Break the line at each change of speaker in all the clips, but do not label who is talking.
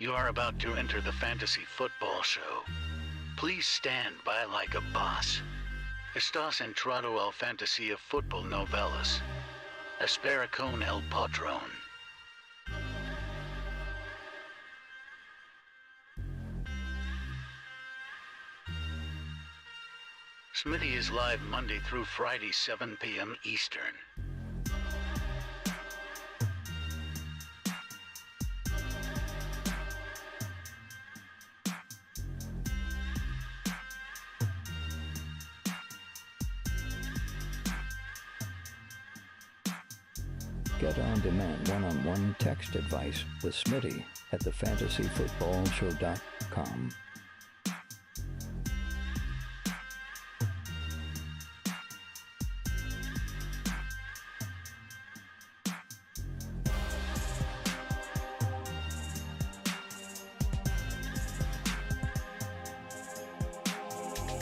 You are about to enter the fantasy football show. Please stand by like a boss. Estás entrado al fantasía fútbol novelas. Espera con el patrón. Smitty is live Monday through Friday, 7 p.m. Eastern.
Get on-demand one-on-one text advice with Smitty at thefantasyfootballshow.com.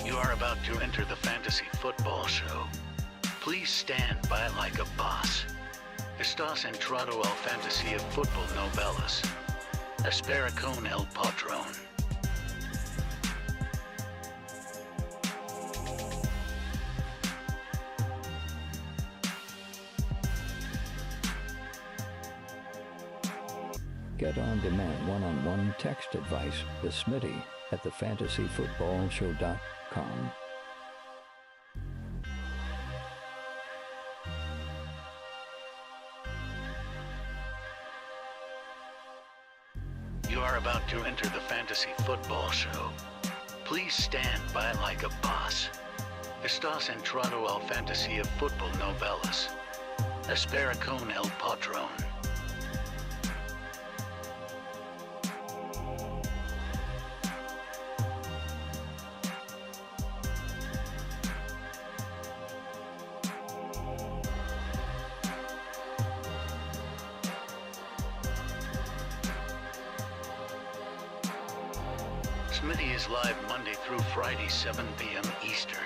You are about to enter the fantasy football show. Please stand by like a boss. Estás entrado al fantasía fútbol novelas. Espera con el patrón.
Get on-demand one-on-one text advice with Smitty at thefantasyfootballshow.com.
You are about to enter the fantasy football show. Please stand by like a boss. Estás entrado al fantasía fútbol novelas. Espera con el patrón. Smitty is live Monday through Friday, 7 p.m. Eastern.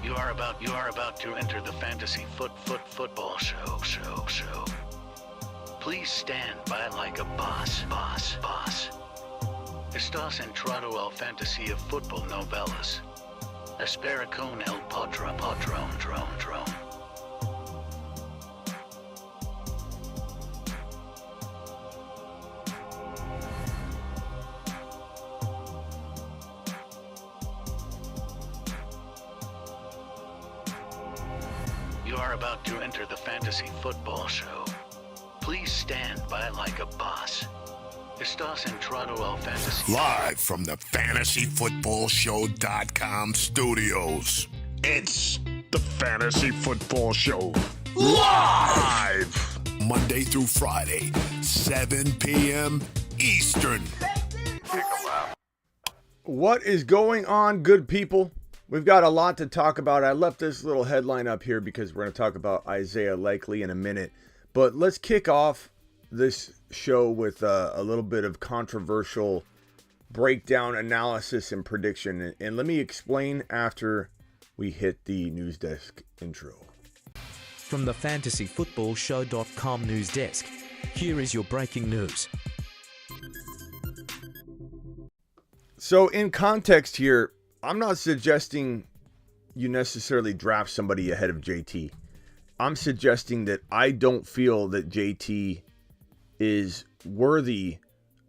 You are about to enter the fantasy football show. Please stand by like a boss. Estás entrado al fantasía fútbol novelas. Espera con el patrón. You are about to enter the fantasy football show. Please stand by like a boss. Estás entrado al fantasy.
Live from the fantasyfootballshow.com studios. It's the Fantasy Football Show. Live! Monday through Friday, 7 p.m. Eastern.
What is going on, good people? We've got a lot to talk about. I left this little headline up here because we're going to talk about Isaiah Likely in a minute. But let's kick off this show with a little bit of controversial breakdown, analysis, and prediction. And let me explain after we hit the news desk intro.
From the fantasyfootballshow.com news desk, here is your breaking news.
So in context here, I'm not suggesting you necessarily draft somebody ahead of JT. I'm suggesting that I don't feel that JT is worthy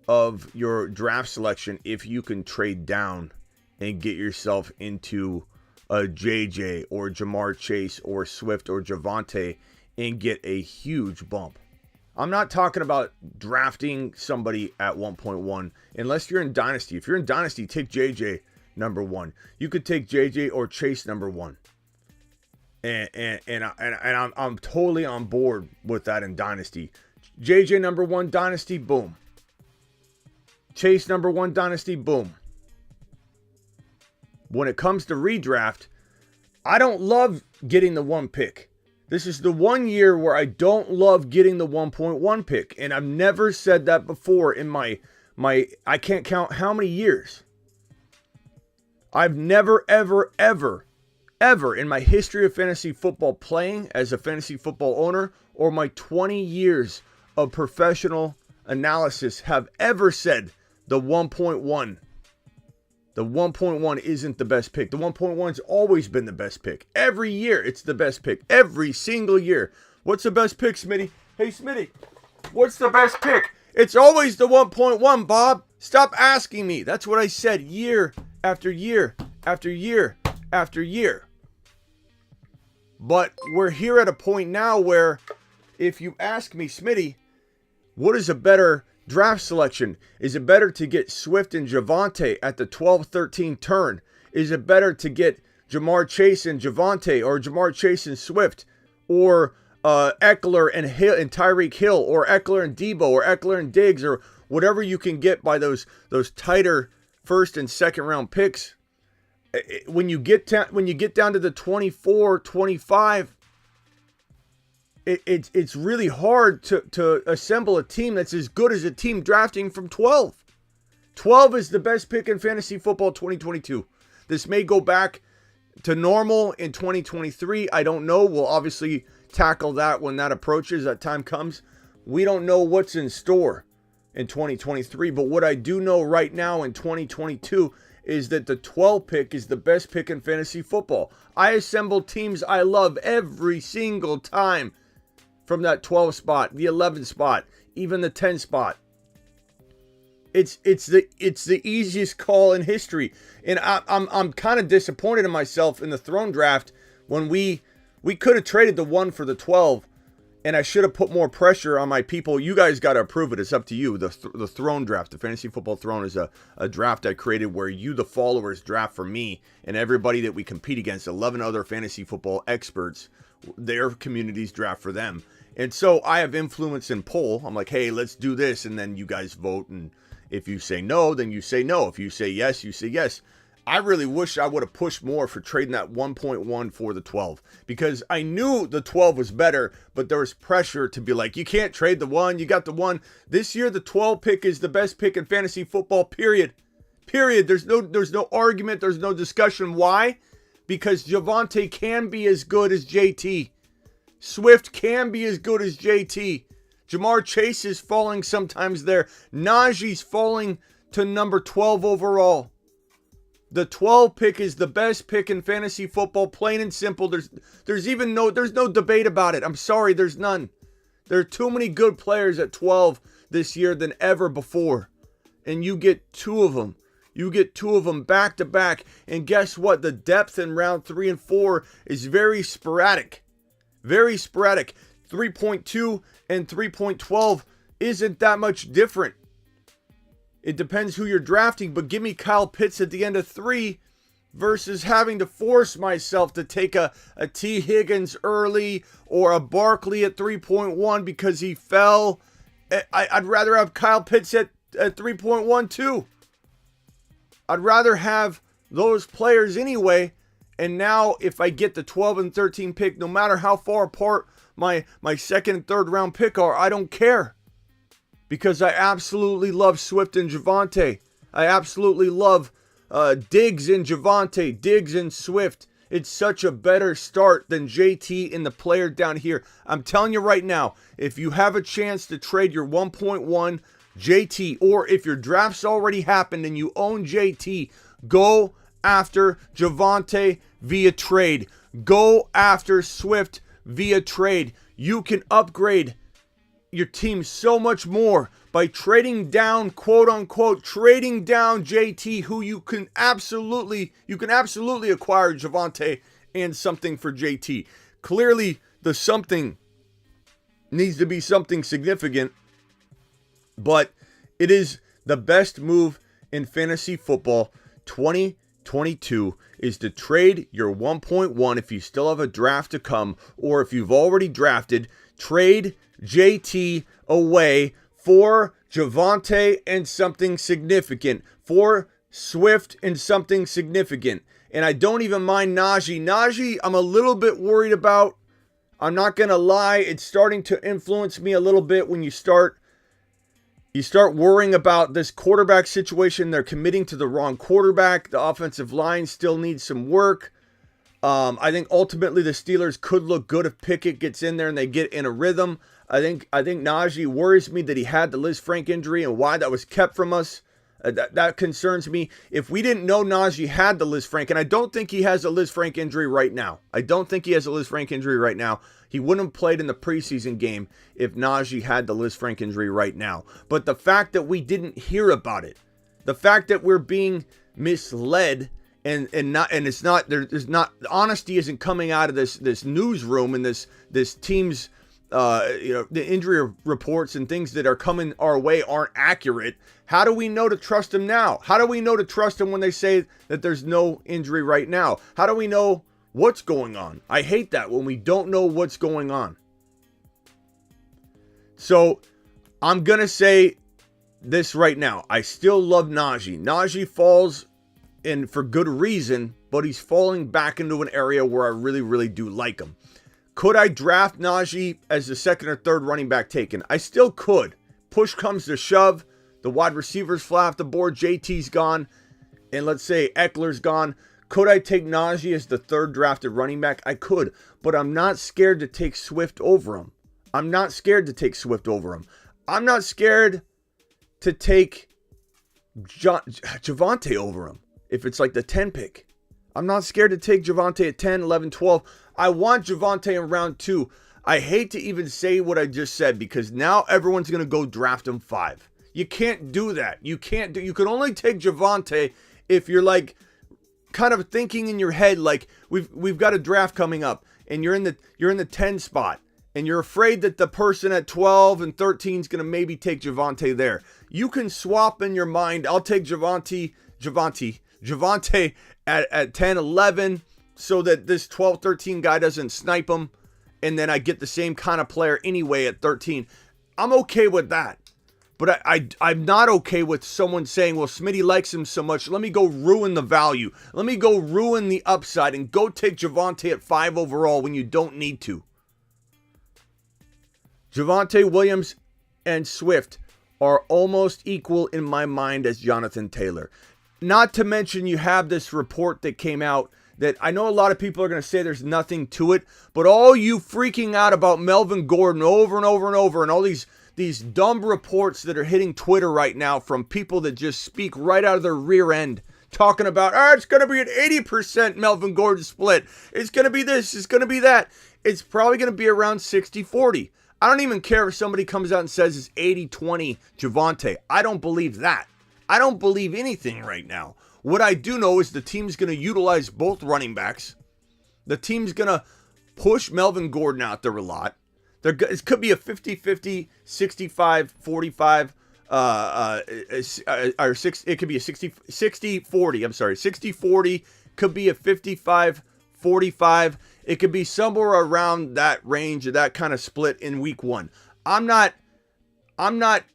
of your draft selection if you can trade down and get yourself into a JJ or Jamar Chase or Swift or Javonte and get a huge bump. I'm not talking about drafting somebody at 1.1 unless you're in Dynasty. If you're in Dynasty, take JJ number 1. You could take JJ or Chase number 1. And I'm totally on board with that in Dynasty. JJ number 1 Dynasty, boom. Chase number 1 Dynasty, boom. When it comes to redraft, I don't love getting the 1 pick. This is the one year where I don't love getting the 1.1 pick. And I've never said that before in my I can't count how many years. I've never, ever, ever, ever in my history of fantasy football playing as a fantasy football owner or my 20 years of professional analysis have ever said the 1.1. The 1.1 isn't the best pick. The 1.1's always been the best pick. Every year, it's the best pick. Every single year. What's the best pick, Smitty? Hey, Smitty, what's the best pick? It's always the 1.1, Bob. Stop asking me. That's what I said year after year after year after year. But we're here at a point now where if you ask me, Smitty, what is a better draft selection? Is it better to get Swift and Javonte at the 12-13 turn? Is it better to get Jamar Chase and Javonte, or Jamar Chase and Swift, or Eckler and Hill and Tyreek Hill, or Eckler and Debo, or Eckler and Diggs, or whatever you can get by those tighter first and second round picks? When you get down to the 24, 25. It's really hard to assemble a team that's as good as a team drafting from 12. 12 is the best pick in fantasy football 2022. This may go back to normal in 2023. I don't know. We'll obviously tackle that when that approaches, that time comes. We don't know what's in store in 2023. But what I do know right now in 2022 is that the 12 pick is the best pick in fantasy football. I assemble teams I love every single time. From that 12 spot, the 11 spot, even the 10 spot. It's the easiest call in history. And I'm kind of disappointed in myself in the throne draft when we could have traded the 1 for the 12, and I should have put more pressure on my people. You guys got to approve it. It's up to you. The throne draft, the fantasy football throne, is a draft I created where you, the followers, draft for me and everybody that we compete against, 11 other fantasy football experts, their communities draft for them. And so I have influence in poll. I'm like, hey, let's do this. And then you guys vote. And if you say no, then you say no. If you say yes, you say yes. I really wish I would have pushed more for trading that 1.1 for the 12. Because I knew the 12 was better, but there was pressure to be like, you can't trade the 1. You got the 1. This year, the 12 pick is the best pick in fantasy football, period. Period. There's no argument. There's no discussion. Why? Because Javonte can be as good as JT. Swift can be as good as JT. Jamar Chase is falling sometimes there. Najee's falling to number 12 overall. The 12 pick is the best pick in fantasy football, plain and simple. There's no debate about it. I'm sorry, there's none. There are too many good players at 12 this year than ever before. And you get 2 of them. You get 2 of them back to back. And guess what? The depth in round 3 and 4 is very sporadic. Very sporadic. 3.2 and 3.12 isn't that much different. It depends who you're drafting, but give me Kyle Pitts at the end of 3 versus having to force myself to take a T. Higgins early or a Barkley at 3.1 because he fell. I'd rather have Kyle Pitts at 3.1 too. I'd rather have those players anyway. And now if I get the 12 and 13 pick, no matter how far apart my second and third round pick are, I don't care. Because I absolutely love Swift and Javonte. I absolutely love Diggs and Javonte, Diggs and Swift. It's such a better start than JT and the player down here. I'm telling you right now, if you have a chance to trade your 1.1 JT, or if your draft's already happened and you own JT, go after Javonte via trade. Go after Swift via trade. You can upgrade your team so much more by trading down, quote unquote, trading down JT, who you can absolutely acquire Javonte and something for JT. Clearly, the something needs to be something significant, but it is the best move in fantasy football 2022 is to trade your 1.1 if you still have a draft to come, or if you've already drafted, trade JT away for Javonte and something significant, for Swift and something significant. And I don't even mind Najee. Najee, I'm a little bit worried about. I'm not going to lie. It's starting to influence me a little bit when you start worrying about this quarterback situation. They're committing to the wrong quarterback. The offensive line still needs some work. I think ultimately the Steelers could look good if Pickett gets in there and they get in a rhythm. I think Najee worries me that he had the Liz Frank injury and why that was kept from us. That concerns me. If we didn't know Najee had the Liz Frank, and I don't think he has a Liz Frank injury right now. He wouldn't have played in the preseason game if Najee had the Liz Frank injury right now. But the fact that we didn't hear about it, the fact that we're being misled, and it's not, there's not, honesty isn't coming out of this newsroom and this team's the injury reports and things that are coming our way aren't accurate. How do we know to trust them now? How do we know to trust them when they say that there's no injury right now? How do we know what's going on? I hate that when we don't know what's going on. So I'm going to say this right now. I still love Najee. Najee falls in for good reason, but he's falling back into an area where I really, really do like him. Could I draft Najee as the second or third running back taken? I still could. Push comes to shove. The wide receivers fly off the board. JT's gone. And let's say Eckler's gone. Could I take Najee as the third drafted running back? I could. But I'm not scared to take Swift over him. I'm not scared to take Javonte over him. If it's like the 10 pick. I'm not scared to take Javonte at 10, 11, 12. I want Javonte in round 2. I hate to even say what I just said because now everyone's going to go draft him 5. You can't do that. You can only take Javonte if you're like kind of thinking in your head like we've got a draft coming up and you're in the 10 spot and you're afraid that the person at 12 and 13 is going to maybe take Javonte there. You can swap in your mind. I'll take Javonte at 10, 11 so that this 12, 13 guy doesn't snipe him and then I get the same kind of player anyway at 13. I'm okay with that. But I'm not okay with someone saying, well, Smitty likes him so much. Let me go ruin the value. Let me go ruin the upside and go take Javonte at 5 overall when you don't need to. Javonte Williams and Swift are almost equal in my mind as Jonathan Taylor. Not to mention you have this report that came out that I know a lot of people are going to say there's nothing to it, but all you freaking out about Melvin Gordon over and over and over and all these dumb reports that are hitting Twitter right now from people that just speak right out of their rear end talking about, it's going to be an 80% Melvin Gordon split. It's going to be this, it's going to be that. It's probably going to be around 60-40. I don't even care if somebody comes out and says it's 80-20 Javonte. I don't believe that. I don't believe anything right now. What I do know is the team's going to utilize both running backs. The team's going to push Melvin Gordon out there a lot. It could be a 50-50, 65-45, or 6. It could be a 60-40. I'm sorry, 60-40. Could be a 55-45. It could be somewhere around that range of that kind of split in week 1. I'm not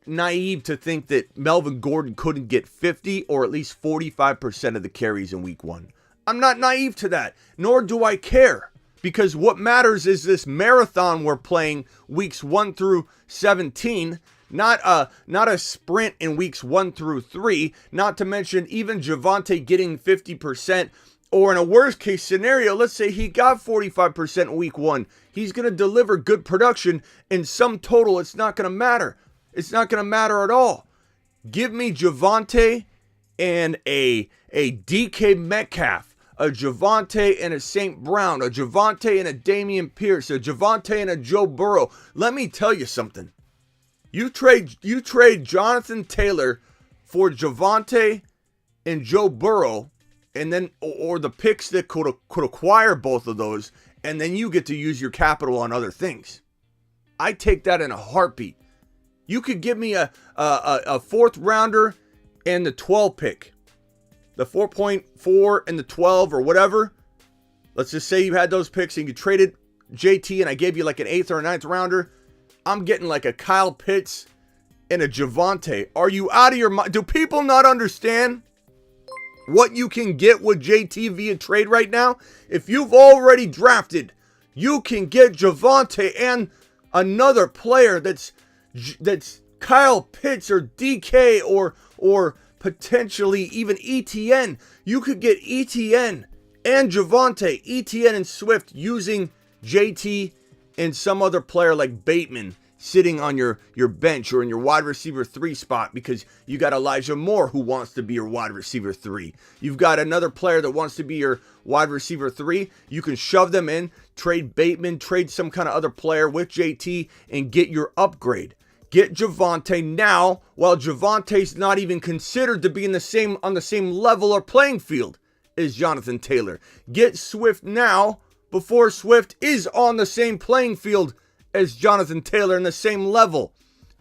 naive to think that Melvin Gordon couldn't get 50 or at least 45% of the carries in week 1. I'm not naive to that, nor do I care. Because what matters is this marathon we're playing weeks 1 through 17, not a sprint in weeks 1 through 3, not to mention even Javonte getting 50%, or in a worst case scenario, let's say he got 45% in week 1. He's going to deliver good production. In sum total, it's not going to matter. It's not going to matter at all. Give me Javonte and a DK Metcalf, a Javonte and a St. Brown, a Javonte and a Dameon Pierce, a Javonte and a Joe Burrow. Let me tell you something. You trade Jonathan Taylor for Javonte and Joe Burrow, and then or the picks that could acquire both of those, and then you get to use your capital on other things. I take that in a heartbeat. You could give me a 4th rounder and the 12 pick. The 4.4 and the 12 or whatever. Let's just say you had those picks and you traded JT and I gave you like an 8th or a 9th rounder. I'm getting like a Kyle Pitts and a Javonte. Are you out of your mind? Do people not understand what you can get with JT via trade right now? If you've already drafted You can get Javonte and another player that's Kyle Pitts or DK or potentially even ETN. You could get ETN and Javonte, ETN and Swift using JT and some other player like Bateman sitting on your bench or in your wide receiver 3 spot because you got Elijah Moore who wants to be your wide receiver 3. You've got another player that wants to be your wide receiver 3. You can shove them in, trade Bateman, trade some kind of other player with JT and get your upgrade. Get Javonte now while Javante's not even considered to be on the same level or playing field as Jonathan Taylor. Get Swift now before Swift is on the same playing field as Jonathan Taylor in the same level.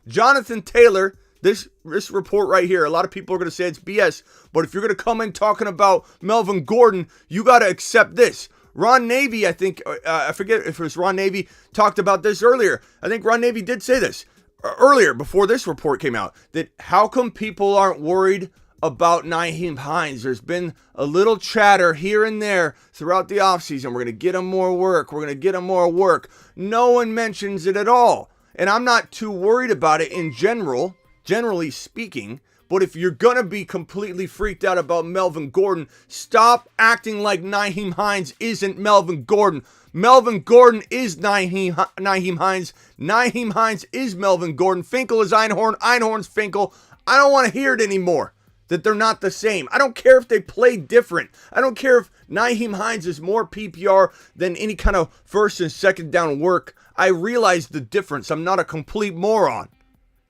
Jonathan Taylor, this report right here, a lot of people are going to say it's BS, but if you're going to come in talking about Melvin Gordon, you got to accept this. Ron Navy, I think, I forget if it was Ron Navy, talked about this earlier. I think Ron Navy did say this earlier before this report came out, that how come people aren't worried about Nyheim Hines? There's been a little chatter here and there throughout the offseason. We're going to get him more work. We're going to get him more work. No one mentions it at all. And I'm not too worried about it in generally speaking. But if you're going to be completely freaked out about Melvin Gordon, stop acting like Nyheim Hines isn't Melvin Gordon. Melvin Gordon is Nyheim Hines. Nyheim Hines is Melvin Gordon. Finkel is Einhorn. Einhorn's Finkel. I don't want to hear it anymore that they're not the same. I don't care if they play different. I don't care if Nyheim Hines is more PPR than any kind of first and second down work. I realize the difference. I'm not a complete moron.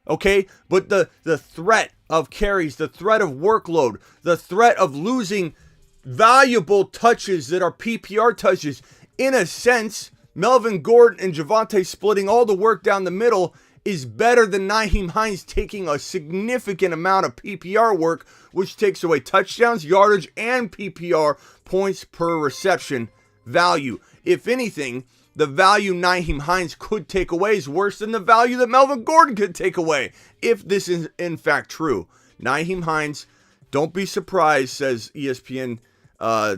Okay? But the threat of carries, the threat of workload, the threat of losing valuable touches that are PPR touches, in a sense, Melvin Gordon and Javonte splitting all the work down the middle is better than Nyheim Hines taking a significant amount of PPR work, which takes away touchdowns, yardage, and PPR points per reception value. If anything, the value Nyheim Hines could take away is worse than the value that Melvin Gordon could take away, if this is in fact true. Nyheim Hines, don't be surprised, says ESPN,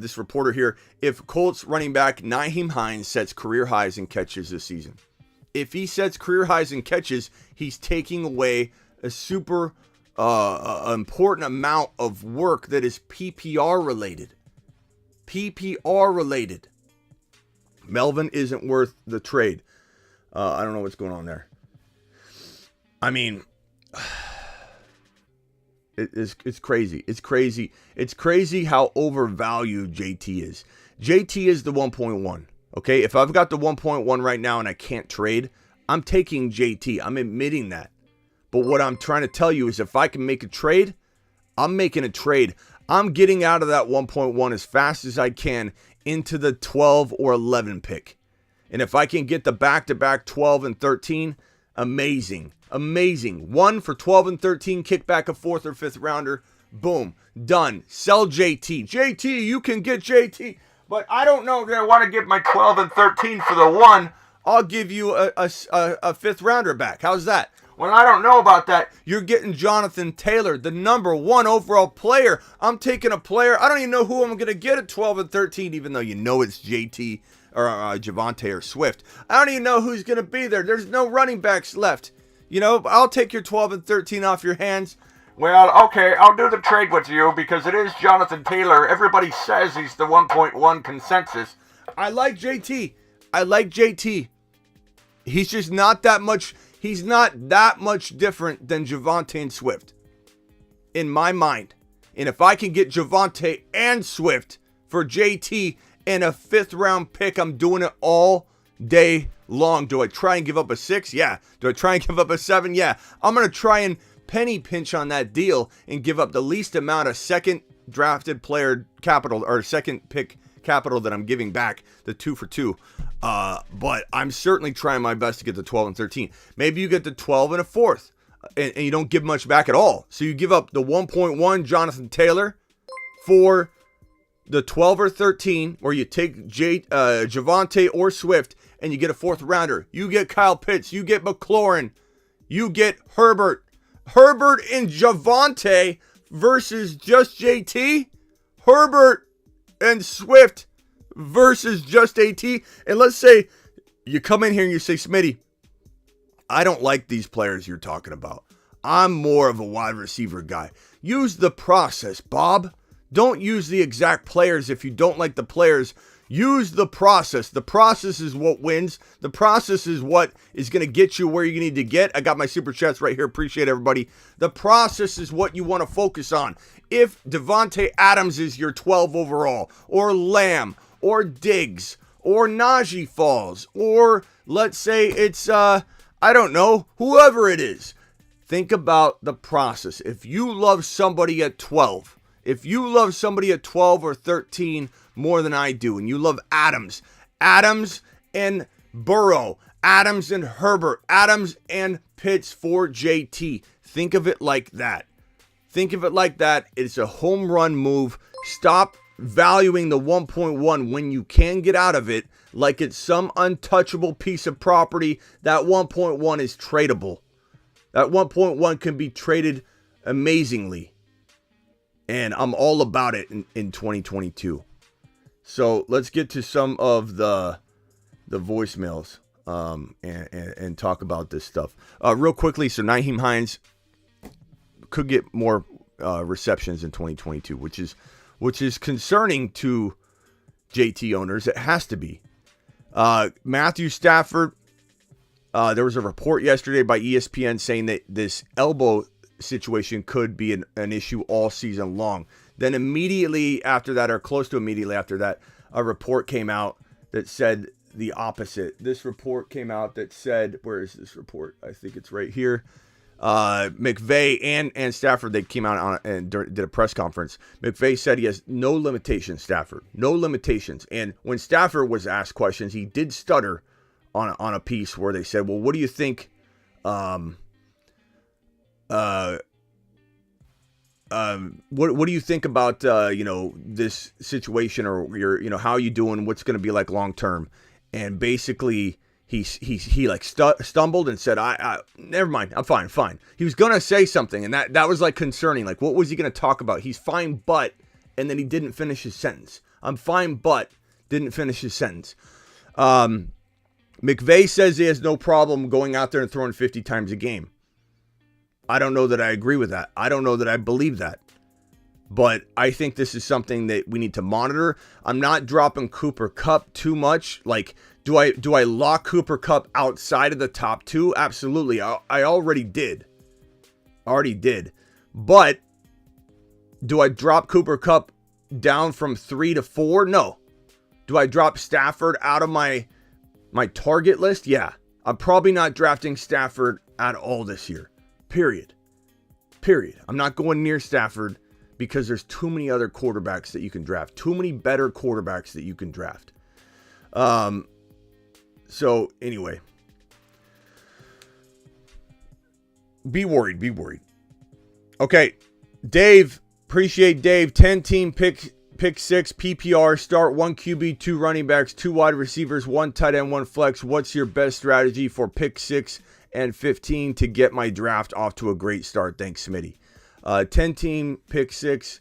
this reporter here, if Colts running back Nyheim Hines sets career highs in catches this season. If he sets career highs in catches, he's taking away a super important amount of work that is PPR related. PPR related. Melvin isn't worth the trade. I don't know what's going on there. I mean, it's crazy. It's crazy. It's crazy how overvalued JT is. JT is the 1.1. Okay, if I've got the 1.1 right now and I can't trade, I'm taking JT. I'm admitting that. But what I'm trying to tell you is if I can make a trade, I'm making a trade. I'm getting out of that 1.1 as fast as I can into the 12 or 11 pick. And if I can get the back-to-back 12 and 13, amazing. Amazing. One for 12 and 13, kick back a 4th or 5th rounder. Boom. Done. Sell JT. JT, you can get JT. But I don't know if I want to get my 12 and 13 for the one. I'll give you a 5th rounder back. How's that? Well, I don't know about that. You're getting Jonathan Taylor, the number 1 overall player. I'm taking a player. I don't even know who I'm going to get at 12 and 13, even though you know it's JT or Javonte or Swift. I don't even know who's going to be there. There's no running backs left. You know, I'll take your 12 and 13 off your hands. Well, okay, I'll do the trade with you because it is Jonathan Taylor. Everybody says he's the 1.1 consensus. I like JT. I like JT. He's just not that much. He's not that much different than Javonte and Swift in my mind. And if I can get Javonte and Swift for JT and a 5th round pick, I'm doing it all day long. Do I try and give up a 6? Yeah. Do I try and give up a 7? Yeah. I'm going to try and penny pinch on that deal and give up the least amount of second drafted player capital or second pick capital that I'm giving back, the 2 for 2. But I'm certainly trying my best to get the 12 and 13. Maybe you get the 12 and a 4th and you don't give much back at all. So you give up the 1.1 Jonathan Taylor for the 12 or 13, or you take Javonte or Swift and you get a 4th rounder. You get Kyle Pitts. You get McLaurin. You get Herbert. Herbert and Javonte versus just JT. Herbert and Swift versus just AT. And let's say you come in here and you say, Smitty, I don't like these players you're talking about. I'm more of a wide receiver guy. Use the process, Bob. Don't use the exact players if you don't like the players. Use the process. The process is what wins. The process is what is going to get you where you need to get. I got my super chats right here. Appreciate everybody. The process is what you want to focus on. If Devontae Adams is your 12 overall, or Lamb, or Diggs, or Najee falls, or let's say it's, I don't know, whoever it is. Think about the process. If you love somebody at 12, if you love somebody at 12 or 13 more than I do, and you love Adams and Burrow, Adams and Herbert, Adams and Pitts for JT, think of it like that. Think of it like that. It's a home run move. Stop valuing the 1.1 when you can get out of it like it's some untouchable piece of property. That 1.1 is tradable. That 1.1 can be traded amazingly. And I'm all about it in 2022. So let's get to some of the voicemails and talk about this stuff. Real quickly, so Nyheim Hines could get more receptions in 2022, which is concerning to JT owners. It has to be. Matthew Stafford, there was a report yesterday by ESPN saying that this elbow situation could be an issue all season long. Then immediately after that, or close to immediately after that, a report came out that said the opposite. This report came out that said, where is this report? I think it's right here. McVay and Stafford, they came out and did a press conference. McVay said he has no limitations, Stafford. No limitations. And when Stafford was asked questions, he did stutter on a piece where they said, well, what do you think what do you think about this situation, or your how you doing, what's going to be like long term? And basically he like stumbled and said, I never mind, I'm fine. He was going to say something, and that was like concerning. Like, what was he going to talk about? He's fine, but, and then he didn't finish his sentence. I'm fine, but didn't finish his sentence. McVay says he has no problem going out there and throwing 50 times a game. I don't know that I agree with that. I don't know that I believe that. But I think this is something that we need to monitor. I'm not dropping Cooper Kupp too much. Like, do I lock Cooper Kupp outside of the top 2? Absolutely. I already did. But do I drop Cooper Kupp down from 3 to 4? No. Do I drop Stafford out of my target list? Yeah. I'm probably not drafting Stafford at all this year. Period. I'm not going near Stafford because there's too many other quarterbacks that you can draft. Too many better quarterbacks that you can draft. So anyway, be worried. Okay, Dave, appreciate Dave. 10-team pick 6 PPR, start 1 QB, 2 running backs, 2 wide receivers, 1 tight end, 1 flex. What's your best strategy for pick 6 and 15 to get my draft off to a great start? Thanks, Smitty. 10-team pick 6.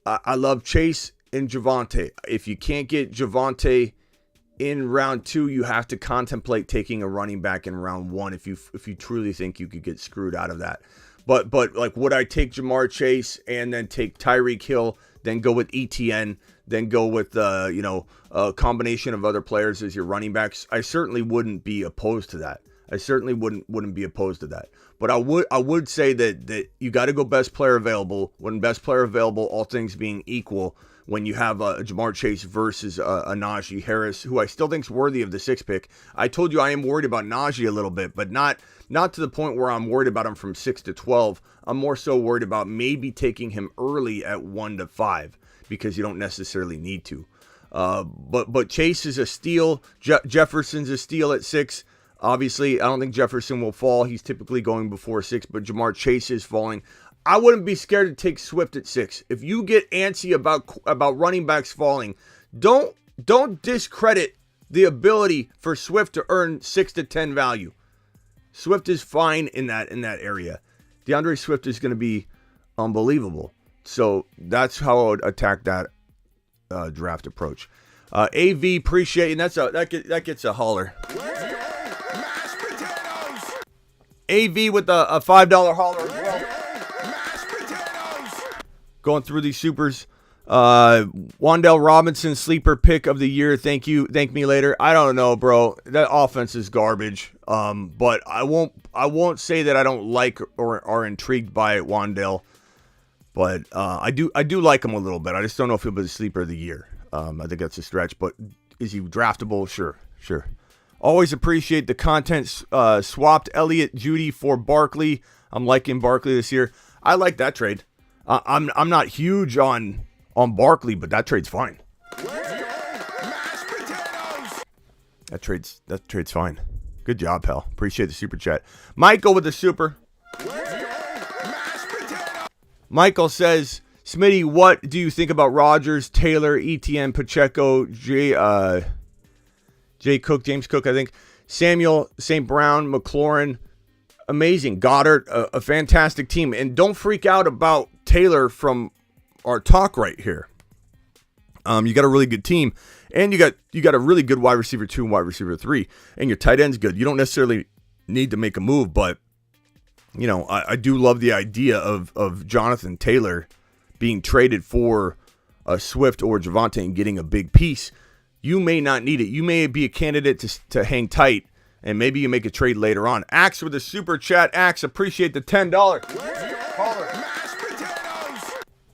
I love Chase and Javonte. If you can't get Javonte in round 2, you have to contemplate taking a running back in round 1 if you truly think you could get screwed out of that. But like, would I take Jamar Chase and then take Tyreek Hill, then go with ETN, then go with a combination of other players as your running backs? I certainly wouldn't be opposed to that. But I would say that you got to go best player available. When best player available, all things being equal, when you have a Jamar Chase versus a Najee Harris, who I still think is worthy of the 6th pick. I told you I am worried about Najee a little bit, but not to the point where I'm worried about him from 6 to 12. I'm more so worried about maybe taking him early at 1 to 5 because you don't necessarily need to. But Chase is a steal. Jefferson's a steal at 6. Obviously, I don't think Jefferson will fall. He's typically going before 6, but Jamar Chase is falling. I wouldn't be scared to take Swift at 6. If you get antsy about running backs falling, don't discredit the ability for Swift to earn 6 to 10 value. Swift is fine in that area. DeAndre Swift is going to be unbelievable. So that's how I would attack that draft approach. AV, appreciate you. And that gets a holler. AV with a $5 holler as well. Going through these supers. Wandale Robinson, sleeper pick of the year. Thank you. Thank me later. I don't know, bro. That offense is garbage. But I won't say that I don't like or are intrigued by Wandale. But I do like him a little bit. I just don't know if he'll be the sleeper of the year. I think that's a stretch. But is he draftable? Sure. Always appreciate the content. Swapped Elliott Judy for Barkley. I'm liking Barkley this year. I like that trade. I'm not huge on Barkley, but that trade's fine. That trade's fine. Good job, pal. Appreciate the super chat. Michael with the super. Michael says, Smitty, what do you think about Rodgers, Taylor, ETN, Pacheco, James Cook, I think, Samuel, St. Brown, McLaurin? Amazing. Goddard, a fantastic team. And don't freak out about Taylor from our talk right here. You got a really good team, and you got a really good wide receiver 2 and wide receiver 3, and your tight end's good. You don't necessarily need to make a move, but you know, I do love the idea of Jonathan Taylor being traded for a Swift or Javonte and getting a big piece. You may not need it. You may be a candidate to hang tight, and maybe you make a trade later on. Axe with a super chat. Axe, appreciate the $10.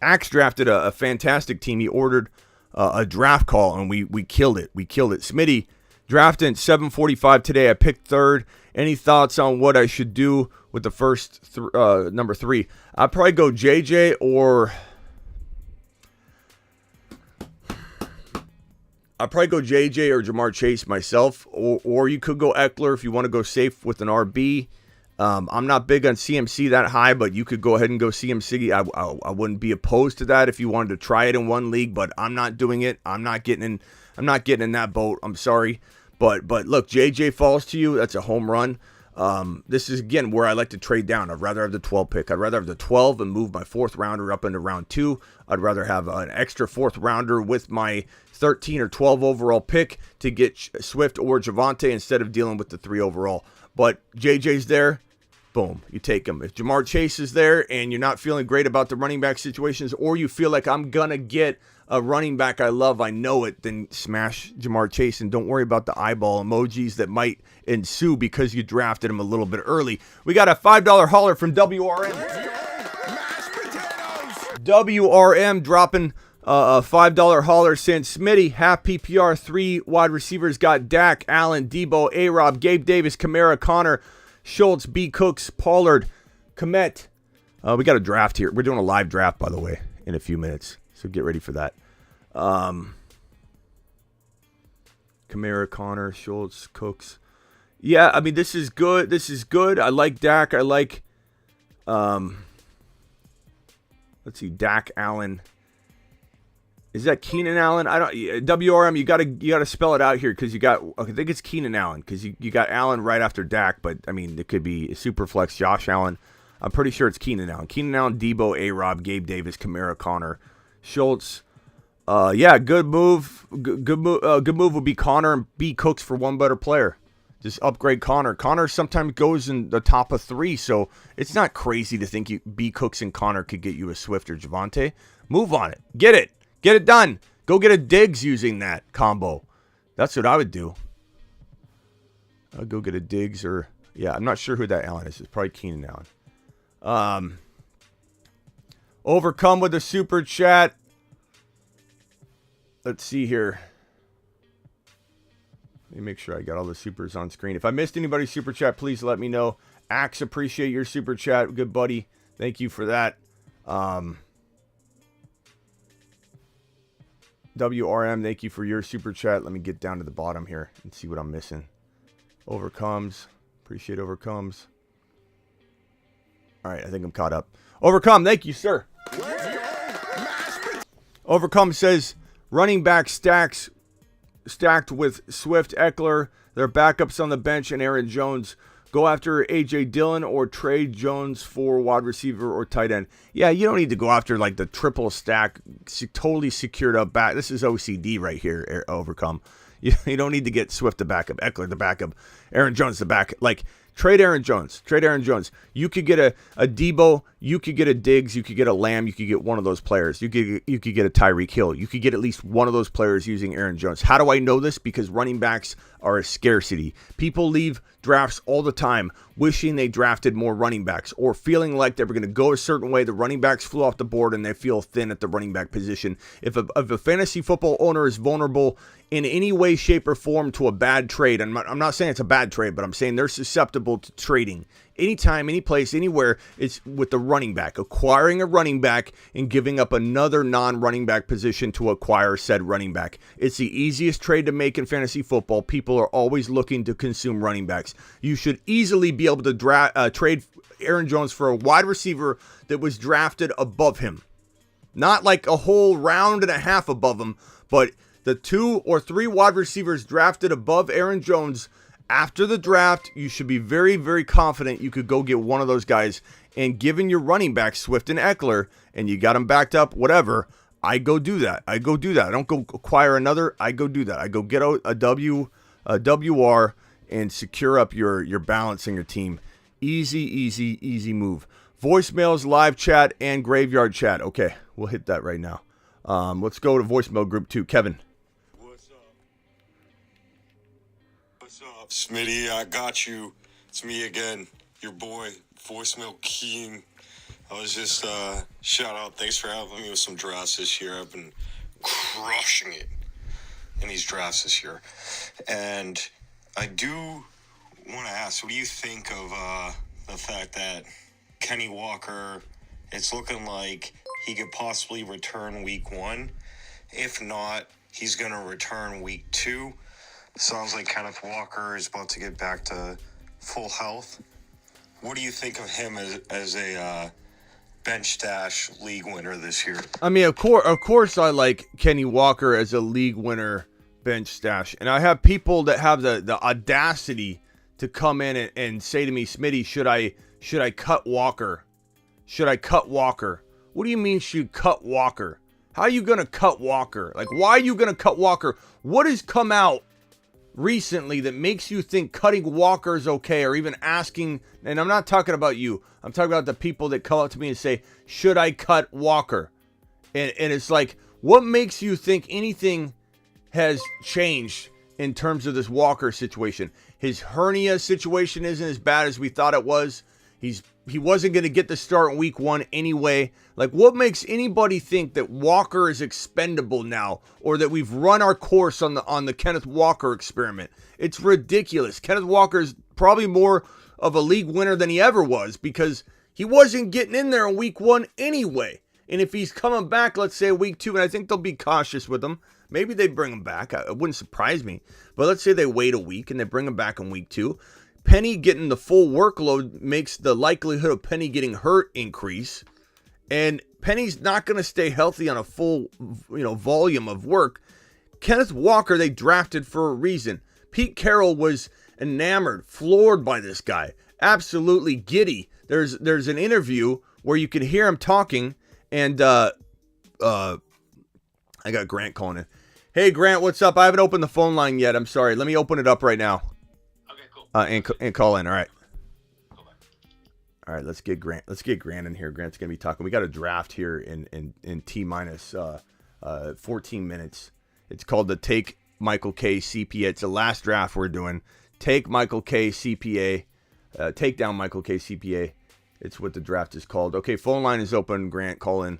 Axe drafted a fantastic team. He ordered a draft call, and we killed it. Smitty drafted 745 today. I picked third. Any thoughts on what I should do with the first number 3? I'd probably go JJ or Jamar Chase myself, or you could go Eckler if you want to go safe with an RB. I'm not big on CMC that high, but you could go ahead and go CMC. I wouldn't be opposed to that if you wanted to try it in one league, but I'm not doing it. I'm not getting in that boat. I'm sorry. But look, JJ falls to you. That's a home run. This is, again, where I like to trade down. I'd rather have the 12 pick. I'd rather have the 12 and move my 4th rounder up into round 2. I'd rather have an extra 4th rounder with my 13 or 12 overall pick to get Swift or Javonte instead of dealing with the 3 overall. But JJ's there. Boom, you take him. If Jamar Chase is there and you're not feeling great about the running back situations, or you feel like I'm going to get a running back I love, I know it, then smash Jamar Chase and don't worry about the eyeball emojis that might ensue because you drafted him a little bit early. We got a $5 hauler from WRM. WRM dropping a $5 hauler saying, Smitty, half PPR, 3 wide receivers got Dak, Allen, Debo, A-Rob, Gabe Davis, Kamara, Connor, Schultz, B. Cooks, Pollard, Komet. We got a draft here. We're doing a live draft, by the way, in a few minutes. So get ready for that. Kamara, Connor, Schultz, Cooks. Yeah, I mean, this is good. I like Dak. I like, let's see, Dak, Allen. Is that Keenan Allen? I don't. WRM, you gotta spell it out here because you got. Okay, I think it's Keenan Allen because you got Allen right after Dak, but I mean it could be Superflex Josh Allen. I'm pretty sure it's Keenan Allen. Keenan Allen, Debo, A-Rob, Gabe Davis, Kamara, Connor, Schultz. Yeah, good move. Good move would be Connor and B. Cooks for one better player. Just upgrade Connor. Connor sometimes goes in the top of 3, so it's not crazy to think B. Cooks and Connor could get you a Swift or Javonte. Move on it. Get it. Get it done. Go get a Diggs using that combo. That's what I would do. I'll go get a Diggs or... Yeah, I'm not sure who that Allen is. It's probably Keenan Allen. Overcome with a super chat. Let's see here. Let me make sure I got all the supers on screen. If I missed anybody's super chat, please let me know. Axe, appreciate your super chat. Good buddy. Thank you for that. WRM, thank you for your super chat. Let me get down to the bottom here and see what I'm missing. Overcomes. Appreciate Overcomes. All right, I think I'm caught up. Overcome, thank you, sir. Overcome says, running back stacked with Swift, Eckler, their backups on the bench, and Aaron Jones. Go after A.J. Dillon or trade Jones for wide receiver or tight end. Yeah, you don't need to go after like the triple stack, totally secured up back. This is OCD right here, Overcome. You don't need to get Swift the backup, Eckler the backup, Aaron Jones the backup. Like, trade Aaron Jones. Trade Aaron Jones. You could get a Debo. You could get a Diggs. You could get a Lamb. You could get one of those players. You could get a Tyreek Hill. You could get at least one of those players using Aaron Jones. How do I know this? Because running backs are a scarcity. People leave drafts all the time wishing they drafted more running backs or feeling like they were going to go a certain way. The running backs flew off the board and they feel thin at the running back position. If a fantasy football owner is vulnerable in any way, shape, or form to a bad trade, I'm not saying it's a bad trade, but I'm saying they're susceptible to trading anytime, any place, anywhere. It's with the running back, acquiring a running back and giving up another non-running back position to acquire said running back. It's the easiest trade to make in fantasy football. People are always looking to consume running backs. You should easily be able to trade Aaron Jones for a wide receiver that was drafted above him. Not like a whole round and a half above him, but the 2 or 3 wide receivers drafted above Aaron Jones after the draft, you should be very, very confident you could go get one of those guys. And given your running back, Swift and Eckler, and you got them backed up, whatever, I go do that. I don't go acquire another. I go do that. I go get a WR and secure up your balance in your team. Easy move. Voicemails, live chat, and graveyard chat. Okay, we'll hit that right now. Let's go to voicemail group 2. Kevin.
What's up, Smitty? I got you. It's me again, your boy, Voicemail King. I was just, shout out, thanks for helping me with some drafts this year. I've been crushing it in these drafts this year. And I do want to ask, what do you think of the fact that Kenny Walker, it's looking like he could possibly return week 1. If not, he's going to return week 2. Sounds like Kenneth Walker is about to get back to full health. What do you think of him as a bench stash league winner this year?
I mean, of course, I like Kenny Walker as a league winner bench stash, and I have people that have the audacity to come in and say to me, Smitty, should I cut Walker? Should I cut Walker? What do you mean should cut Walker? How are you going to cut Walker? Like, why are you going to cut Walker? What has come out recently that makes you think cutting Walker is okay, or even asking, and I'm not talking about you, I'm talking about the people that come up to me and say, should I cut Walker? And it's like, what makes you think anything has changed in terms of this Walker situation? His hernia situation isn't as bad as we thought it was. He wasn't going to get the start in week 1 anyway. Like, what makes anybody think that Walker is expendable now, or that we've run our course on the Kenneth Walker experiment? It's ridiculous. Kenneth Walker is probably more of a league winner than he ever was, because he wasn't getting in there in week 1 anyway. And if he's coming back, let's say week 2, and I think they'll be cautious with him, maybe they bring him back. It wouldn't surprise me. But let's say they wait a week and they bring him back in week 2. Penny getting the full workload makes the likelihood of Penny getting hurt increase. And Penny's not going to stay healthy on a full, volume of work. Kenneth Walker, they drafted for a reason. Pete Carroll was enamored, floored by this guy. Absolutely giddy. There's an interview where you can hear him talking, and I got Grant calling in. Hey, Grant, what's up? I haven't opened the phone line yet. I'm sorry. Let me open it up right now. Okay, cool. And call in. All right. All right, let's get Grant. Let's get Grant in here. Grant's gonna be talking. We got a draft here in T minus 14 minutes. It's called the Take Michael K CPA. It's the last draft we're doing. Take Michael K CPA. Take down Michael K CPA. It's what the draft is called. Okay, phone line is open. Grant, call in.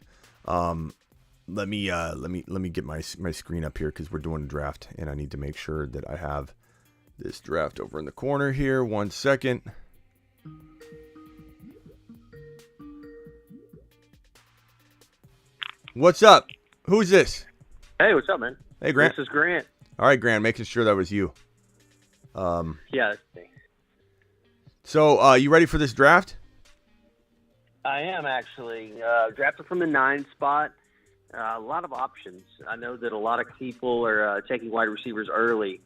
Let me get my screen up here because we're doing a draft and I need to make sure that I have this draft over in the corner here. 1 second. What's up? Who's this?
Hey, what's up, man?
Hey, Grant.
This is Grant.
All right, Grant, making sure that was you.
Yeah, that's me.
So, you ready for this draft?
I am, actually. Drafted from the 9 spot. A lot of options. I know that a lot of people are taking wide receivers early.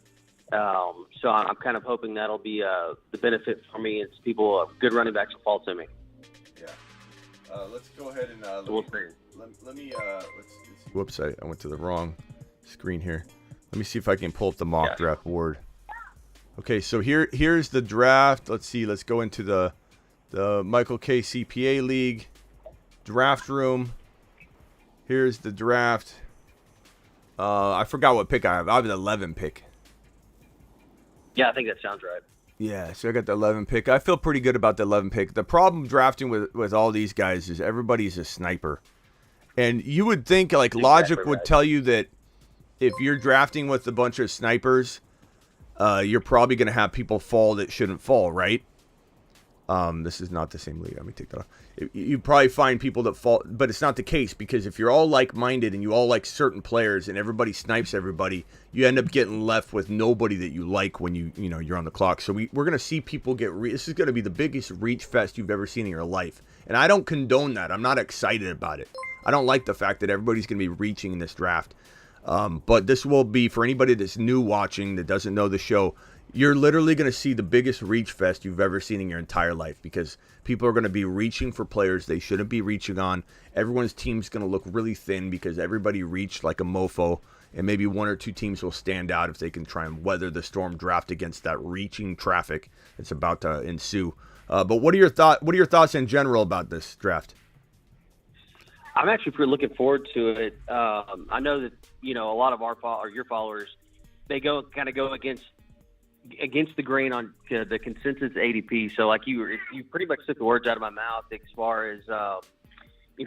So I'm kind of hoping that'll be the benefit for me. It's good running backs will fall to me.
Yeah. Let's go ahead and let me let's see. Whoops, I went to the wrong screen here. Let me see if I can pull up the mock draft board. Okay, so here's the draft. Let's see. Let's go into the Michael K. CPA League draft room. Here's the draft. I forgot what pick I have. I have the 11 pick.
Yeah, I think that sounds right.
Yeah, so I got the 11 pick. I feel pretty good about the 11 pick. The problem drafting with all these guys is everybody's a sniper. And you would think, like, logic would tell you that if you're drafting with a bunch of snipers, you're probably going to have people fall that shouldn't fall, right? This is not the same league. Let me take that off. You probably find people that fall, but it's not the case, because if you're all like-minded and you all like certain players and everybody snipes everybody, you end up getting left with nobody that you like when you're on the clock. So we're going to see people get this is going to be the biggest reach fest you've ever seen in your life. And I don't condone that. I'm not excited about it. I don't like the fact that everybody's going to be reaching in this draft. But this will be, for anybody that's new watching that doesn't know the show, you're literally going to see the biggest reach fest you've ever seen in your entire life, because people are going to be reaching for players they shouldn't be reaching on. Everyone's team's going to look really thin because everybody reached like a mofo, and maybe one or two teams will stand out if they can try and weather the storm draft against that reaching traffic that's about to ensue. But what are your thoughts in general about this draft?
I'm actually pretty looking forward to it. I know that a lot of your followers, they go against the grain on the consensus ADP. So like you pretty much took the words out of my mouth as far as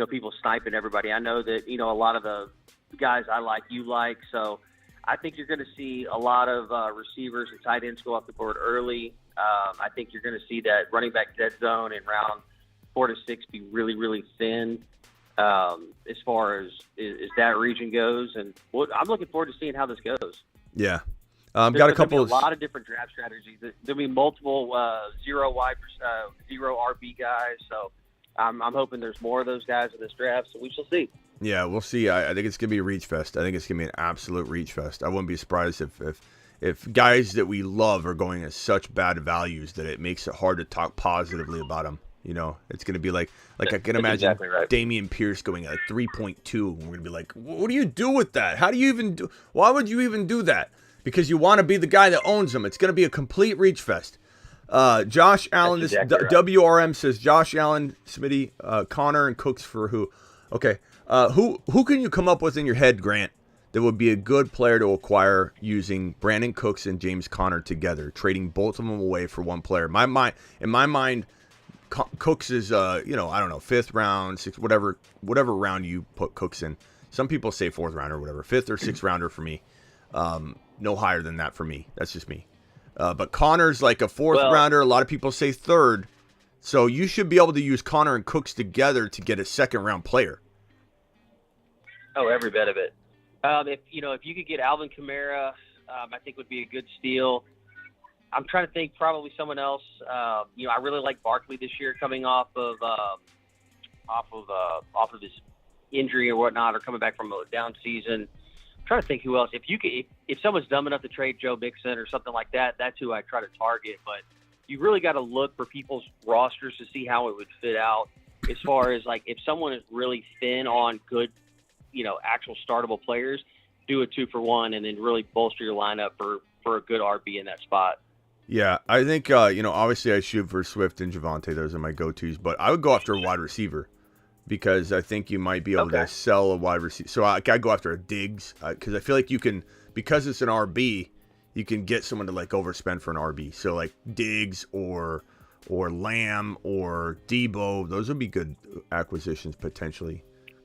people sniping everybody. I know that a lot of the guys I like, you like. So I think you're going to see a lot of receivers and tight ends go off the board early. I think you're going to see that running back dead zone in round 4 to 6 be really, really thin. As far as that region goes, and I'm looking forward to seeing how this goes.
Yeah, got a couple.
A lot of different draft strategies. There'll be multiple zero RB guys. So I'm hoping there's more of those guys in this draft. So we shall see.
Yeah, we'll see. I think it's gonna be a reach fest. I think it's gonna be an absolute reach fest. I wouldn't be surprised if guys that we love are going at such bad values that it makes it hard to talk positively about them. It's going to be like I can imagine
exactly right.
Dameon Pierce going at 3.2. And we're going to be like, what do you do with that? How do you even do? Why would you even do that? Because you want to be the guy that owns them. It's going to be a complete reach fest. Josh Allen,
That's exactly right.
WRM says Josh Allen, Smitty, Connor, and Cooks for who? Okay. Who can you come up with in your head, Grant, that would be a good player to acquire using Brandon Cooks and James Conner together, trading both of them away for one player? In my mind, Cooks is, I don't know, 5th round, 6th, whatever round you put Cooks in. Some people say 4th round or whatever, 5th or 6th rounder for me. No higher than that for me. That's just me. But Connor's like a 4th rounder. A lot of people say 3rd. So you should be able to use Connor and Cooks together to get a 2nd round player.
Oh, every bit of it. If you could get Alvin Kamara, I think would be a good steal. I'm trying to think probably someone else. I really like Barkley this year, coming off of his injury or whatnot, or coming back from a down season. I'm trying to think who else. If someone's dumb enough to trade Joe Mixon or something like that, that's who I try to target. But you really got to look for people's rosters to see how it would fit out. As far as like if someone is really thin on good, actual startable players, do a 2-for-1 and then really bolster your lineup for a good RB in that spot.
Yeah, I think, obviously I shoot for Swift and Javonte. Those are my go-tos. But I would go after a wide receiver because I think you might be able to sell a wide receiver. So I go after a Diggs because I feel like you can, because it's an RB, you can get someone to, like, overspend for an RB. So, like, Diggs or Lamb or Debo, those would be good acquisitions potentially.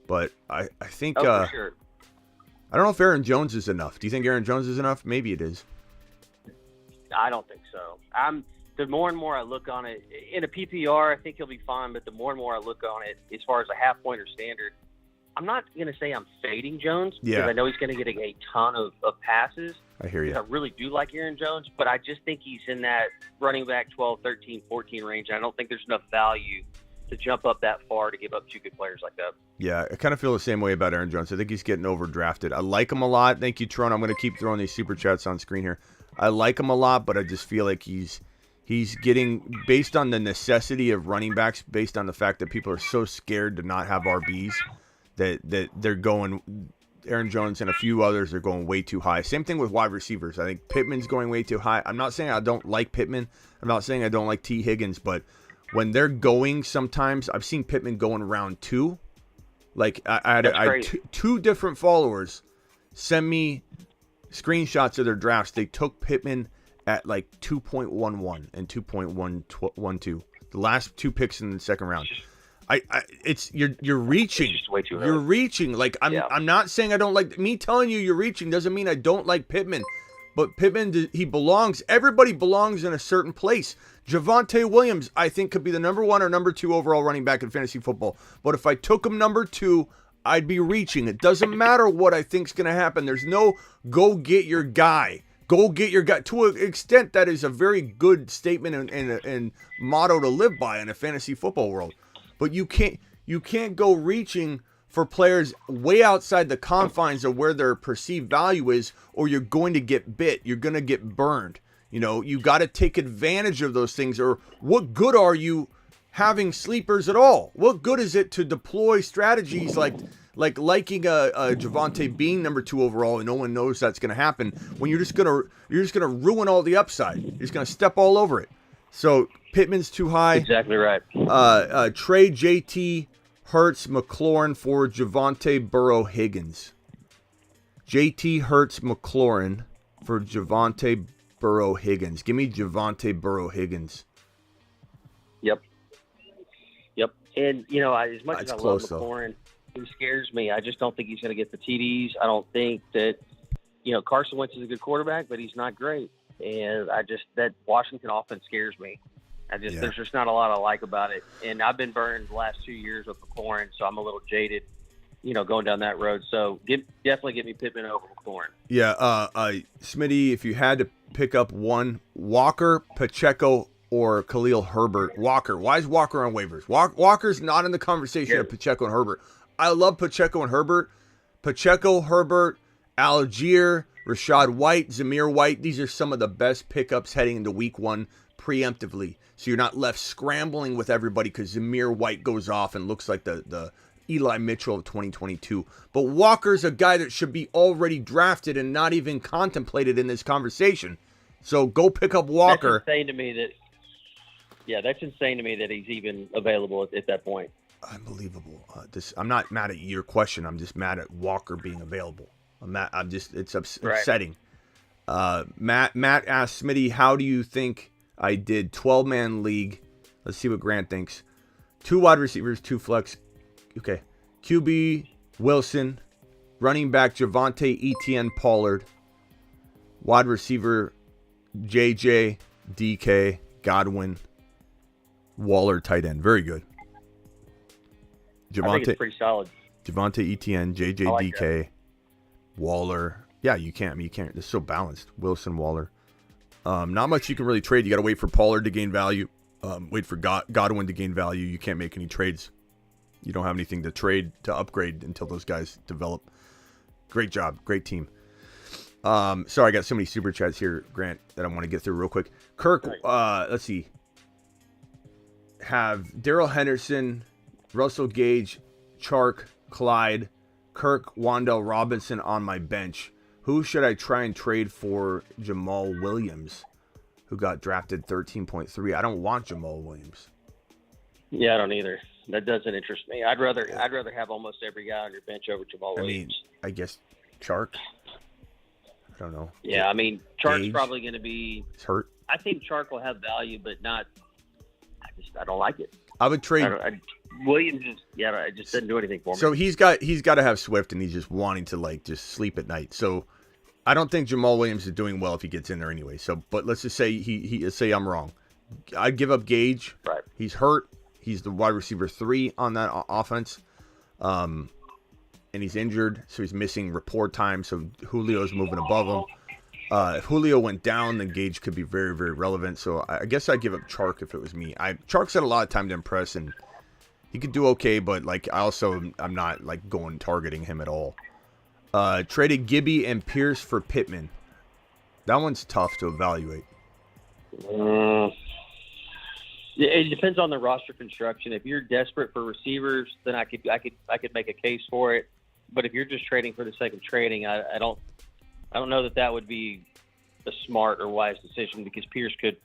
But I think
for sure.
I don't know if Aaron Jones is enough. Do you think Aaron Jones is enough? Maybe it is.
I don't think so. The more and more I look on it, in a PPR, I think he'll be fine, but the more and more I look on it, as far as a half-point or standard, I'm not going to say I'm fading Jones because I know he's going to get a ton of passes.
I hear you.
I really do like Aaron Jones, but I just think he's in that running back 12, 13, 14 range. I don't think there's enough value to jump up that far to give up 2 good players like that.
Yeah, I kind of feel the same way about Aaron Jones. I think he's getting overdrafted. I like him a lot. Thank you, Tron. I'm going to keep throwing these super chats on screen here. I like him a lot, but I just feel like he's getting, based on the necessity of running backs, based on the fact that people are so scared to not have RBs, that they're going, Aaron Jones and a few others are going way too high. Same thing with wide receivers. I think Pittman's going way too high. I'm not saying I don't like Pittman. I'm not saying I don't like T. Higgins, but when they're going, sometimes I've seen Pittman go in round 2. Like I had two different followers send me screenshots of their drafts. They took Pittman at like 2.11 and 2.112. The last 2 picks in the second round. You're reaching.
It's just way too early.
You're reaching. Like I'm not saying I don't like, me telling you you're reaching doesn't mean I don't like Pittman. But Pittman, he belongs. Everybody belongs in a certain place. Javonte Williams, I think, could be the number 1 or number 2 overall running back in fantasy football. But if I took him number 2, I'd be reaching. It doesn't matter what I think's going to happen. There's no go get your guy. Go get your guy. To an extent, that is a very good statement and motto to live by in a fantasy football world. But you can't go reaching for players way outside the confines of where their perceived value is, or you're going to get bit. You're going to get burned. You know, you got to take advantage of those things. Or what good are you having sleepers at all? What good is it to deploy strategies like liking a Javonte being number 2 overall and no one knows that's going to happen, when you're just gonna ruin all the upside. You're just gonna step all over it. So Pittman's too high.
Exactly right.
Trade JT, Hurts, McLaurin for Javonte, Burrow, Higgins. JT, Hurts, McLaurin for Javonte, Burrow, Higgins. Give me Javonte, Burrow, Higgins.
Yep. And, as much
That's
as I
close,
love McLaurin, he scares me. I just don't think he's going to get the TDs. I don't think that, Carson Wentz is a good quarterback, but he's not great. And that Washington offense scares me. There's just not a lot I like about it. And I've been burned the last 2 years with McLaurin, so I'm a little jaded, going down that road. So definitely get me Pittman over McLaurin.
Yeah, Smitty, if you had to pick up one, Walker, Pacheco, or Khalil Herbert. Walker. Why is Walker on waivers? Walker's not in the conversation of Pacheco and Herbert. I love Pacheco and Herbert. Pacheco, Herbert, Algier, Rashad White, Zamir White. These are some of the best pickups heading into week 1 preemptively. So you're not left scrambling with everybody because Zamir White goes off and looks like the Eli Mitchell of 2022. But Walker's a guy that should be already drafted and not even contemplated in this conversation. So go pick up Walker.
That's insane to me that he's even available at that point.
Unbelievable. I'm not mad at your question. I'm just mad at Walker being available. It's upsetting. Matt asked Smitty, how do you think I did? 12-man league. Let's see what Grant thinks. 2 wide receivers, 2 flex. Okay. QB, Wilson. Running back, Javonte, Etienne, Pollard. Wide receiver, JJ, DK, Godwin, Waller, tight end. Very good.
I think it's pretty solid.
Javonte, Etienne, JJ, like DK, that. Waller. Yeah, you can't. It's so balanced. Wilson, Waller. Not much you can really trade. You got to wait for Pollard to gain value. Wait for Godwin to gain value. You can't make any trades. You don't have anything to trade to upgrade until those guys develop. Great job. Great team. Sorry, I got so many super chats here, Grant, that I want to get through real quick. Kirk, let's see. Have Darrell Henderson, Russell Gage, Chark, Clyde, Kirk, Wan'Dale Robinson on my bench. Who should I try and trade for Jamal Williams, who got drafted 13.3? I don't want Jamal Williams.
Yeah, I don't either. That doesn't interest me. I'd rather have almost every guy on your bench over Jamal Williams.
I guess Chark. I don't know.
Yeah, Chark's probably going to be.
He's hurt.
I think Chark will have value, but not. I don't like it.
I would trade.
Williams it just doesn't do anything for me.
So he's got to have Swift, and he's just wanting to just sleep at night. So I don't think Jamal Williams is doing well if he gets in there anyway. So, but let's just say he say I'm wrong. I'd give up Gage.
Right.
He's hurt. He's the wide receiver 3 on that offense. And he's injured, so he's missing rapport time. So Julio's moving above him. If Julio went down, then Gage could be very, very relevant. So I guess I'd give up Chark if it was me. Chark's had a lot of time to impress, and he could do okay, but I'm not targeting him at all. Traded Gibby and Pierce for Pittman. That one's tough to evaluate.
It depends on the roster construction. If you're desperate for receivers, then I could make a case for it. But if you're just trading for the sake of trading, I don't know that would be a smart or wise decision, because Pierce could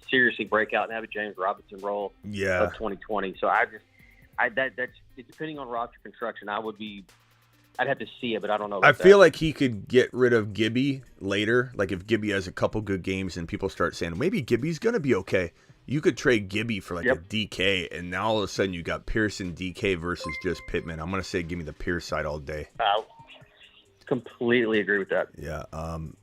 seriously break out and have a James Robinson role of 2020. So that's depending on roster construction. I'd have to see it, but I don't know.
I feel like he could get rid of Gibby later. Like if Gibby has a couple good games and people start saying maybe Gibby's gonna be okay, you could trade Gibby for a DK, and now all of a sudden you got Pierce and DK versus just Pittman. I'm gonna say give me the Pierce side all day.
Completely agree with that.
Yeah.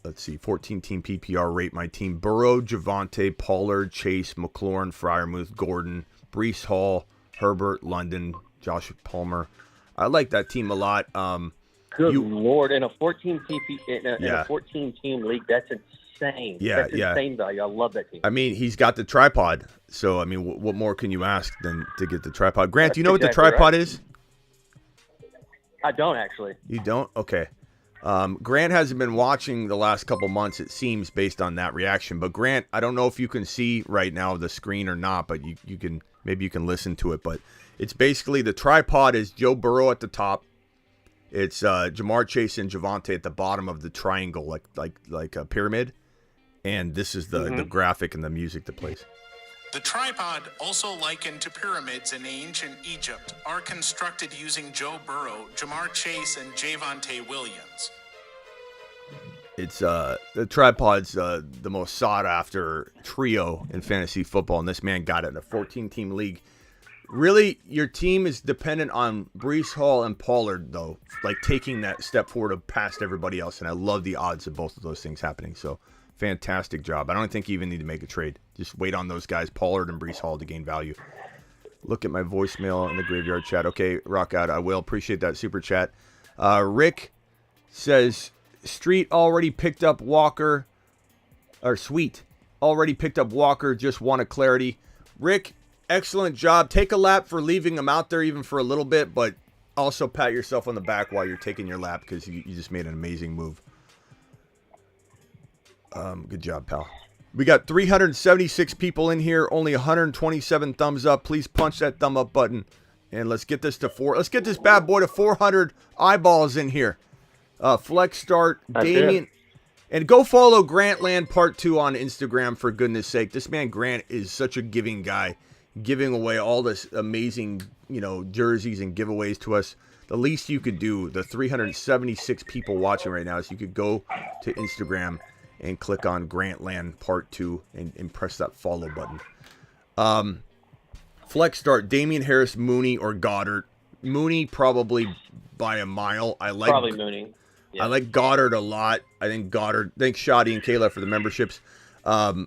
Let's see. 14-team PPR rate my team: Burrow, Javonte, Pollard, Chase, McLaurin, Freiermuth, Gordon, Breece Hall, Herbert, London, Josh Palmer. I like that team a lot.
Good Lord! In a 14-team league, that's insane.
Yeah,
that's insane value. I love that team.
I mean, he's got the tripod. So I mean, what more can you ask than to get the tripod? Grant, do you know what the tripod is?
I don't actually.
You don't? Okay. Grant hasn't been watching the last couple months, it seems, based on that reaction. But Grant, I don't know if you can see right now the screen or not, but you can, maybe you can listen to it. But it's basically the tripod is Joe Burrow at the top. It's Jamar Chase and Javonte at the bottom of the triangle, like a pyramid. And this is the graphic and the music that plays.
The tripod, also likened to pyramids in ancient Egypt, are constructed using Joe Burrow, Jamar Chase, and Javonte Williams.
It's the tripod's the most sought after trio in fantasy football, and this man got it in a 14-team league. Really, your team is dependent on Breece Hall and Pollard, though, like taking that step forward past everybody else, and I love the odds of both of those things happening. So, fantastic job. I don't think you even need to make a trade. Just wait on those guys, Pollard and Breece Hall, to gain value. Look at my voicemail in the graveyard chat. Okay, rock out. I will appreciate that super chat. Rick says, Street already picked up Walker, or Sweet already picked up Walker, just wanted clarity. Rick, excellent job. Take a lap for leaving him out there even for a little bit, but also pat yourself on the back while you're taking your lap, because you just made an amazing move. Good job, pal. We got 376 people in here, only 127 thumbs up. Please punch that thumb up button, and let's get this to 4. Let's get this bad boy to 400 eyeballs in here. Flex start, Damien, and go follow Grantland Part 2 on Instagram, for goodness sake. This man Grant is such a giving guy, giving away all this amazing, jerseys and giveaways to us. The least you could do, the 376 people watching right now, is you could go to Instagram and click on Grantland Part 2 and press that follow button. Flex start, Damian Harris, Mooney, or Goddard. Mooney probably by a mile.
Probably Mooney. Yeah.
I like Goddard a lot. I think Goddard, thanks Shoddy and Kayla for the memberships. I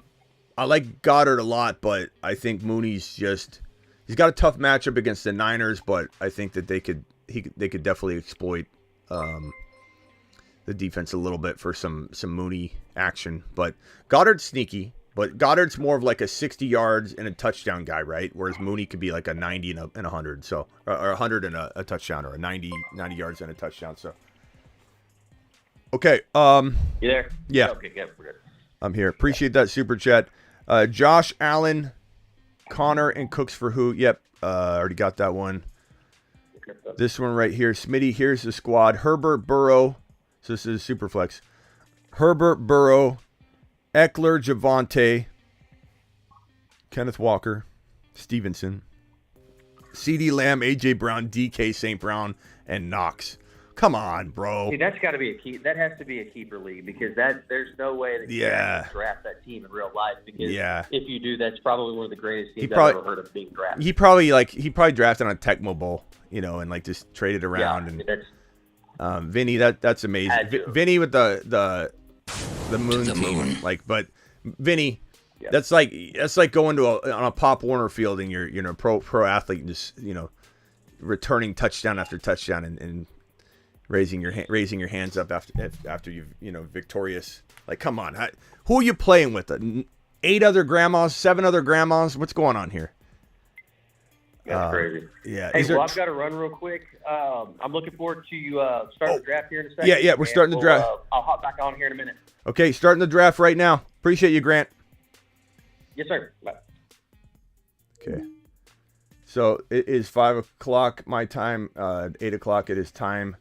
like Goddard a lot, but I think Mooney's he's got a tough matchup against the Niners, but I think that they could definitely exploit the defense a little bit for some Mooney action. But Goddard's sneaky, but Goddard's more of like a 60 yards and a touchdown guy, right? Whereas Mooney could be like a 90 and 100, so or 100 and a touchdown, or a 90 yards and a touchdown. So okay,
you there?
Yeah.
Okay, yeah, we're good.
I'm here. Appreciate that super chat. Josh Allen, Connor, and Cooks for who? Yep, already got that one. This one right here, Smitty. Here's the squad: Herbert, Burrow. So this is super flex. Herbert, Burrow, Eckler, Javonte, Kenneth Walker, Stevenson, CeeDee Lamb, AJ Brown, DK St. Brown, and Knox. Come on, bro.
See, that's got to be a key. That has to be a keeper league, because there's no way that you can draft that team in real life. Because if you do, that's probably one of the greatest teams I've ever heard of being drafted.
He probably drafted on a Tecmo Bowl, and like just traded around.
Yeah,
and Vinny, that's amazing. Vinny with the moon team, but Vinny, that's like going to on a Pop Warner field, and you're a pro athlete, and just returning touchdown after touchdown and raising your hands up after you've victorious. Like, come on, who are you playing with? 8 other grandmas, 7 other grandmas? What's going on here?
That's crazy.
Yeah.
Hey, I've got to run real quick. I'm looking forward to starting the draft here in a second.
Yeah, we're starting the draft.
I'll hop back on here in a minute.
Okay, starting the draft right now. Appreciate you, Grant.
Yes, sir. Bye.
Okay. So it is 5 o'clock my time. 8 o'clock it is time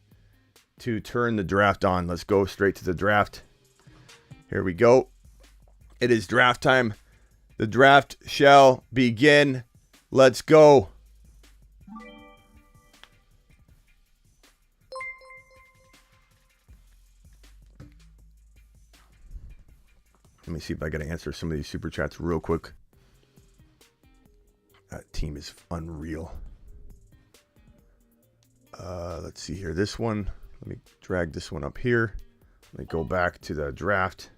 to turn the draft on. Let's go straight to the draft. Here we go. It is draft time. The draft shall begin. Let's go. Let me see if I can answer some of these super chats real quick. That team is unreal. Let's see here. This one, let me drag this one up here. Let me go back to the draft.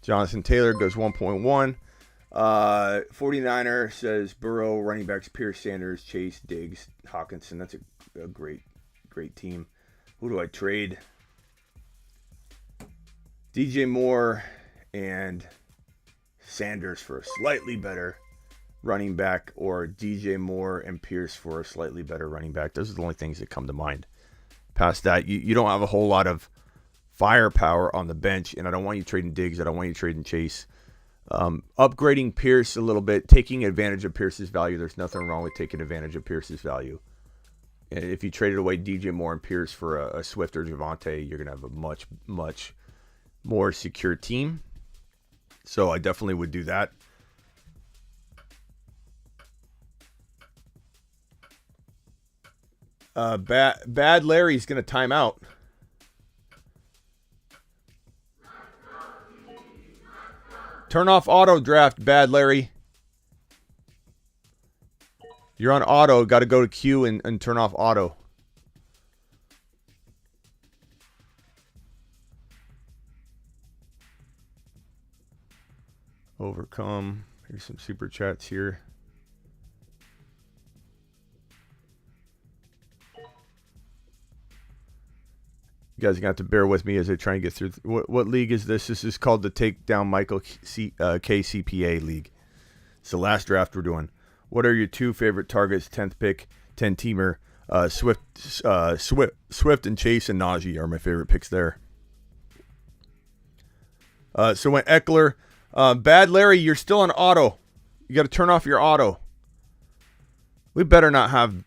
Jonathan Taylor goes 1.1. 49er says Burrow, running backs, Pierce, Sanders, Chase, Diggs, Hawkinson. That's a great team. Who do I trade? DJ Moore and Sanders for a slightly better running back, or DJ Moore and Pierce for a slightly better running back. Those are the only things that come to mind. Past that, you don't have a whole lot of firepower on the bench, and I don't want you trading Diggs. I don't want you trading Chase. Upgrading Pierce a little bit, taking advantage of Pierce's value. There's nothing wrong with taking advantage of Pierce's value. And if you traded away DJ Moore and Pierce for a Swift or Javonte, you're going to have a much, much more secure team. So I definitely would do that. Bad Larry's going to time out. Turn off auto draft, Bad Larry. You're on auto. Got to go to queue and turn off auto. Overcome. Here's some super chats here. You guys are going to have to bear with me as I try and get through. What league is this? This is called the Take Down Michael KCPA League. It's the last draft we're doing. What are your two favorite targets? 10th pick, 10-teamer. Swift and Chase and Najee are my favorite picks there. So when Eckler, Bad Larry, you're still on auto. You got to turn off your auto. We better not have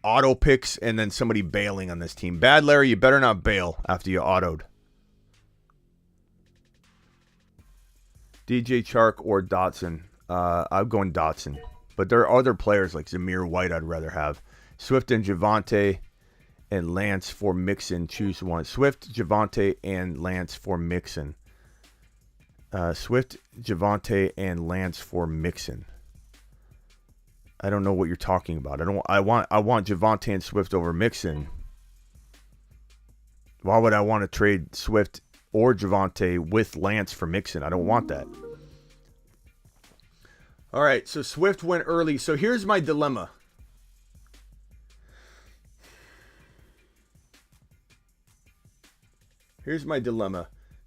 auto picks and then somebody bailing on this team. Bad Larry, you better not bail after you autoed. DJ Chark or Dotson. I'm going Dotson. But there are other players like Zamir White I'd rather have. Swift and Javonte and Lance for Mixon. Choose one. Swift, Javonte, and Lance for Mixon. Swift, Javonte, and Lance for Mixon. I don't know what you're talking about. I want Javonte and Swift over Mixon. Why would I want to trade Swift or Javonte with Lance for Mixon? I don't want that. All right, so Swift went early. So here's my dilemma.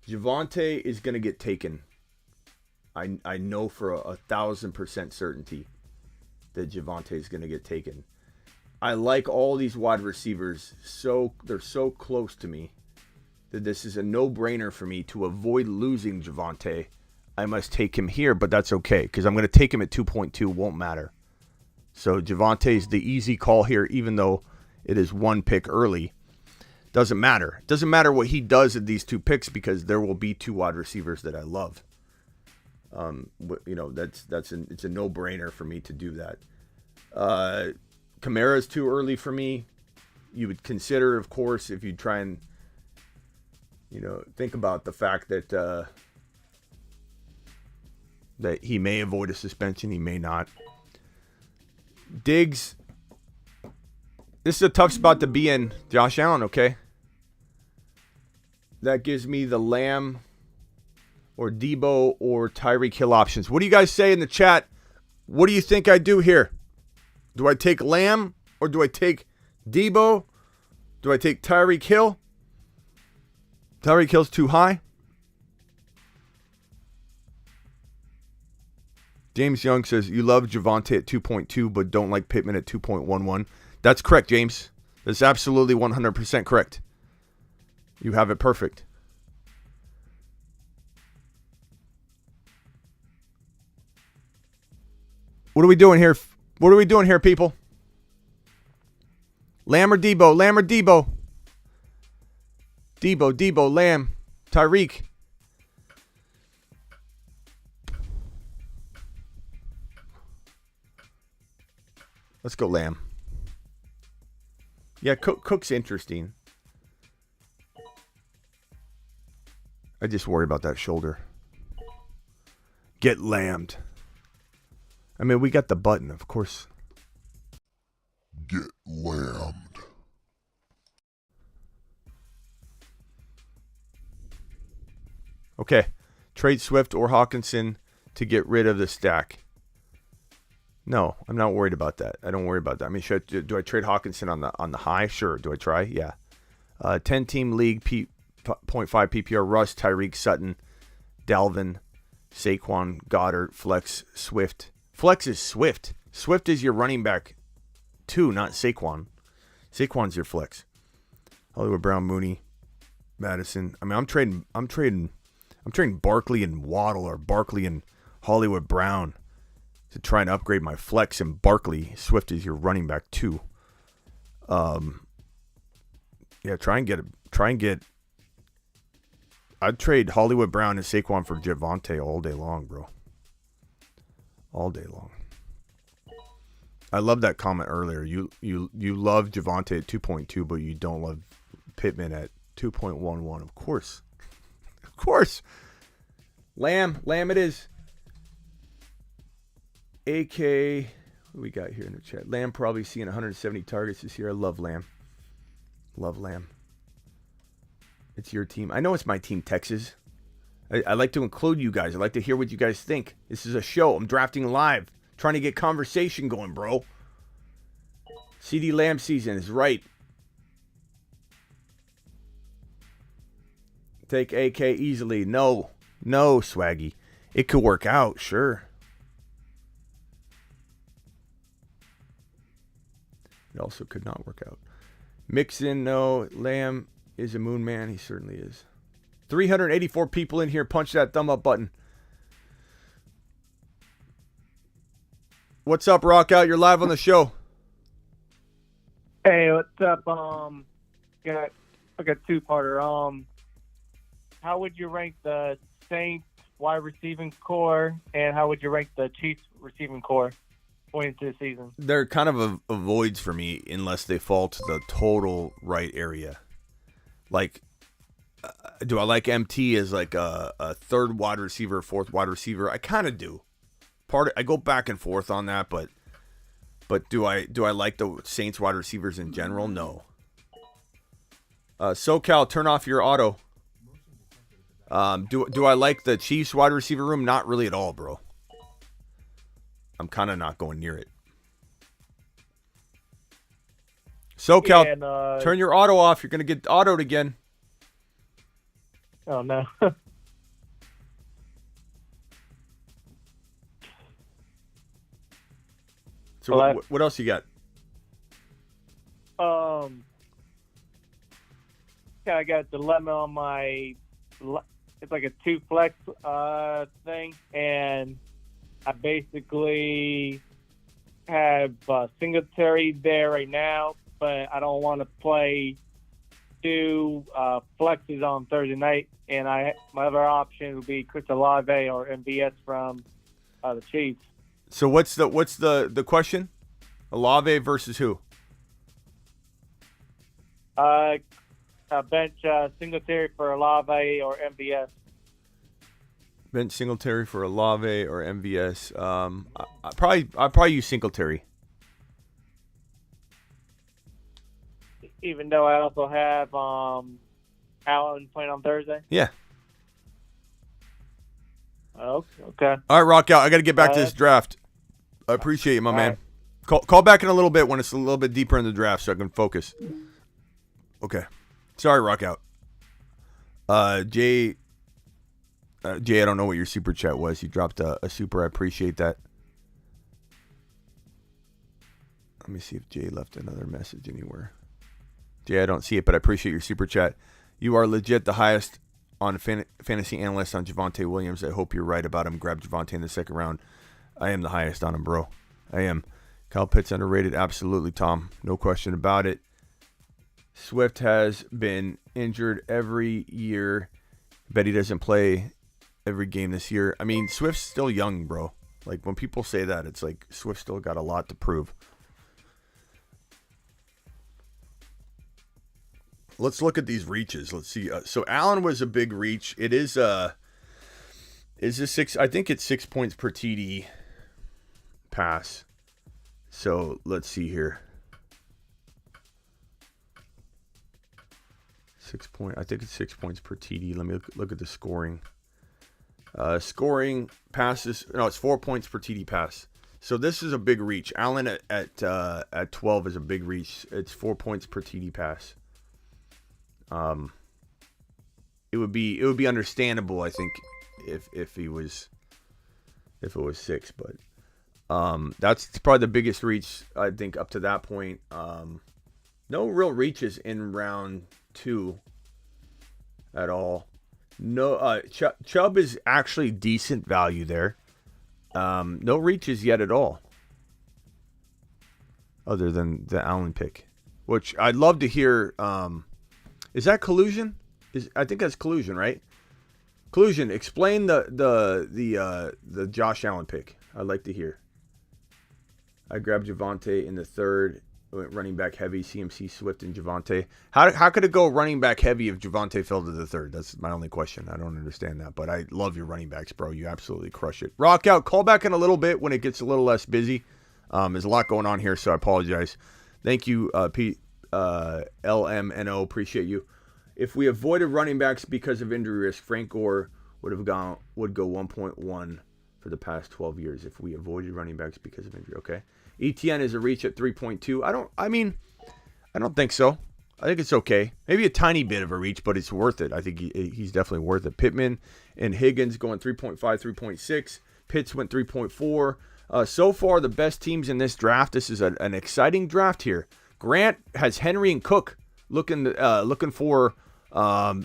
Javonte is going to get taken. I know for 1,000% certainty that Javonte is going to get taken. I like all these wide receivers. They're so close to me that this is a no-brainer for me to avoid losing Javonte. I must take him here, but that's okay because I'm going to take him at 2.2. Won't matter. So Javonte is the easy call here, even though it is one pick early. Doesn't matter. Doesn't matter what he does at these two picks because there will be two wide receivers that I love. It's a no-brainer for me to do that. Kamara's too early for me. You would consider, of course, if you try and think about the fact that that he may avoid a suspension, he may not. Diggs, this is a tough spot to be in. Josh Allen, okay? That gives me the Lamb or Debo or Tyreek Hill options. What do you guys say in the chat? What do you think I do here? Do I take Lamb or do I take Debo? Do I take Tyreek Hill? Tyreek Hill's too high. James Young says, you love Javonte at 2.2, but don't like Pittman at 2.11. That's correct, James. That's absolutely 100% correct. You have it perfect. What are we doing here? What are we doing here, people? Lamb or Debo? Lamb or Debo? Debo, Lamb, Tyreek. Let's go Lamb. Yeah, Cook's interesting. I just worry about that shoulder. Get lammed. I mean, we got the button, of course.
Get lambed.
Okay. Trade Swift or Hawkinson to get rid of the stack. No, I'm not worried about that. I don't worry about that. I mean, do I trade Hawkinson on the high? Sure. Do I try? Yeah. 10-team league, 0.5 PPR, Russ, Tyreek, Sutton, Dalvin, Saquon, Goddard, Flex, Swift. Flex is Swift. Swift is your running back 2, not Saquon. Saquon's your flex. Hollywood Brown, Mooney, Madison. I mean, I'm trading Barkley and Waddle or Barkley and Hollywood Brown to try and upgrade my flex, and Barkley. Swift is your running back 2. Yeah, try and get. I'd trade Hollywood Brown and Saquon for Javonte all day long, bro. All day long. I love that comment earlier. You love Javonte at 2.2, but you don't love Pittman at 2.11. Of course. Of course. Lamb it is. AK, what do we got here in the chat? Lamb probably seeing 170 targets this year. I love Lamb. Love Lamb. It's your team. I know it's my team, Texas. I like to include you guys. I like to hear what you guys think. This is a show. I'm drafting live. Trying to get conversation going, bro. CD Lamb season is right. Take AK easily. No, Swaggy. It could work out, sure. It also could not work out. Mixon, no. Lamb is a moon man. He certainly is. 384 people in here. Punch that thumb up button. What's up, Rock Out? You're live on the show.
Hey, what's up? I got two-parter. How would you rank the Saints wide receiving core, and how would you rank the Chiefs receiving core going into the season?
They're kind of avoids for me unless they fall to the total right area. Like, do I like MT as like a third wide receiver, fourth wide receiver? I kind of do. I go back and forth on that, but do I like the Saints wide receivers in general? No. SoCal, turn off your auto. Do I like the Chiefs wide receiver room? Not really at all, bro. I'm kind of not going near it. SoCal,
And,
turn your auto off. You're gonna get autoed again.
Oh no.
So what else you got?
Yeah, I got a dilemma on my. It's like a 2 flex thing, and I basically have Singletary there right now, but I don't want to play 2 flexes on Thursday night, and my other option would be Chris Olave or MVS from the Chiefs.
So what's the question? Olave versus who?
Bench Singletary for Olave or MVS.
Bench Singletary for Olave or MVS. I'll probably use Singletary.
Even though I also have Allen playing on Thursday.
Yeah.
Oh, okay.
All right, Rock Out. I got to get back to this draft. I appreciate you, my man. Right. Call back in a little bit when it's a little bit deeper in the draft so I can focus. Okay. Sorry, Rock Out. Jay, I don't know what your super chat was. You dropped a super. I appreciate that. Let me see if Jay left another message anywhere. Jay, I don't see it, but I appreciate your super chat. You are legit the highest on fantasy analyst on Javonte Williams. I hope you're right about him. Grab Javonte in the second round. I am the highest on him, bro. I am. Kyle Pitts underrated. Absolutely, Tom. No question about it. Swift has been injured every year. Bet he doesn't play every game this year. I mean, Swift's still young, bro. Like, when people say that, it's like Swift still got a lot to prove. Let's look at these reaches. Let's see. So Allen was a big reach. It is a 6. I think it's 6 points per TD pass. So let's see here. 6 point. I think it's 6 points per TD. Let me look at the scoring. Scoring passes. No, it's 4 points per TD pass. So this is a big reach. Allen at 12 is a big reach. It's 4 points per TD pass. It would be understandable, I think, if it was 6, but that's probably the biggest reach, I think, up to that point. No real reaches in round 2 at all. No, Chubb is actually decent value there. No reaches yet at all, other than the Allen pick, which I'd love to hear. Is that collusion? I think that's collusion, right? Collusion. Explain the Josh Allen pick. I'd like to hear. I grabbed Javonte in the third. Went running back heavy. CMC, Swift, and Javonte. How could it go running back heavy if Javonte fell to the third? That's my only question. I don't understand that, but I love your running backs, bro. You absolutely crush it. Rock out. Call back in a little bit when it gets a little less busy. There's a lot going on here, so I apologize. Thank you, Pete. LMNO, appreciate you. If we avoided running backs because of injury risk, Frank Gore would go 1.1 for the past 12 years. If we avoided running backs because of injury, okay. ETN is a reach at 3.2. I don't think so. I think it's okay. Maybe a tiny bit of a reach, but it's worth it. I think he's definitely worth it. Pittman and Higgins going 3.5, 3.6. Pitts went 3.4. So far, the best teams in this draft. This is an exciting draft here. Grant has Henry and Cook looking for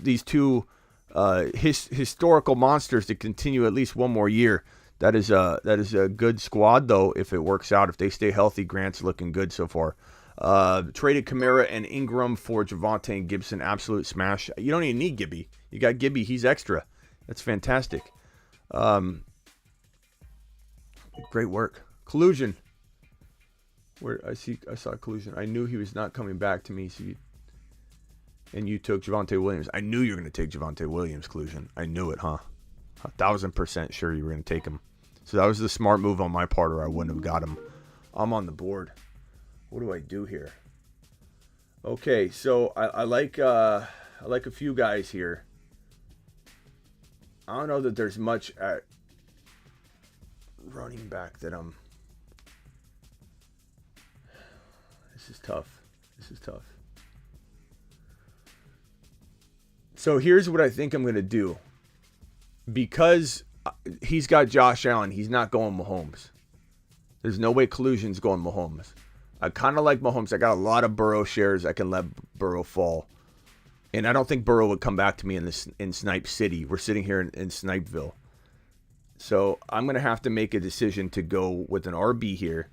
these two historical monsters to continue at least one more year. That is a good squad, though, if it works out. If they stay healthy, Grant's looking good so far. Traded Kamara and Ingram for Javonte and Gibson. Absolute smash. You don't even need Gibby. You got Gibby. He's extra. That's fantastic. Great work. Collusion. I saw collusion. I knew he was not coming back to me. And you took Javonte Williams. I knew you were going to take Javonte Williams, collusion. I knew it, huh? 1,000% sure you were going to take him. So that was the smart move on my part, or I wouldn't have got him. I'm on the board. What do I do here? Okay, so I like a few guys here. I don't know that there's much at running back that I'm. This is tough. So here's what I think I'm going to do. Because he's got Josh Allen, he's not going Mahomes. There's no way collusion's going Mahomes. I kind of like Mahomes. I got a lot of Burrow shares. I can let Burrow fall. And I don't think Burrow would come back to me in Snipe City. We're sitting here in Snipeville. So I'm going to have to make a decision to go with an RB here.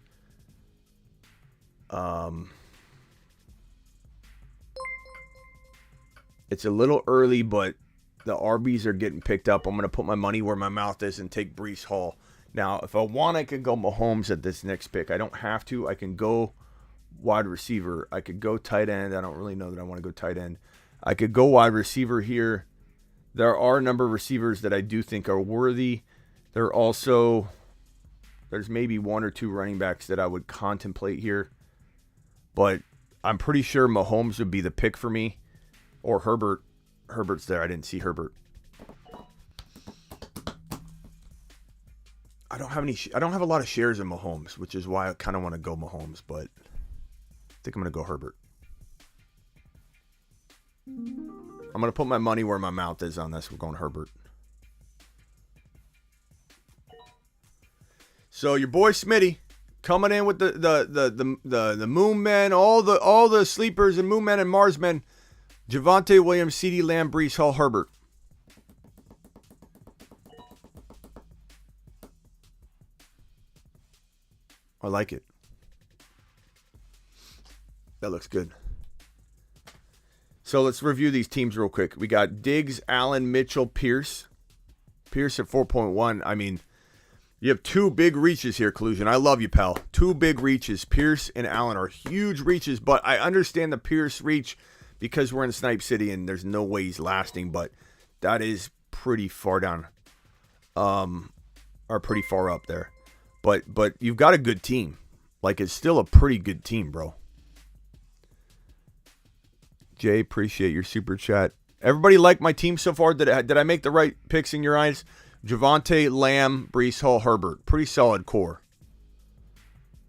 It's a little early, but the RBs are getting picked up. I'm going to put my money where my mouth is and take Breece Hall. Now, if I want, I could go Mahomes at this next pick. I don't have to. I can go wide receiver. I could go tight end. I don't really know that I want to go tight end. I could go wide receiver here. There are a number of receivers that I do think are worthy. There's maybe one or two running backs that I would contemplate here. But I'm pretty sure Mahomes would be the pick for me. Or Herbert. Herbert's there. I didn't see Herbert. I don't have a lot of shares in Mahomes, which is why I kind of want to go Mahomes, but I think I'm going to go Herbert. I'm going to put my money where my mouth is on this. We're going Herbert. So your boy Smitty coming in with the Moon Men, all the sleepers and Moon Men and Mars Men. Javonte Williams, CeeDee Lamb, Breece Hall, Herbert. I like it. That looks good. So let's review these teams real quick. We got Diggs, Allen, Mitchell, Pierce. Pierce at 4.1. I mean, you have two big reaches here, Collusion. I love you, pal. Two big reaches. Pierce and Allen are huge reaches, but I understand the Pierce reach because we're in Snipe City and there's no way he's lasting, but that is pretty far down. Or pretty far up there. But you've got a good team. Like, it's still a pretty good team, bro. Jay, appreciate your super chat. Everybody like my team so far? Did I make the right picks in your eyes? Javonte, Lamb, Breece Hall, Herbert. Pretty solid core.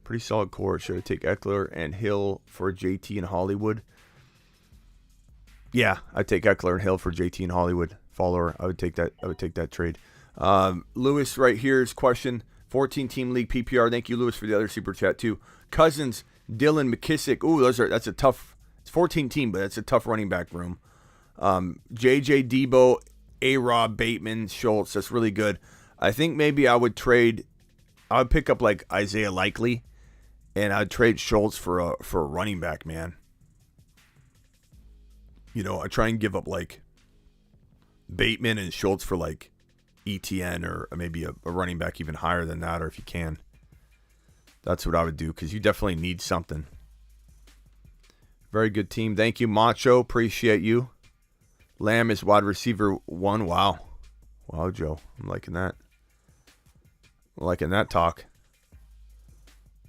Pretty solid core. Should I take Eckler and Hill for JT and Hollywood? Yeah, I'd take Eckler and Hill for JT and Hollywood. Follower, I would take that trade. Lewis right here's question. 14-team league PPR. Thank you, Lewis, for the other super chat too. Cousins, Dylan, McKissick. Ooh, that's a tough. It's 14-team, but that's a tough running back room. JJ, Debo, A-Rob, Bateman, Schultz. That's really good. I think maybe I would pick up like Isaiah Likely, and I'd trade Schultz for a running back, man. You know, I try and give up like Bateman and Schultz for like ETN or maybe a running back even higher than that, or if you can. That's what I would do because you definitely need something. Very good team. Thank you, Macho. Appreciate you. Lamb is wide receiver 1. Wow. Wow, Joe. I'm liking that. I'm liking that talk.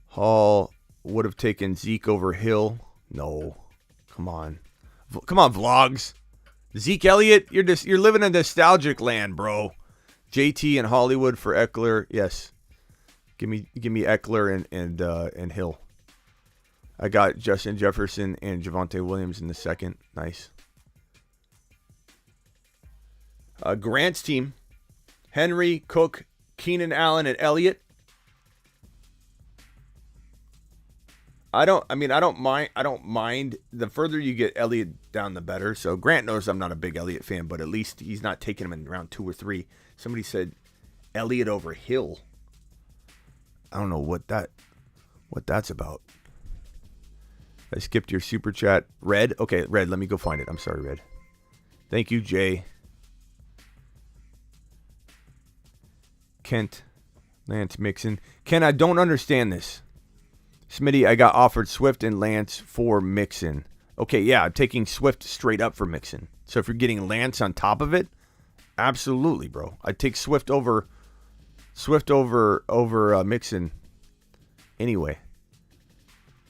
Hall would have taken Zeke over Hill. No. Come on. Come on, vlogs. Zeke Elliott, you're living in nostalgic land, bro. JT and Hollywood for Eckler. Yes. Give me Eckler and Hill. I got Justin Jefferson and Javonte Williams in the second. Nice. Grant's team. Henry, Cook, Keenan Allen, and Elliott. I don't mind. The further you get Elliott down, the better. So Grant knows I'm not a big Elliott fan, but at least he's not taking him in round 2 or 3. Somebody said Elliott over Hill. I don't know what that's about. I skipped your super chat. Red? Okay, Red, let me go find it. I'm sorry, Red. Thank you, Jay. Kent. Lance Mixon. Ken, I don't understand this. Smitty, I got offered Swift and Lance for Mixon. Okay, yeah, I'm taking Swift straight up for Mixon. So if you're getting Lance on top of it, absolutely, bro. I'd take Swift over Mixon anyway.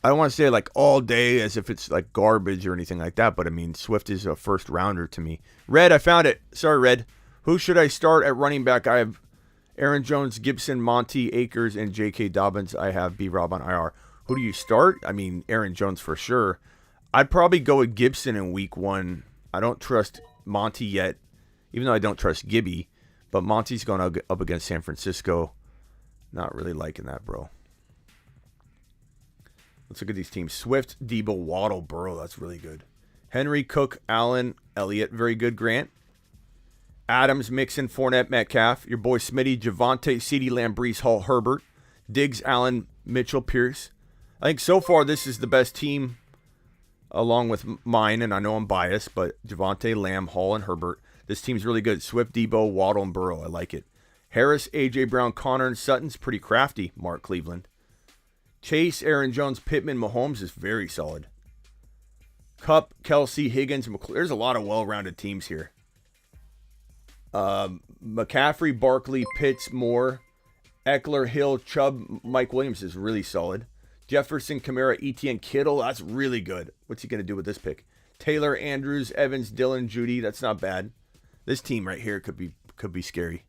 I don't want to say like all day as if it's like garbage or anything like that, but I mean, Swift is a first rounder to me. Red, I found it. Sorry, Red. Who should I start at running back? I have Aaron Jones, Gibson, Monty, Akers, and J.K. Dobbins. I have B-Rob on IR. Who do you start? I mean, Aaron Jones for sure. I'd probably go with Gibson in week 1. I don't trust Monty yet, even though I don't trust Gibby. But Monty's going up against San Francisco. Not really liking that, bro. Let's look at these teams. Swift, Debo, Waddle, Burrow. That's really good. Henry, Cook, Allen, Elliott. Very good, Grant. Adams, Mixon, Fournette, Metcalf. Your boy Smitty, Javonte, CeeDee Lamb, Breece Hall, Herbert. Diggs, Allen, Mitchell, Pierce. I think so far this is the best team along with mine, and I know I'm biased, but Javonte, Lamb, Hall, and Herbert. This team's really good. Swift, Debo, Waddle, and Burrow. I like it. Harris, A.J. Brown, Connor, and Sutton's pretty crafty, Mark Cleveland. Chase, Aaron Jones, Pittman, Mahomes is very solid. Kupp, Kelsey, Higgins, there's a lot of well-rounded teams here. McCaffrey, Barkley, Pitts, Moore, Eckler, Hill, Chubb, Mike Williams is really solid. Jefferson, Kamara, ETN, Kittle, that's really good. What's he going to do with this pick? Taylor, Andrews, Evans, Dillon, Judy, that's not bad. This team right here could be scary.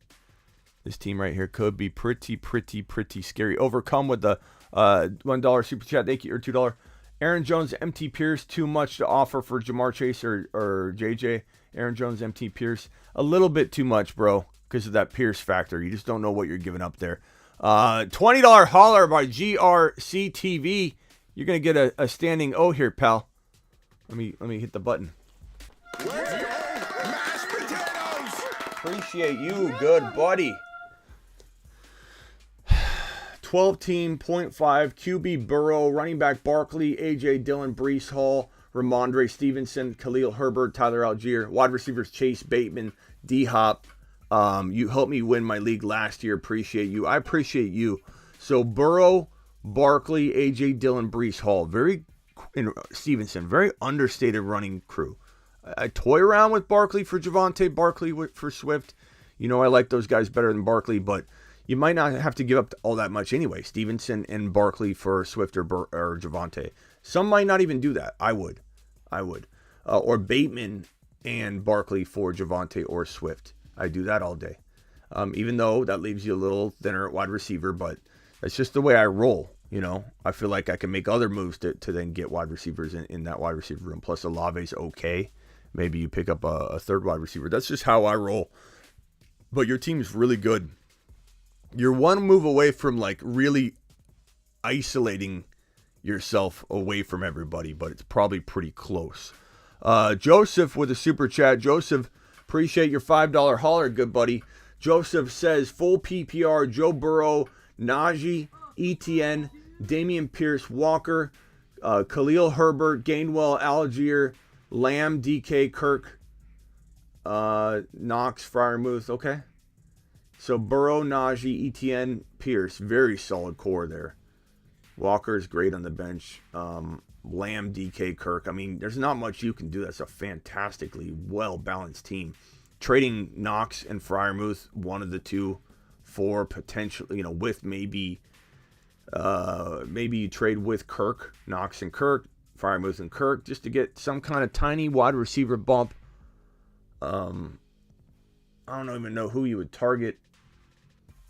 This team right here could be pretty scary. Overcome with the $1 super chat. Thank you, or $2. Aaron Jones, MT Pierce, too much to offer for Jamar Chase or JJ. Aaron Jones, MT Pierce, a little bit too much, bro, because of that Pierce factor. You just don't know what you're giving up there. $20 holler by GRCTV. You're gonna get a standing O here, pal. Let me hit the button.
Let's go, mashed potatoes!
Appreciate you, good buddy. 12 team, 0.5, QB Burrow, running back Barkley, AJ Dillon, Breece Hall, Ramondre Stevenson, Khalil Herbert, Tyler Algier, wide receivers Chase Bateman, D-Hop. You helped me win my league last year. Appreciate you. I appreciate you. So Burrow, Barkley, AJ Dillon, Breece Hall, Stevenson, very understated running crew. I toy around with Barkley for Javonte, Barkley for Swift. You know I like those guys better than Barkley, but you might not have to give up all that much anyway. Stevenson and Barkley for Swift or Javonte. Some might not even do that. I would. Or Bateman and Barkley for Javonte or Swift. I do that all day. Even though that leaves you a little thinner at wide receiver, but that's just the way I roll. You know, I feel like I can make other moves to then get wide receivers in that wide receiver room. Plus Olave's okay. Maybe you pick up a third wide receiver. That's just how I roll. But your team's really good. You're one move away from like really isolating yourself away from everybody, but it's probably pretty close. Joseph with a super chat. Joseph, appreciate your $5 holler, good buddy. Joseph says full PPR, Joe Burrow, Najee, Etienne, Dameon Pierce, Walker, Khalil Herbert, Gainwell, Algier, Lamb, DK, Kirk, Knox, Freiermuth. Okay. So Burrow, Najee, Etienne, Pierce, very solid core there. Walker's great on the bench. Lamb, DK, Kirk. I mean, there's not much you can do. That's a fantastically well-balanced team. Trading Knox and Freiermuth, one of the two, for potential, with maybe you trade with Kirk, Knox and Kirk, Freiermuth and Kirk, just to get some kind of tiny wide receiver bump. I don't even know who you would target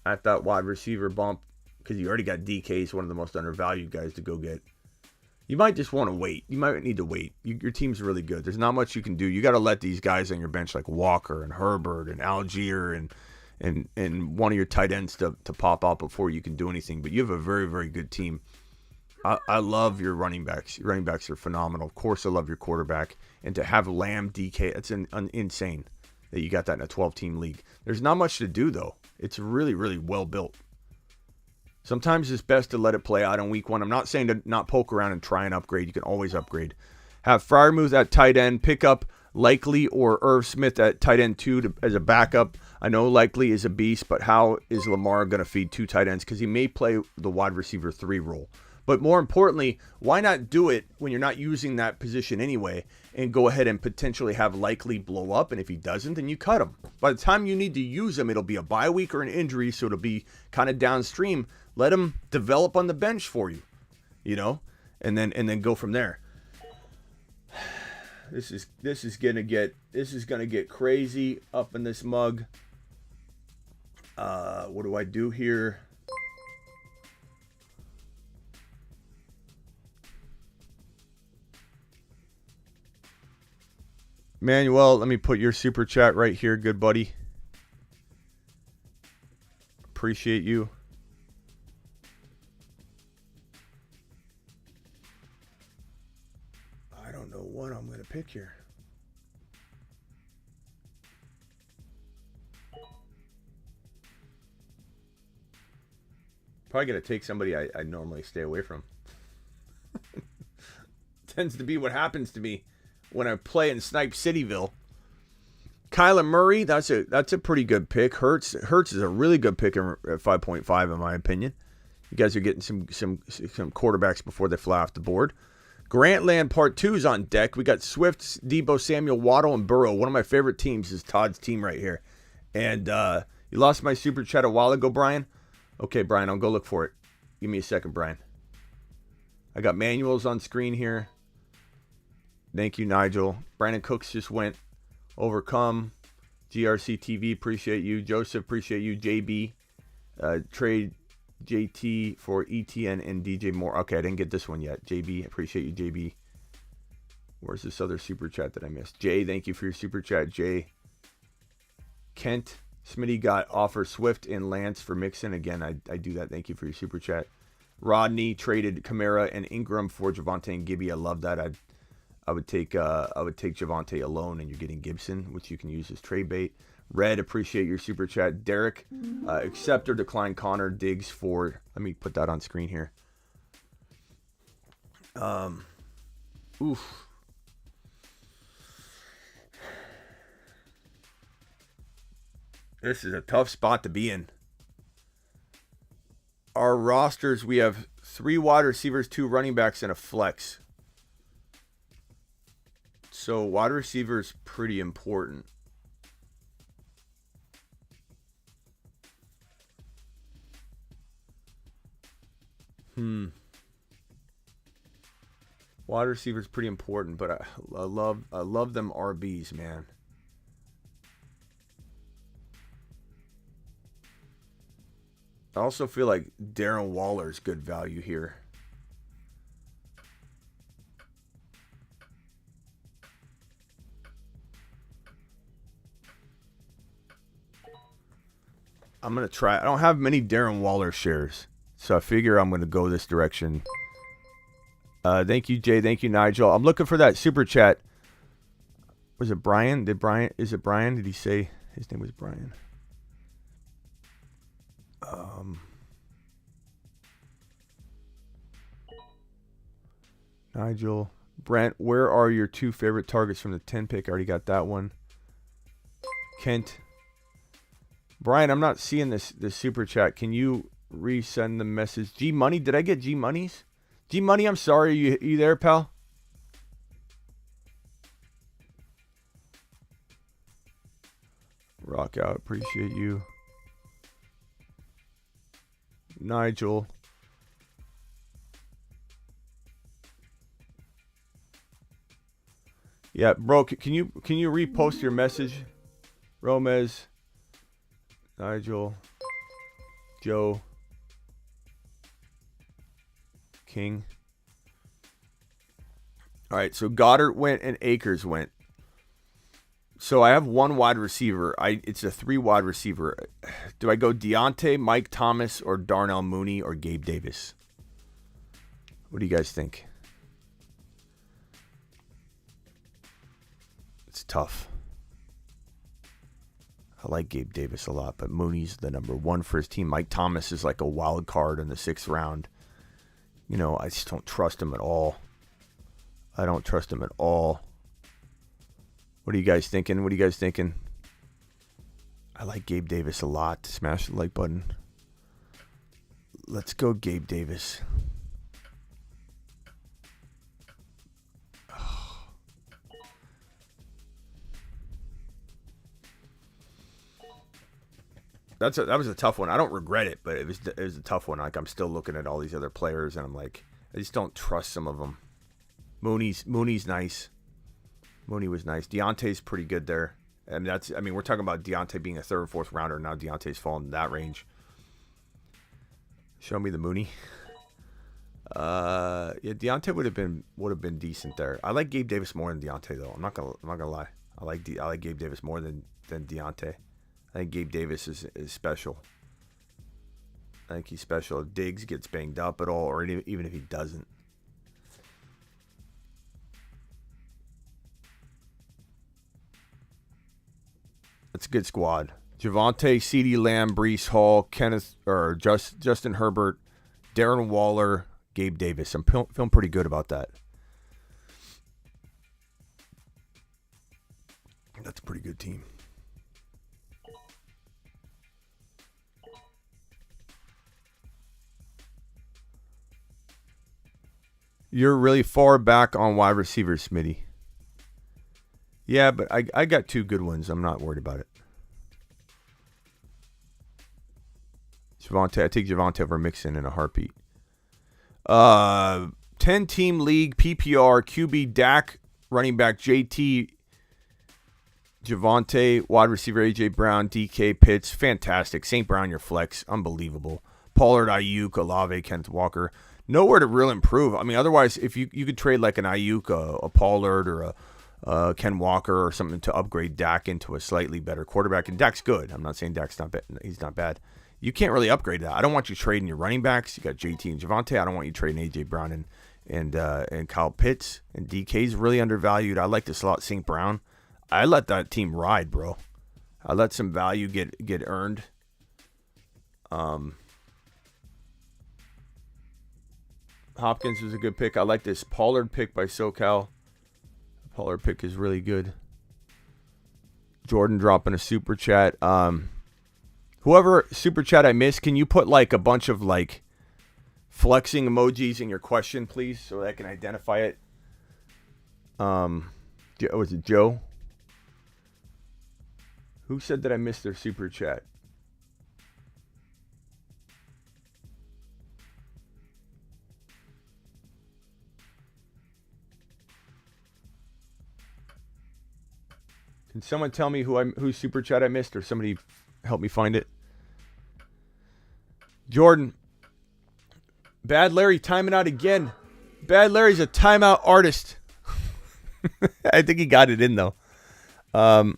at that wide receiver bump, because you already got DK. He's one of the most undervalued guys to go get. You might just want to wait. You might need to wait. Your team's really good. There's not much you can do. You got to let these guys on your bench like Walker and Herbert and Algier and one of your tight ends to pop out before you can do anything. But you have a very, very good team. I love your running backs. Your running backs are phenomenal. Of course, I love your quarterback. And to have Lamb, DK, that's insane that you got that in a 12-team league. There's not much to do, though. It's really, really well built. Sometimes it's best to let it play out in week one. I'm not saying to not poke around and try and upgrade. You can always upgrade. Have Freiermuth at tight end. Pick up Likely or Irv Smith at tight end 2 as a backup. I know Likely is a beast, but how is Lamar going to feed 2 tight ends? Because he may play the wide receiver 3 role. But more importantly, why not do it when you're not using that position anyway and go ahead and potentially have Likely blow up? And if he doesn't, then you cut him. By the time you need to use him, it'll be a bye week or an injury, so it'll be kind of downstream. Let him develop on the bench for you, and then go from there. This is gonna get crazy up in this mug. What do I do here? Manuel, let me put your super chat right here, good buddy. Appreciate you. I don't know what I'm going to pick here. Probably going to take somebody I normally stay away from. Tends to be what happens to me when I play in Snipe Cityville. Kyler Murray, that's a pretty good pick. Hurts is a really good pick at 5.5 in my opinion. You guys are getting some quarterbacks before they fly off the board. Grantland Part 2 is on deck. We got Swift, Debo Samuel, Waddle, and Burrow. One of my favorite teams is Todd's team right here. And you lost my super chat a while ago, Brian. Okay, Brian, I'll go look for it. Give me a second, Brian. I got manuals on screen here. Thank you, Nigel. Brandon Cooks just went. Overcome. GRC TV, appreciate you. Joseph, appreciate you. JB, trade JT for ETN and DJ Moore. Okay, I didn't get this one yet. JB, appreciate you, JB. Where's this other super chat that I missed? Jay, thank you for your super chat, Jay. Kent, Smitty got offer Swift and Lance for Mixon. Again, I do that. Thank you for your super chat. Rodney traded Kamara and Ingram for Javonte and Gibby. I love that. I would take Javonte alone, and you're getting Gibson, which you can use as trade bait. Red, appreciate your super chat. Derek, accept or decline Connor Diggs for. Let me put that on screen here. Oof. This is a tough spot to be in. Our rosters, we have 3 wide receivers, 2 running backs, and a flex. So wide receiver is pretty important. Wide receiver is pretty important, but I love them RBs, man. I also feel like Darren Waller's good value here. I'm going to try. I don't have many Darren Waller shares, so I figure I'm going to go this direction. Thank you, Jay. Thank you, Nigel. I'm looking for that super chat. Was it Brian? Is it Brian? Did he say his name was Brian? Nigel. Brent, where are your 2 favorite targets from the 10 pick? I already got that one. Kent. Brian, I'm not seeing this super chat. Can you resend the message? G Money, did I get G Monies? G Money, I'm sorry. You there, pal? Rock out. Appreciate you. Nigel. Yeah, bro, can you repost your message? Romez, Nigel, Joe, King. All right, so Goddard went and Akers went. So I have 1 wide receiver. It's a 3 wide receiver. Do I go Deontay, Mike Thomas, or Darnell Mooney, or Gabe Davis? What do you guys think? It's tough. I like Gabe Davis a lot, but Mooney's the number 1 for his team. Mike Thomas is like a wild card in the 6th round. You know, I just don't trust him at all. I don't trust him at all. What are you guys thinking? I like Gabe Davis a lot. Smash the like button. Let's go Gabe Davis. That was a tough one. I don't regret it, but it was a tough one. Like, I'm still looking at all these other players, and I'm like, I just don't trust some of them. Mooney's nice. Mooney was nice. Deontay's pretty good there. And we're talking about Deontay being a 3rd or 4th rounder. Now Deontay's fallen in that range. Show me the Mooney. Yeah, Deontay would have been decent there. I like Gabe Davis more than Deontay though. I'm not gonna lie. I like Gabe Davis more than Deontay. I think Gabe Davis is special. I think he's special. If Diggs gets banged up at all, or even if he doesn't. That's a good squad. Javonte, CeeDee Lamb, Breece Hall, Justin Herbert, Darren Waller, Gabe Davis. I'm feeling pretty good about that. That's a pretty good team. You're really far back on wide receivers, Smitty. Yeah, but I got 2 good ones. I'm not worried about it. Javonte, I take Javonte over Mixon in a heartbeat. 10-team league, PPR, QB, Dak, running back, JT, Javonte, wide receiver, AJ Brown, DK, Pitts. Fantastic. St. Brown, your flex. Unbelievable. Pollard, Ayuk, Olave, Kenneth Walker. Nowhere to really improve. I mean, otherwise, if you could trade like an Ayuk, a Pollard, or Ken Walker or something to upgrade Dak into a slightly better quarterback. And Dak's good. I'm not saying Dak's not bad. He's not bad. You can't really upgrade that. I don't want you trading your running backs. You got JT and Javonte. I don't want you trading A.J. Brown and Kyle Pitts. And DK's really undervalued. I like to slot St. Brown. I let that team ride, bro. I let some value get earned. Hopkins was a good pick. I like this Pollard pick by SoCal. Pollard pick is really good. Jordan dropping a super chat. Whoever super chat I missed, can you put like a bunch of like flexing emojis in your question, please, so that I can identify it? Was it Joe? Who said that I missed their super chat? Can someone tell me whose super chat I missed, or somebody help me find it? Jordan. Bad Larry timing out again. Bad Larry's a timeout artist. I think he got it in, though. Man,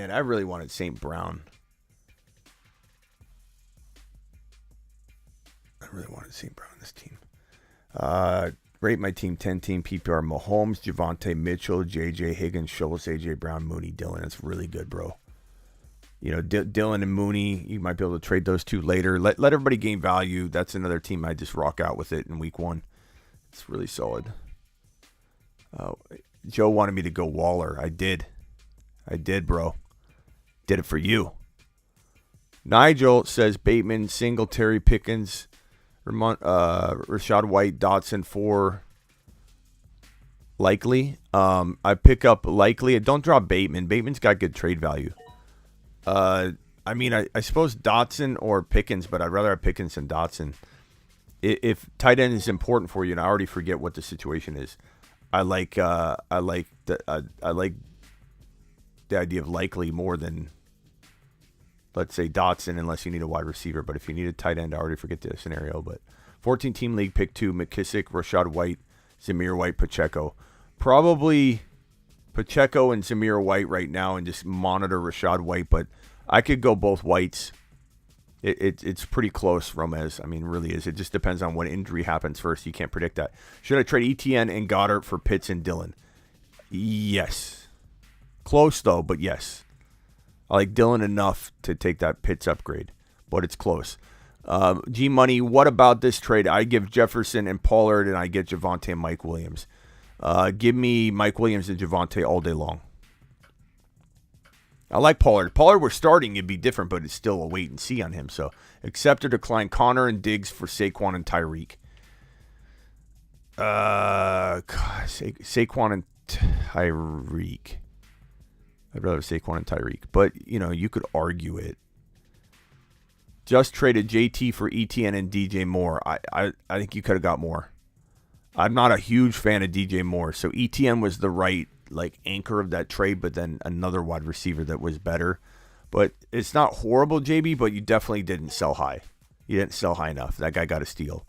I really wanted St. Brown. I really wanted St. Brown in this team. Rate my team 10-team PPR. Mahomes, Javonte, Mitchell, JJ, Higgins, Schultz, AJ Brown, Mooney, Dillon. That's really good, bro. You know, Dillon and Mooney, you might be able to trade those two later. Let everybody gain value. That's another team I just rock out with it in week 1. It's really solid. Joe wanted me to go Waller. I did, bro. Did it for you. Nigel says Bateman, Singletary, Pickens, Rashad White, Dotson for Likely. I pick up Likely. Don't drop Bateman. Bateman's got good trade value. I mean, I suppose Dotson or Pickens, but I'd rather have Pickens than Dotson. If tight end is important for you, and I already forget what the situation is, I like the idea of Likely more than, let's say, Dotson, unless you need a wide receiver. But if you need a tight end, I already forget the scenario. But 14-team league, pick 2, McKissick, Rashad White, Zamir White, Pacheco. Probably Pacheco and Zamir White right now, and just monitor Rashad White. But I could go both Whites. It's pretty close, Romez. I mean, really is. It just depends on what injury happens first. You can't predict that. Should I trade ETN and Goddard for Pitts and Dillon? Yes. Close, though, but yes. I like Dillon enough to take that Pitts upgrade, but it's close. G-Money, what about this trade? I give Jefferson and Pollard, and I get Javonte and Mike Williams. Give me Mike Williams and Javonte all day long. I like Pollard. Pollard, we're starting, it'd be different, but it's still a wait and see on him. So accept or decline Connor and Diggs for Saquon and Tyreek. Saquon and Tyreek. I'd rather Saquon and Tyreek. But, you know, you could argue it. Just traded JT for ETN and DJ Moore. I think you could have got more. I'm not a huge fan of DJ Moore. So ETN was the right anchor of that trade, but then another wide receiver that was better. But it's not horrible, JB, but you definitely didn't sell high. You didn't sell high enough. That guy got a steal.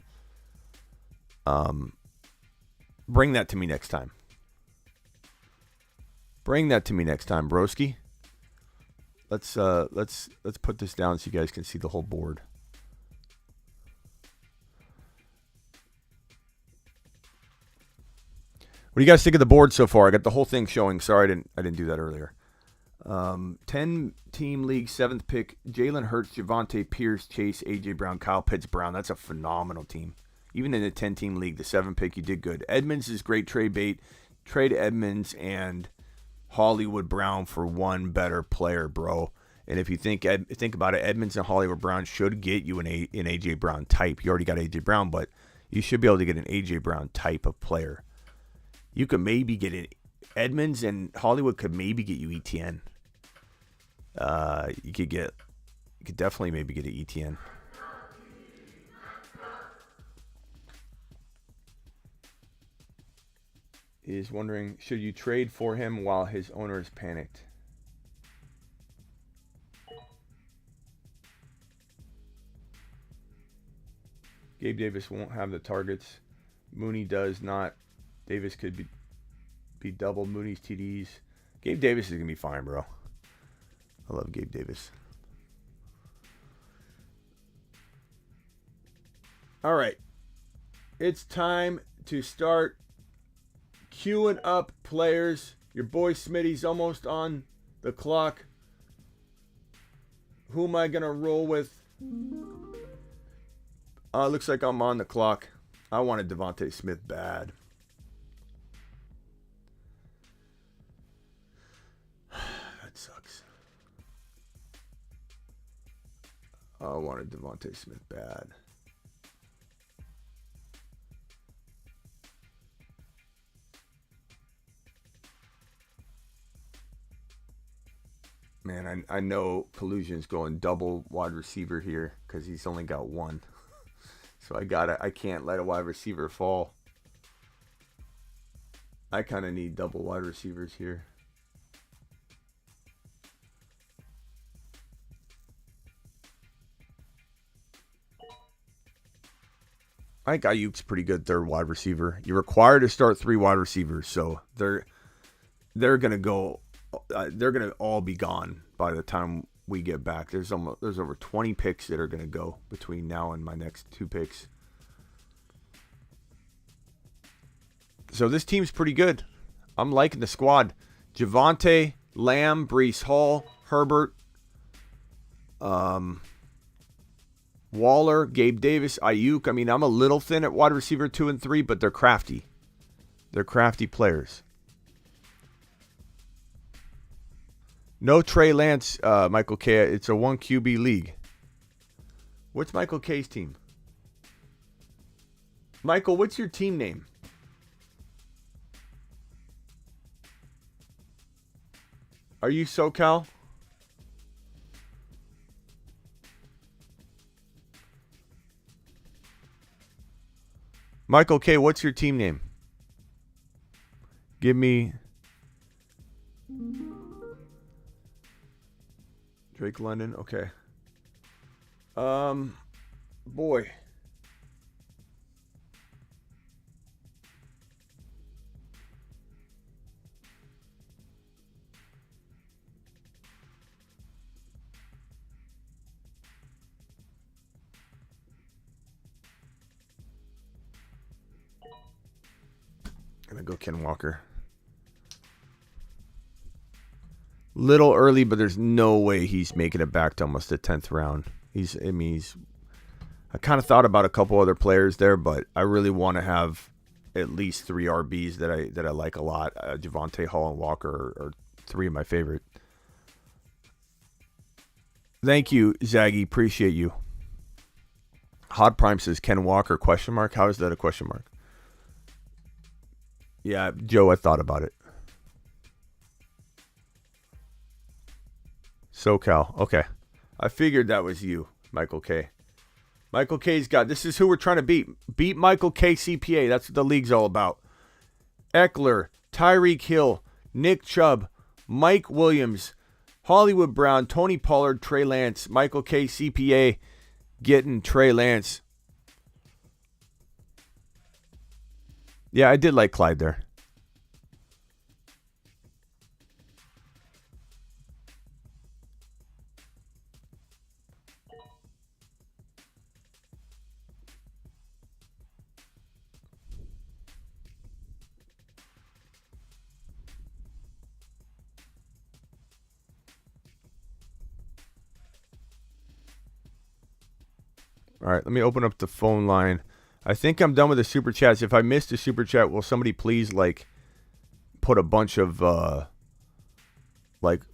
Bring that to me next time. Bring that to me next time, broski. Let's put this down so you guys can see the whole board. What do you guys think of the board so far? I got the whole thing showing. Sorry, I didn't do that earlier. 10-team league, 7th pick. Jalen Hurts, Javonte, Pierce, Chase, A.J. Brown, Kyle Pitts, Brown. That's a phenomenal team. Even in the 10-team league, the 7th pick, you did good. Edmonds is great trade bait. Trade Edmonds and Hollywood Brown for one better player, bro. And if you think about it, Edmonds and Hollywood Brown should get you an A.J. Brown type. You already got A.J. Brown, but you should be able to get an A.J. Brown type of player. You could maybe get it. Edmonds and Hollywood could maybe get you ETN. You could definitely maybe get an ETN. He's wondering, should you trade for him while his owner is panicked? Gabe Davis won't have the targets. Mooney does not. Davis could be double. Mooney's TDs. Gabe Davis is going to be fine, bro. I love Gabe Davis. All right. It's time to start queuing up players. Your boy Smitty's almost on the clock. Who am I going to roll with? Looks like I'm on the clock. I wanted Devontae Smith bad. That sucks. I wanted Devontae Smith bad. Man, I know Collusion's going double wide receiver here because he's only got one. So I can't let a wide receiver fall. I kind of need double wide receivers here. I think Ayuk's pretty good third wide receiver. You're required to start 3 wide receivers, so they're gonna go. They're gonna all be gone by the time we get back. There's over 20 picks that are gonna go between now and my next 2 picks. So this team's pretty good. I'm liking the squad. Javonte, Lamb, Breece Hall, Herbert, Waller, Gabe Davis, Ayuk. I mean, I'm a little thin at wide receiver 2 and 3, but they're crafty. They're crafty players. No Trey Lance, Michael K. It's a 1 QB league. What's Michael K's team? Michael, what's your team name? Are you SoCal? Michael K., what's your team name? Give me Drake London. Okay. Boy. Gonna go Ken Walker. Little early, but there's no way he's making it back to almost the 10th round. I kind of thought about a couple other players there, but I really want to have at least 3 RBs that I like a lot. Javonte, Hall, and Walker are 3 of my favorite. Thank you, Zaggy. Appreciate you. Hot Prime says Ken Walker, question mark. How is that a question mark? Yeah, Joe, I thought about it. SoCal. Okay. I figured that was you, Michael K. Michael K's got, this is who we're trying to beat. Beat Michael K CPA. That's what the league's all about. Eckler, Tyreek Hill, Nick Chubb, Mike Williams, Hollywood Brown, Tony Pollard, Trey Lance, Michael K CPA getting Trey Lance. Yeah, I did like Clyde there. All right, let me open up the phone line. I think I'm done with the super chats. If I missed a super chat, will somebody please put a bunch of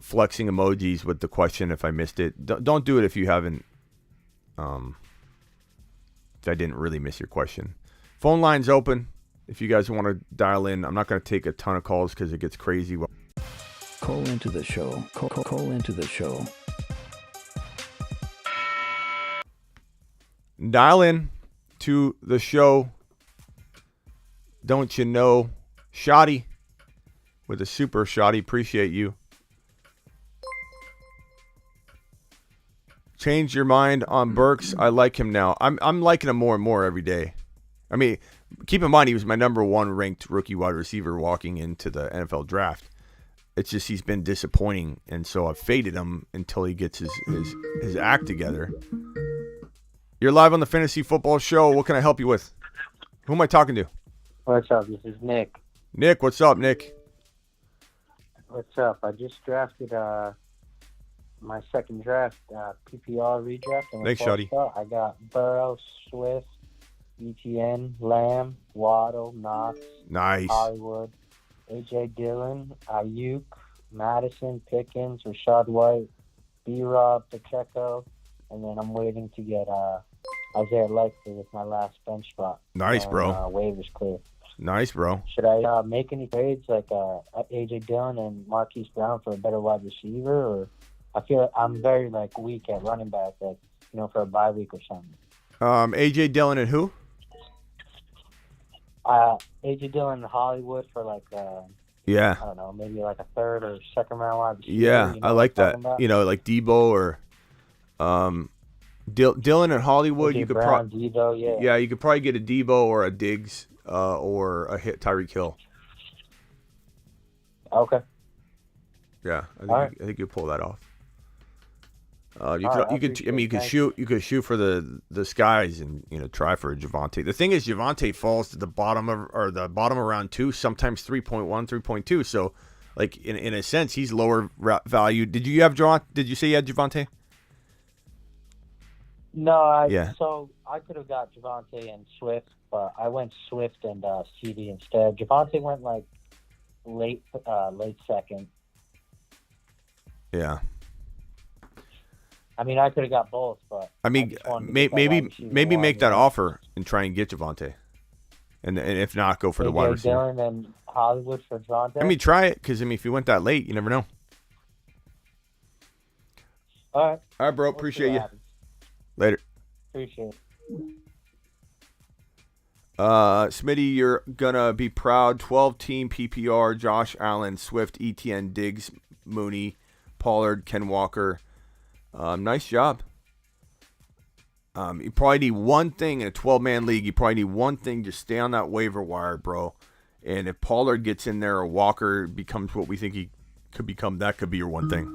flexing emojis with the question if I missed it. Don't do it if you haven't. If I didn't really miss your question. Phone line's open. If you guys want to dial in, I'm not going to take a ton of calls because it gets crazy.
Call into the show. Call into the show.
Dial in to the show. Don't you know? Shoddy with a super shoddy. Appreciate you. Change your mind on Burks. I like him now. I'm liking him more and more every day. I mean, keep in mind he was my number 1 ranked rookie wide receiver walking into the NFL draft. It's just he's been disappointing, and so I've faded him until he gets his act together. You're live on the Fantasy Football Show. What can I help you with? Who am I talking to?
What's up? This is Nick.
Nick, what's up, Nick?
What's up? I just drafted my second draft, PPR redraft.
Thanks, Shuddy.
I got Burrow, Swift, ETN, Lamb, Waddle, Knox,
Nice.
Hollywood, AJ Dillon, Ayuk, Madison, Pickens, Rashad White, B-Rob, Pacheco, and then I'm waiting to get Isaiah Likely with my last bench spot.
Nice, bro.
Waivers clear.
Nice, bro.
Should I make any trades like AJ Dillon and Marquise Brown for a better wide receiver, or I feel like I'm very weak at running back, for a bye week or something.
AJ Dillon and who?
AJ Dillon and Hollywood for
yeah.
I don't know, maybe a third or second round wide receiver.
Yeah, I like that.
About?
Like Debo or Dillon and Hollywood.
AJ
You could
Brown, Debo,
yeah, you could probably get a Debo or a Diggs or a Tyreek Hill.
Okay.
Yeah, I think you pull that off. You could shoot for the skies and try for a Javonte. The thing is, Javonte falls to the bottom of round 2, sometimes 3.1, 3.2. So, in a sense, he's lower value. Did you say you had Javonte?
No, So I could have got Javonte and Swift, but I went Swift and CD instead. Javonte went late second.
Yeah.
I mean, I could have got both, but
maybe make that offer and try and get Javonte, and if not, go for the wide receiver.
Dillon and Hollywood for Javonte.
I mean, try it because if you went that late, you never know.
All
right, bro. Appreciate you. Later.
Appreciate it.
Smitty, you're gonna be proud. 12-team PPR: Josh Allen, Swift, ETN, Diggs, Mooney, Pollard, Ken Walker. Nice job. You probably need one thing in a 12-man league. You probably need one thing. Just stay on that waiver wire, bro. And if Pollard gets in there or Walker becomes what we think he could become, that could be your one thing.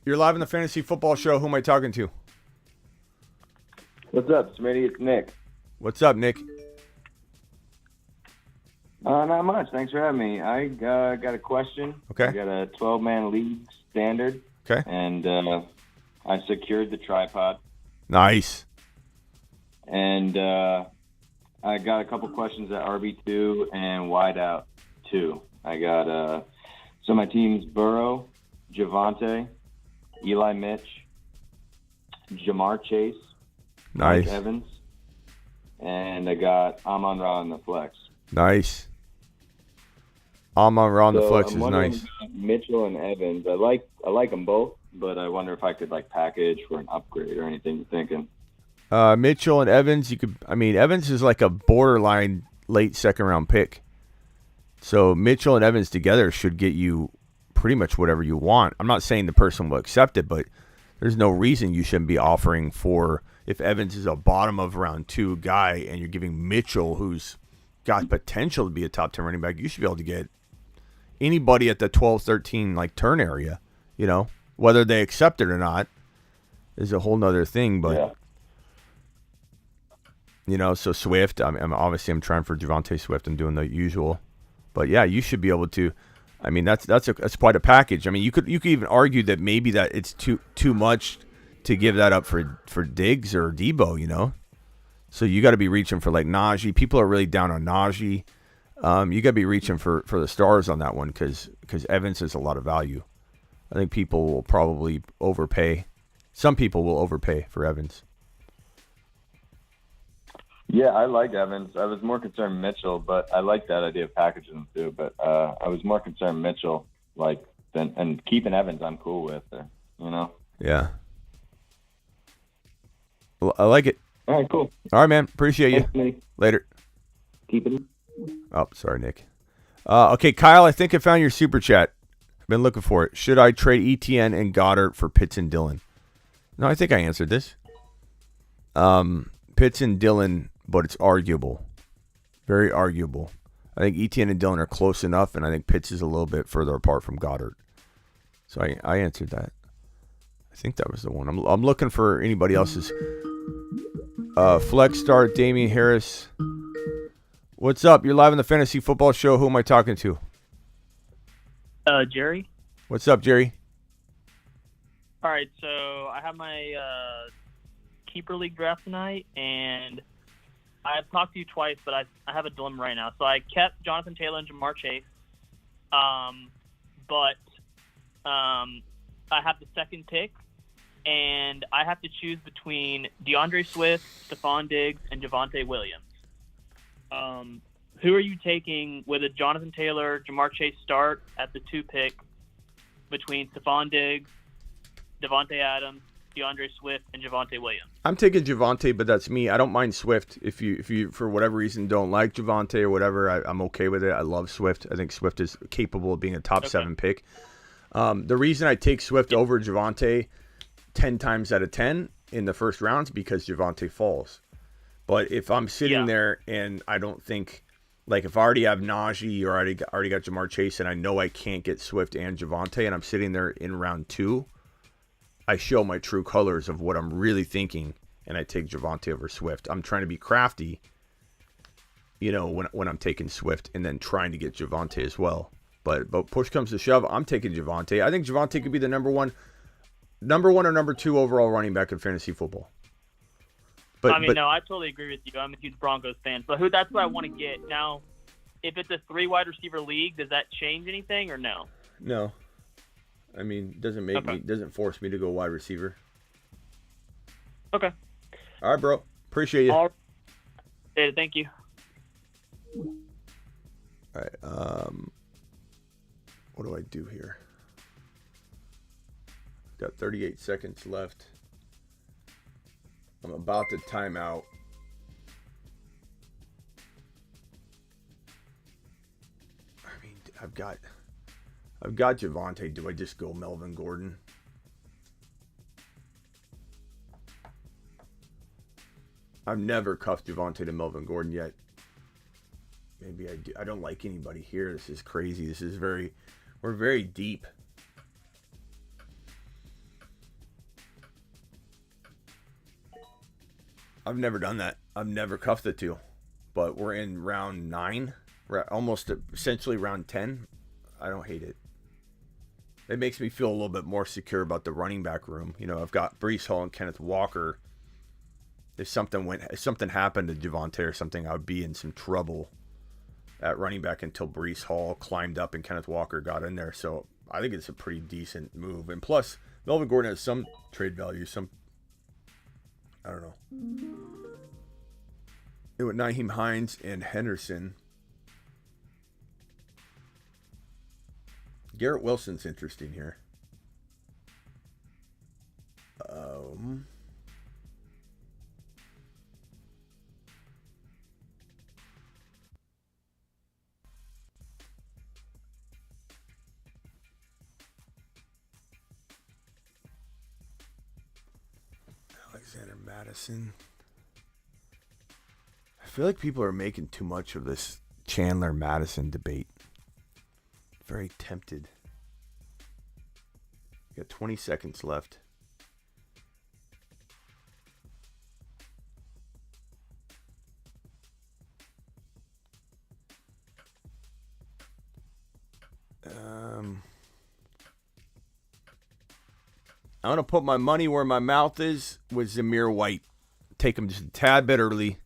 You're live on the Fantasy Football Show. Who am I talking to?
What's up, Smitty? It's Nick.
What's up, Nick?
Not much. Thanks for having me. I got a question.
Okay.
I got a 12-man league standard.
Okay.
And I secured the tripod.
Nice.
And I got a couple questions at RB2 and wideout 2. I got so my team's Burrow, Javonte, Eli Mitch, Jamar Chase,
nice,
Mike Evans, and I got Amon-Ra in the flex.
Nice. Amon-Ra on the flex is nice.
Mitchell and Evans, I like them both, but I wonder if I could package for an upgrade or anything you're thinking.
Mitchell and Evans, Evans is like a borderline late second round pick. So Mitchell and Evans together should get you pretty much whatever you want. I'm not saying the person will accept it, but there's no reason you shouldn't be offering for, if Evans is a bottom of round 2 guy and you're giving Mitchell, who's got potential to be a top 10 running back, you should be able to get anybody at the 12, 13 turn area. Whether they accept it or not is a whole nother thing, but so Swift, I'm trying for Javonte Swift. I'm doing the usual, but yeah, you should be able to. That's quite a package. You could even argue that maybe that it's too much to give that up for Diggs or Debo. So you got to be reaching for Najee. People are really down on Najee. You got to be reaching for the stars on that one because Evans has a lot of value. I think people will probably overpay. Some people will overpay for Evans.
Yeah, I like Evans. I was more concerned Mitchell, but I like that idea of packaging them too. But I was more concerned Mitchell, and keeping Evans, I'm cool with.
Yeah. Well, I like it.
All right, cool.
All right, man. Appreciate you.
Thanks,
Later.
Keep it.
Oh, sorry, Nick. Okay, Kyle, I think I found your super chat. I've been looking for it. Should I trade ETN and Goddard for Pitts and Dillon? No, I think I answered this. Pitts and Dillon, but it's arguable. Very arguable. I think Etienne and Dillon are close enough, and I think Pitts is a little bit further apart from Goddard. So I answered that. I think that was the one. I'm looking for anybody else's. Flex start, Damian Harris. What's up? You're live on the Fantasy Football Show. Who am I talking to?
Jerry.
What's up, Jerry?
All right, so I have my keeper league draft tonight, and I've talked to you twice, but I have a dilemma right now. So I kept Jonathan Taylor and Jamar Chase, but I have the second pick, and I have to choose between DeAndre Swift, Stephon Diggs, and Javonte Williams. Who are you taking with a Jonathan Taylor, Jamar Chase start at the 2 pick between Stephon Diggs, Devontae Adams, DeAndre Swift, and Javonte Williams?
I'm taking Javonte, but that's me. I don't mind Swift. If you for whatever reason don't like Javonte or whatever, I'm okay with it. I love Swift. I think Swift is capable of being a top 7 pick. The reason I take Swift over Javonte 10 times out of 10 in the first round is because Javonte falls. But if I'm sitting there and I don't think, like if I already have Najee or already got Jamar Chase and I know I can't get Swift and Javonte and I'm sitting there in round 2, I show my true colors of what I'm really thinking and I take Javonte over Swift. I'm trying to be crafty, when I'm taking Swift and then trying to get Javonte as well. But push comes to shove, I'm taking Javonte. I think Javonte could be the number one or number 2 overall running back in fantasy football.
No, I totally agree with you. I'm a huge Broncos fan. So that's what I want to get. Now, if it's a 3 wide receiver league, does that change anything or no?
No. Doesn't force me to go wide receiver.
Okay.
All right, bro. Appreciate you.
All right. Thank you.
All right. What do I do here? Got 38 seconds left. I'm about to time out. I've got Javonte. Do I just go Melvin Gordon? I've never cuffed Javonte to Melvin Gordon yet. Maybe I do. I don't like anybody here. This is crazy. We're very deep. I've never done that. I've never cuffed the 2. But we're in round 9. We're almost essentially round 10. I don't hate it. It makes me feel a little bit more secure about the running back room. I've got Breece Hall and Kenneth Walker. If something happened to Javonte or something, I would be in some trouble at running back until Breece Hall climbed up and Kenneth Walker got in there. So I think it's a pretty decent move. And plus, Melvin Gordon has some trade value, I don't know. With Nyheim Hines and Henderson. Garrett Wilson's interesting here. Alexander Madison. I feel like people are making too much of this Chandler Madison debate. Very tempted. Got 20 seconds left. I'm going to put my money where my mouth is with Zamir White. Take him just a tad bit early.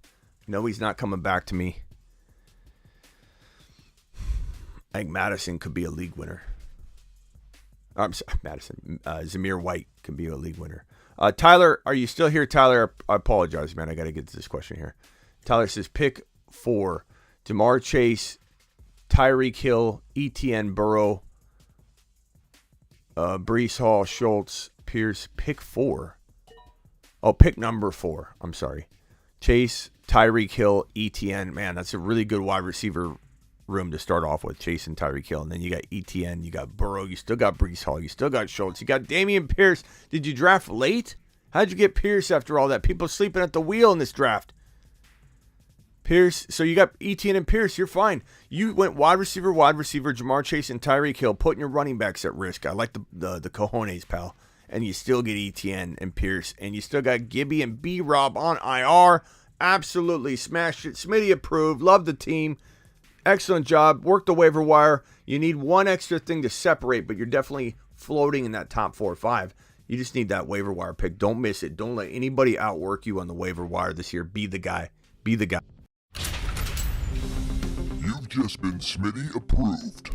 No, he's not coming back to me. I think Madison could be a league winner. I'm sorry, Zamir White could be a league winner. Tyler, are you still here? Tyler, I apologize, man. I got to get to this question here. Tyler says, pick 4. Jamar Chase, Tyreek Hill, Etienne, Burrow, Breece Hall, Schultz, Pierce. Pick 4. Oh, pick number 4. I'm sorry. Chase, Tyreek Hill, Etienne. Man, that's a really good wide receiver room to start off with. Chase and Tyreek Hill. And then you got Etienne, you got Burrow, you still got Breece Hall, you still got Schultz, you got Dameon Pierce. Did you draft late? How'd you get Pierce after all that? People sleeping at the wheel in this draft. Pierce, so you got Etienne and Pierce, you're fine. You went wide receiver, Jamar Chase, and Tyreek Hill, putting your running backs at risk. I like the cojones, pal. And you still get Etienne and Pierce, and you still got Gibby and B-Rob on IR. Absolutely smashed it. Smitty approved. Love the team. Excellent job. Work the waiver wire. You need one extra thing to separate, but you're definitely floating in that top 4 or 5. You just need that waiver wire pick. Don't miss it. Don't let anybody outwork you on the waiver wire this year. Be the guy. Be the guy.
You've just been Smitty approved.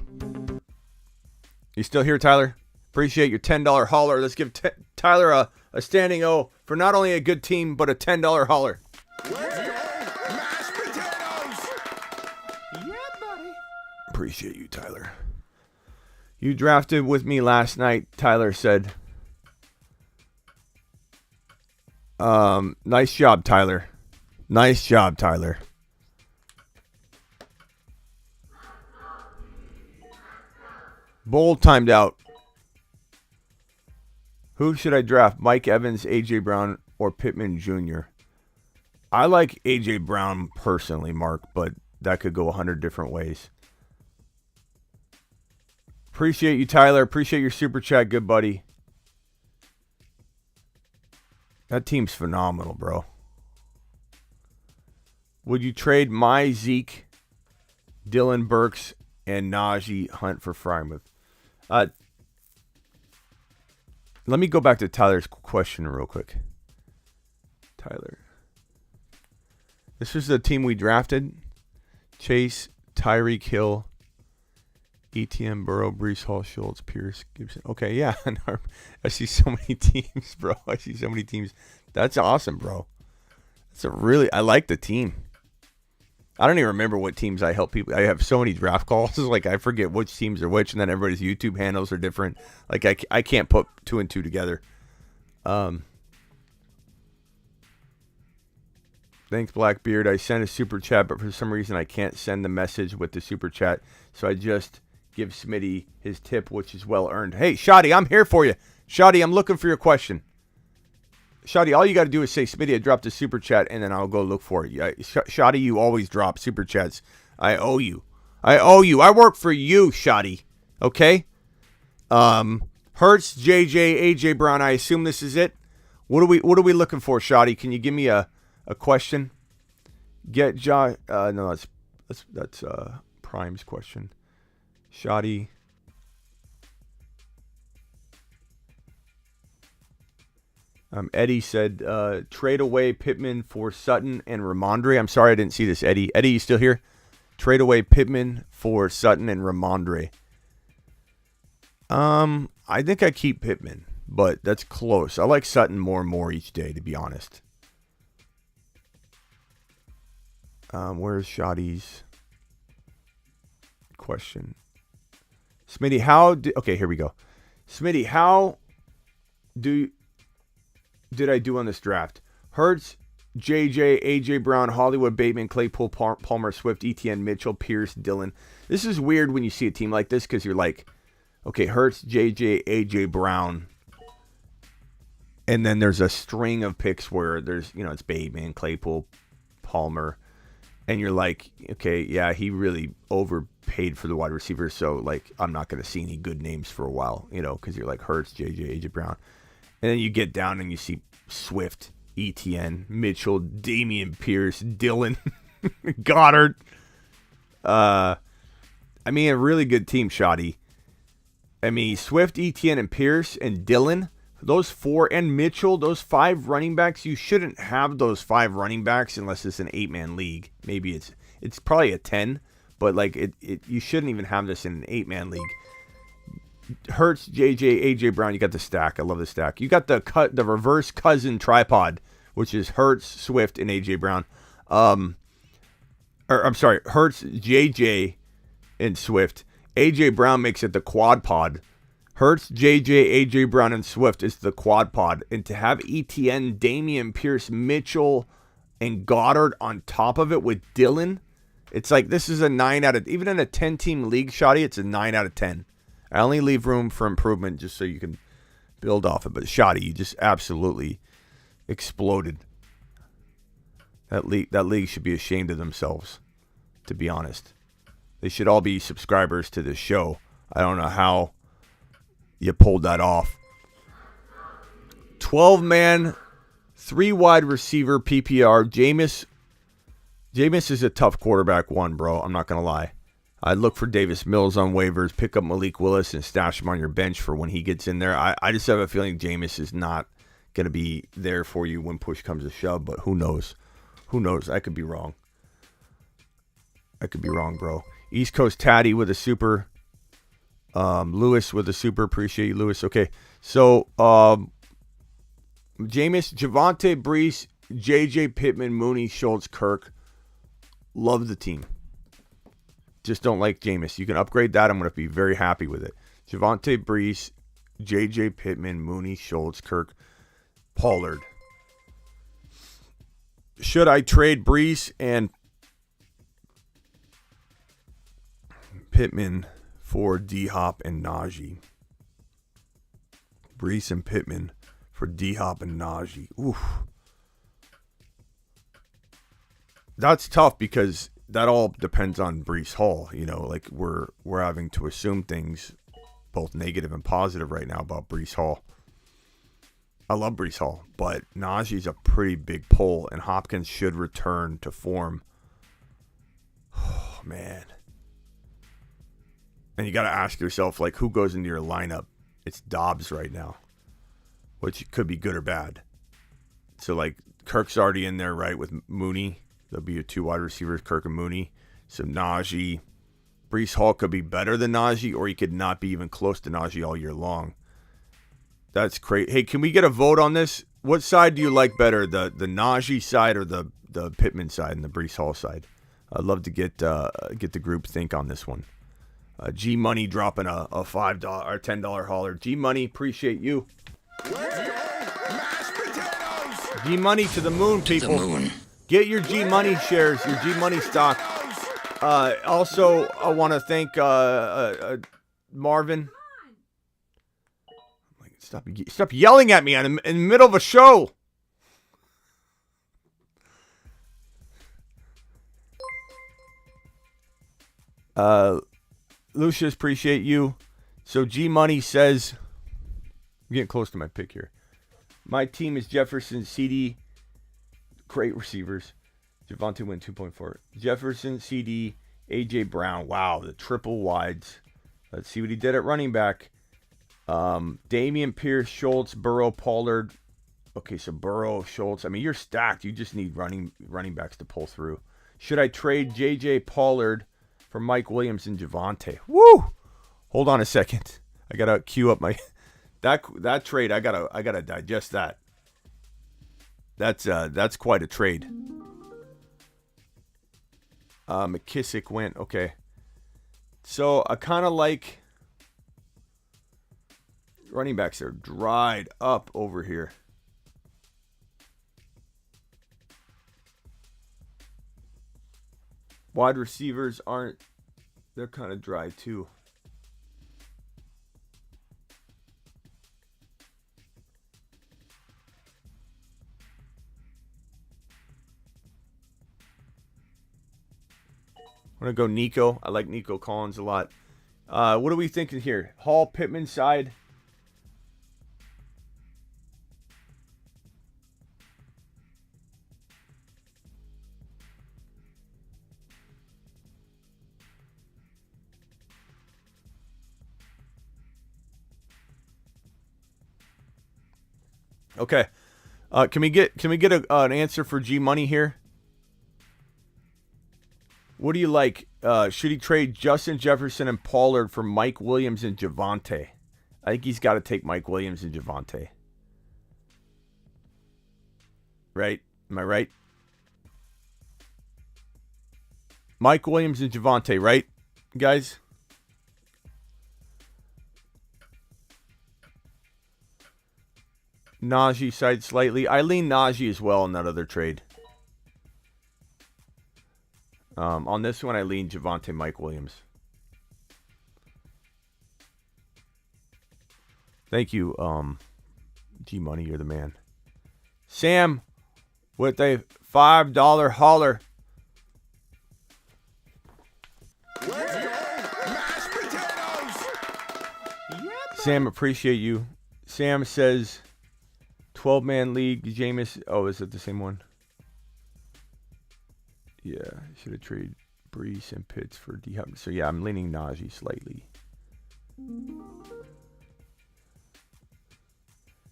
You still here, Tyler? Appreciate your $10 hauler. Let's give Tyler a standing O for not only a good team, but a $10 hauler.
Mashed potatoes!
Yeah, buddy. Appreciate you, Tyler. You drafted with me last night, Tyler said. Nice job, Tyler. Nice job, Tyler. Bold timed out. Who should I draft? Mike Evans, A.J. Brown, or Pittman Jr.? I like A.J. Brown personally, Mark, but that could go 100 different ways. Appreciate you, Tyler. Appreciate your super chat, good buddy. That team's phenomenal, bro. Would you trade my Zeke, Dylan Burks, and Najee Hunt for Frymouth? Let me go back to Tyler's question real quick. Tyler. This was the team we drafted. Chase, Tyreek Hill, ETN, Burrow, Breece Hall, Schultz, Pierce, Gibson. Okay, yeah. I see so many teams, bro. I see so many teams. That's awesome, bro. I like the team. I don't even remember what teams I help people. I have so many draft calls. Like, I forget which teams are which, and then everybody's YouTube handles are different. Like, I can't put 2 and 2 together. Thanks, Blackbeard. I sent a super chat, but for some reason I can't send the message with the super chat. So I just give Smitty his tip, which is well earned. Hey, Shoddy, I'm here for you. Shoddy, I'm looking for your question. Shoddy, all you got to do is say, Smitty, I dropped a super chat, and then I'll go look for it. Shoddy, you always drop super chats. I owe you. I work for you, Shoddy. Okay? Hurts, JJ, AJ Brown. I assume this is it. What are we looking for, Shoddy? Can you give me a question? Get Josh. No, that's Prime's question. Shoddy. Eddie said, trade away Pittman for Sutton and Ramondre. I'm sorry I didn't see this, Eddie. Eddie, you still here? Trade away Pittman for Sutton and Ramondre. I think I keep Pittman, but that's close. I like Sutton more and more each day, to be honest. Where's Shoddy's question? Smitty, okay, here we go. Smitty, how did I do on this draft? Hurts, JJ, AJ Brown, Hollywood, Bateman, Claypool, Palmer, Swift, ETN, Mitchell, Pierce, Dillon. This is weird when you see a team like this because you're like, okay, Hurts, JJ, AJ Brown. And then there's a string of picks where there's, it's Bateman, Claypool, Palmer. And you're like, okay, yeah, he really overpaid for the wide receiver. So, like, I'm not going to see any good names for a while, because you're like Hurts, JJ, AJ Brown. And then you get down and you see Swift, ETN, Mitchell, Damian Pierce, Dillon, Goddard. A really good team, Shoddy. Swift, ETN, and Pierce, and Dillon, those 4, and Mitchell, those 5 running backs, you shouldn't have those 5 running backs unless it's an 8-man league. Maybe it's probably a 10, but you shouldn't even have this in an 8-man league. Hurts, JJ, AJ Brown, you got the stack. I love the stack. You got the reverse cousin tripod, which is Hurts, Swift, and AJ Brown. Hurts, JJ, and Swift. AJ Brown makes it the quad pod. Hurts, JJ, AJ Brown, and Swift is the quad pod. And to have ETN, Damian Pierce, Mitchell, and Goddard on top of it with Dillon, it's like this is a 9 out of, even in a 10-team league, Shoddy, it's a 9 out of 10. I only leave room for improvement just so you can build off it. But Shoddy, you just absolutely exploded. That league should be ashamed of themselves, to be honest. They should all be subscribers to this show. I don't know how you pulled that off. 12-man, 3 wide receiver PPR. Jameis is a tough quarterback one, bro. I'm not going to lie. I'd look for Davis Mills on waivers, pick up Malik Willis, and stash him on your bench for when he gets in there. I just have a feeling Jameis is not going to be there for you when push comes to shove, but who knows? Who knows? I could be wrong. I could be wrong, bro. East Coast Tatty with a super. Lewis with a super. Appreciate you, Lewis. Okay, so Jameis, Javonte, Brees, J.J. Pittman, Mooney, Schultz, Kirk. Love the team. Just don't like Jameis. You can upgrade that. I'm going to be very happy with it. Javonte, Brees, J.J. Pittman, Mooney, Schultz, Kirk, Pollard. Should I trade Brees and Pittman for D-Hop and Najee? Brees and Pittman for D-Hop and Najee. Oof. That's tough because that all depends on Brees Hall. You know, like we're having to assume things both negative and positive right now about Brees Hall. I love Brees Hall, but Najee's a pretty big pull, and Hopkins should return to form. Oh, man. And you got to ask yourself, like, who goes into your lineup? It's Dobbs right now, which could be good or bad. So, like, Kirk's already in there, right, with Mooney. There'll be your 2 wide receivers, Kirk and Mooney. So, Najee. Brees Hall could be better than Najee, or he could not be even close to Najee all year long. That's crazy. Hey, can we get a vote on this? What side do you like better, the Najee side or the Pittman side and the Brees Hall side? I'd love to get the group think on this one. G Money dropping a $5 or $10 hauler. G Money, appreciate you. G Money to the moon, people. The moon. Get your G Money shares, your G Money stock. Also, I want to thank Marvin. Stop yelling at me in the middle of a show. Lucius, appreciate you. So G Money says, I'm getting close to my pick here. My team is Jefferson, CD, great receivers. Javonte went 2.4. Jefferson, CD, AJ Brown. Wow, the triple wides. Let's see what he did at running back. Damian Pierce, Schultz, Burrow, Pollard. Okay, so Burrow, Schultz. I mean, you're stacked. You just need running backs to pull through. Should I trade J.J. Pollard for Mike Williams and Javonte? Woo! Hold on a second. I gotta queue up my that trade. I gotta digest that. That's quite a trade. McKissick went. Okay. So I kind of like running backs are dried up over here. Wide receivers aren't. They're kind of dry too. I'm going to go Nico. I like Nico Collins a lot. What are we thinking here? Hall, Pittman side. Okay. Can we get an answer for G Money here? What do you like? Should he trade Justin Jefferson and Pollard for Mike Williams and Javonte? I think he's got to take Mike Williams and Javonte. Right? Am I right? Mike Williams and Javonte, right, guys? Najee side slightly. I lean Najee as well in that other trade. On this one, I lean Javonte, Mike Williams. Thank you, G Money. You're the man. Sam with a $5 holler. Sam, appreciate you. Sam says 12-man league. Jameis. Oh, is it the same one? Yeah, should have traded Brees and Pitts for D Hop. So yeah, I'm leaning Najee slightly.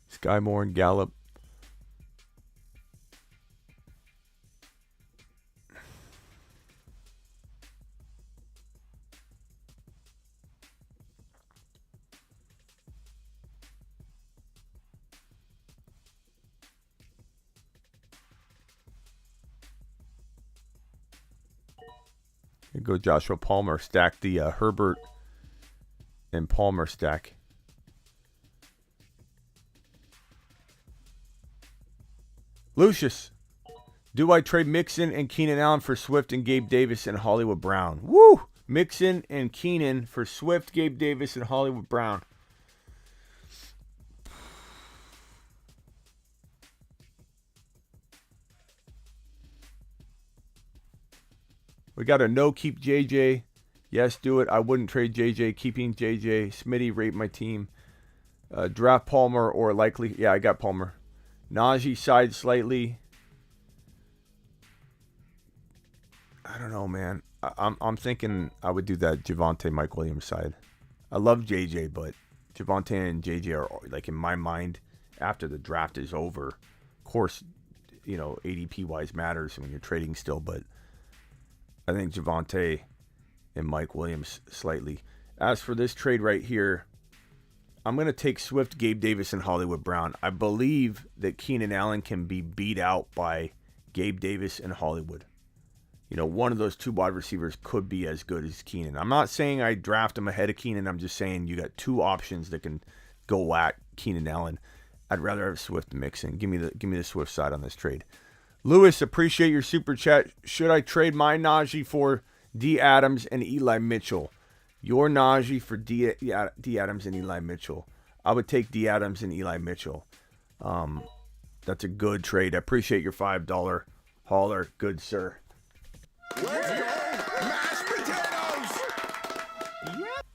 Sky Moore and Gallup. Here go Joshua Palmer. Stack the Herbert and Palmer stack. Lucius, do I trade Mixon and Keenan Allen for Swift and Gabe Davis and Hollywood Brown? Woo! Mixon and Keenan for Swift, Gabe Davis, and Hollywood Brown. We got a no keep JJ. Yes, do it. I wouldn't trade JJ. Keeping JJ. Smitty, rate my team. Draft Palmer or likely. Yeah, I got Palmer. Najee side slightly. I don't know, man. I'm thinking I would do that Javonte Mike Williams side. I love JJ, but Javonte and JJ are like in my mind after the draft is over. Of course, you know, ADP wise matters when you're trading still, but I think Javonte and Mike Williams slightly. As for this trade right here, I'm going to take Swift, Gabe Davis, and Hollywood Brown. I believe that Keenan Allen can be beat out by Gabe Davis and Hollywood. You know, one of those two wide receivers could be as good as Keenan. I'm not saying I draft him ahead of Keenan. I'm just saying you got two options that can go at Keenan Allen. I'd rather have Swift mix in. Give me the Swift side on this trade. Lewis, appreciate your super chat. Should I trade my Najee for D. Adams and Eli Mitchell? Your Najee for D. Adams and Eli Mitchell. I would take D. Adams and Eli Mitchell. That's a good trade. I appreciate your $5 hauler. Good, sir.
Let's go, mashed potatoes!
Yep.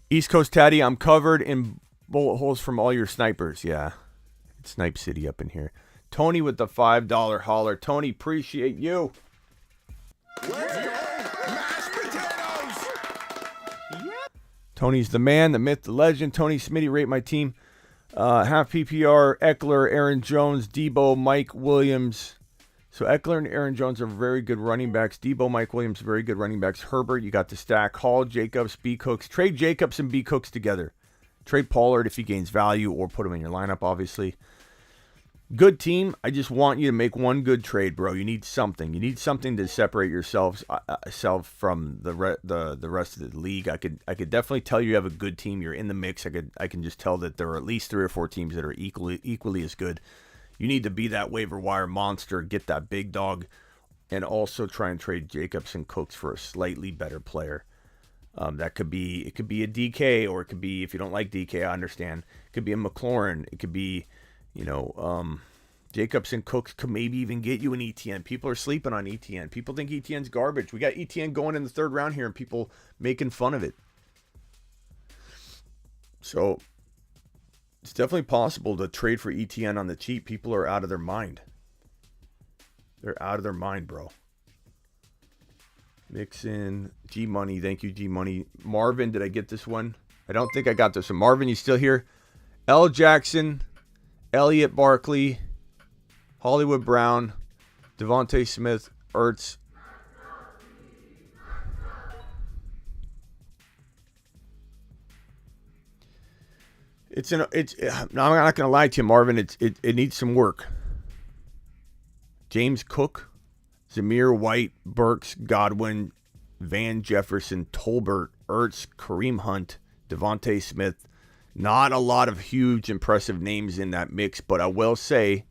East Coast Tatty, I'm covered in bullet holes from all your snipers. Yeah, it's Snipe City up in here. Tony with the $5 holler. Tony, appreciate you.
Let's go, mashed potatoes!
Yep. Tony's the man, the myth, the legend. Tony Smitty, rate my team. Half PPR, Eckler, Aaron Jones, Debo, Mike Williams. So Eckler and Aaron Jones are very good running backs. Debo, Mike Williams, very good running backs. Herbert, you got the stack. Hall, Jacobs, B. Cooks. Trade Jacobs and B. Cooks together. Trade Pollard if he gains value or put him in your lineup, obviously. Good team. I just want you to make one good trade, bro. You need something. You need something to separate yourself from the rest of the league. I could definitely tell you have a good team. You're in the mix. I can just tell that there are at least 3 or 4 teams that are equally as good. You need to be that waiver wire monster, get that big dog, and also try and trade Jacobs and Cooks for a slightly better player. It could be a DK, or it could be, if you don't like DK, I understand. It could be a McLaurin. It could be, Jacobs and Cooks could maybe even get you an ETN. People are sleeping on ETN. People think ETN's garbage. We got ETN going in the 3rd round here, and people making fun of it. So it's definitely possible to trade for ETN on the cheap. People are out of their mind. They're out of their mind, bro. Mixon, G Money. Thank you, G Money. Marvin, did I get this one? I don't think I got this one. Marvin, you still here? L. Jackson, Elliott Barkley, Hollywood Brown, Devontae Smith, Ertz. I'm not going to lie to you, Marvin. It needs some work. James Cook, Zamir White, Burks, Godwin, Van Jefferson, Tolbert, Ertz, Kareem Hunt, Devontae Smith. Not a lot of huge, impressive names in that mix, but I will say,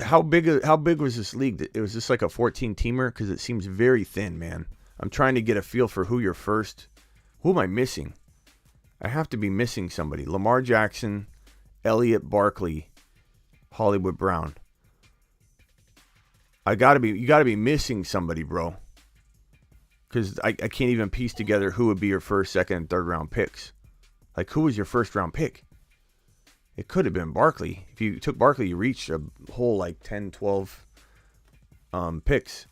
how big was this league? It was just like a 14-teamer, because it seems very thin, man. I'm trying to get a feel for who you're first. Who am I missing? I have to be missing somebody. Lamar Jackson, Elliott Barkley, Hollywood Brown. You got to be missing somebody, bro. Because I can't even piece together who would be your first, second, and third round picks. Like, who was your first round pick? It could have been Barkley. If you took Barkley, you reached a whole like 10, 12 picks.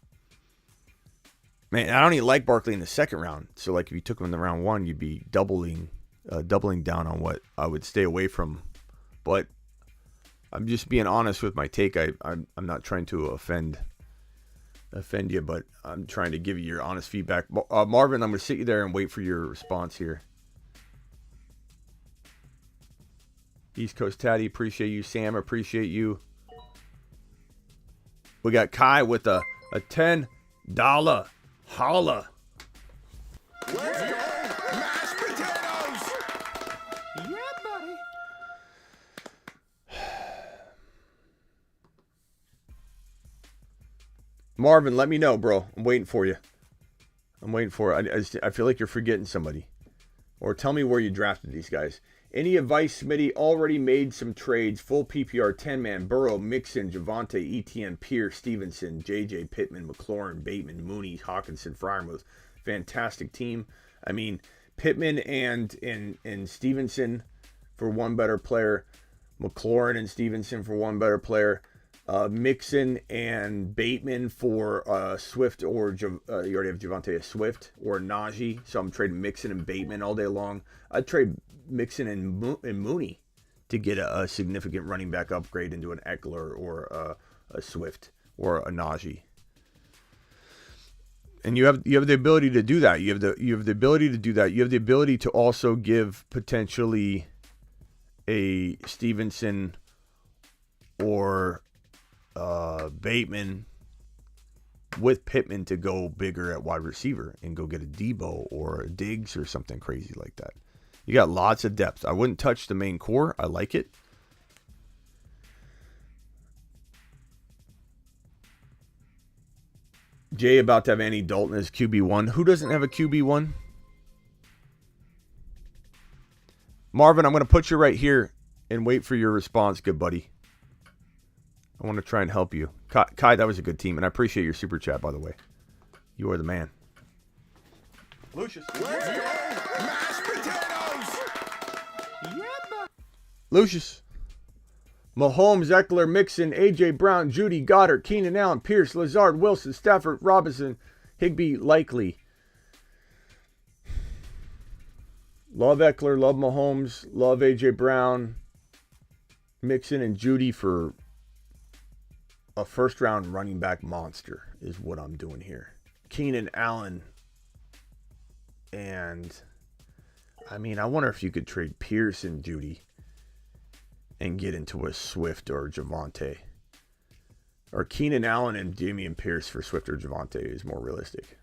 Man, I don't even like Barkley in the second round. So, like, if you took him in the round 1, you'd be doubling down on what I would stay away from. But I'm just being honest with my take. I'm not trying to offend you, but I'm trying to give you your honest feedback. Marvin, I'm going to sit you there and wait for your response here. East Coast Tatty, appreciate you. Sam, appreciate you. We got Kai with a $10 holla.
Let's go, mashed potatoes!
Yeah, buddy. Marvin, let me know, bro. I'm waiting for you. I'm waiting for it. I feel like you're forgetting somebody. Or tell me where you drafted these guys. Any advice, Smitty? Already made some trades. Full PPR, 10-man. Burrow, Mixon, Javonte, ETN, Pierce, Stevenson, JJ, Pittman, McLaurin, Bateman, Mooney, Hawkinson, Freiermuth. Fantastic team. I mean, Pittman and Stevenson for one better player. McLaurin and Stevenson for one better player. Mixon and Bateman for Swift or you already have Javonte, Swift or Najee. So I'm trading Mixon and Bateman all day long. I'd trade Mixon and Mooney to get a significant running back upgrade into an Eckler or a Swift or a Najee. And you have the ability to do that. You have the ability to do that. You have the ability to also give potentially a Stevenson or Bateman with Pittman to go bigger at wide receiver and go get a Debo or a Diggs or something crazy like that. You got lots of depth. I wouldn't touch the main core. I like it. Jay about to have Andy Dalton as QB1. Who doesn't have a QB1? Marvin, I'm going to put you right here and wait for your response, good buddy. I want to try and help you. Kai, that was a good team, and I appreciate your super chat, by the way. You are the man. Lucius.
Let's go, mashed potatoes!
Lucius. Mahomes, Eckler, Mixon, A.J. Brown, Judy, Goddard, Keenan Allen, Pierce, Lazard, Wilson, Stafford, Robinson, Higbee, Likely. Love Eckler, love Mahomes, love A.J. Brown, Mixon, and Judy for a first-round running back monster is what I'm doing here. Keenan Allen. And, I mean, I wonder if you could trade Pierce and Judy and get into a Swift or Javonte. Or Keenan Allen and Damian Pierce for Swift or Javonte is more realistic.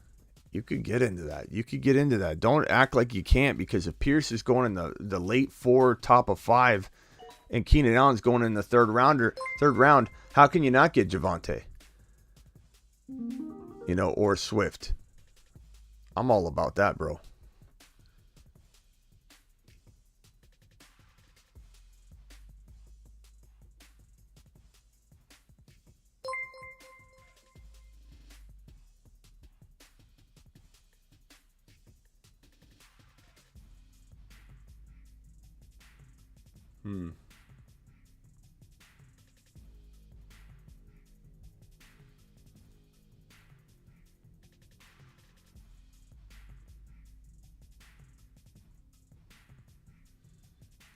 You could get into that. Don't act like you can't, because if Pierce is going in the late 4, top of 5, and Keenan Allen's going in the third round, how can you not get Javonte? Or Swift. I'm all about that, bro.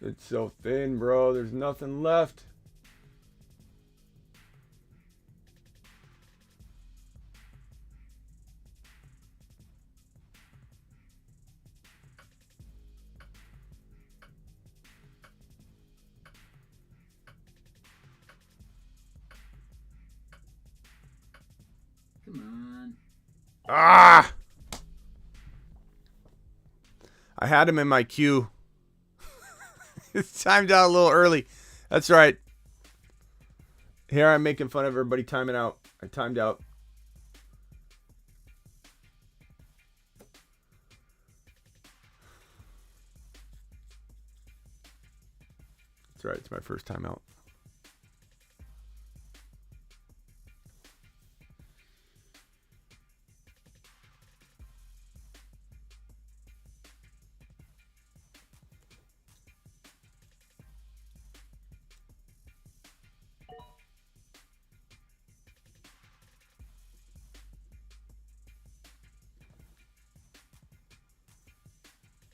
It's so thin, bro. There's nothing left.
Come on.
Ah! I had him in my queue. It's timed out a little early. That's right. Here I'm making fun of everybody timing out. I timed out. It's all right. It's my first time out.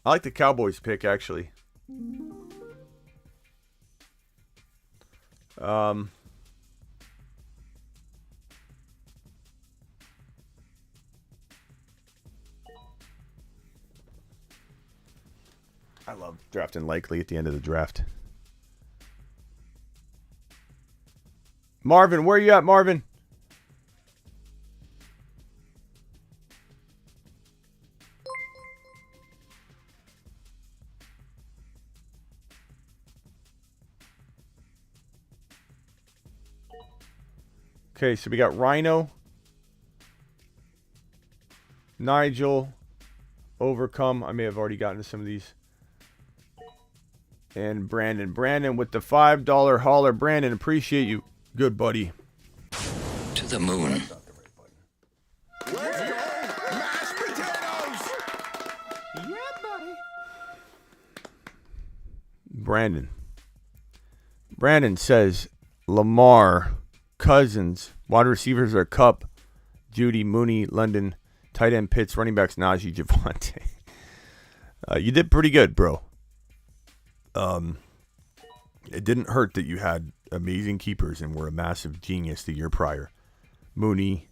I like the Cowboys pick, actually. I love drafting likely at the end of the draft. Marvin, where you at, Marvin? Okay, so we got Rhino, Nigel, Overcome. I may have already gotten to some of these. And Brandon. Brandon with the $5 hauler. Brandon, appreciate you. Good buddy.
To the moon.
Mashed potatoes!
Yeah, buddy. Brandon says Lamar, Cousins, wide receivers are Cup, Judy, Mooney, London, tight end Pitts, running backs Najee, Javante. You did pretty good, bro. It didn't hurt that you had amazing keepers and were a massive genius the year prior. Mooney,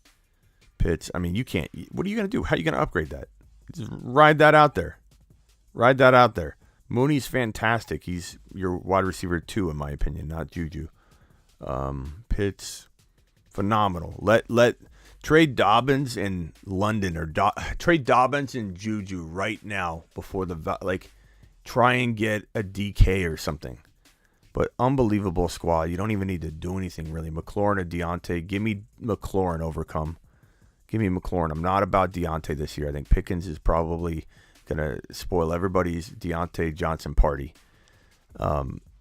Pitts. I mean, you can't. What are you going to do? How are you going to upgrade that? Just ride that out there. Mooney's fantastic. He's your wide receiver 2, in my opinion, not Juju. Pitts, phenomenal. Let trade Dobbins in London or trade Dobbins and Juju right now before try and get a DK or something. But unbelievable squad. You don't even need to do anything really. McLaurin or Deontay. Give me McLaurin, Overcome. Give me McLaurin. I'm not about Deontay this year. I think Pickens is probably going to spoil everybody's Deontay Johnson party.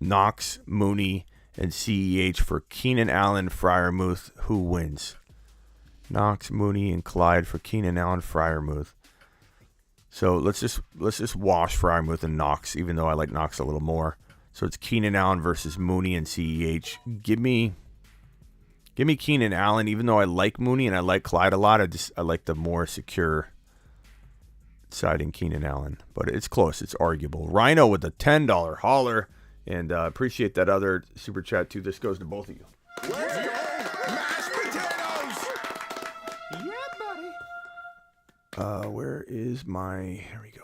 Knox, Mooney, and CEH for Keenan Allen, Freiermuth. Who wins? Knox, Mooney, and Clyde for Keenan Allen, Freiermuth. So let's just wash Freiermuth and Knox, even though I like Knox a little more. So it's Keenan Allen versus Mooney and CEH. Give me Keenan Allen, even though I like Mooney and I like Clyde a lot. I like the more secure side in Keenan Allen. But it's close. It's arguable. Rhino with a $10 hauler. And appreciate that other super chat, too. This goes to both of you.
Mashed potatoes!
Yeah, buddy. Where is my... Here we go.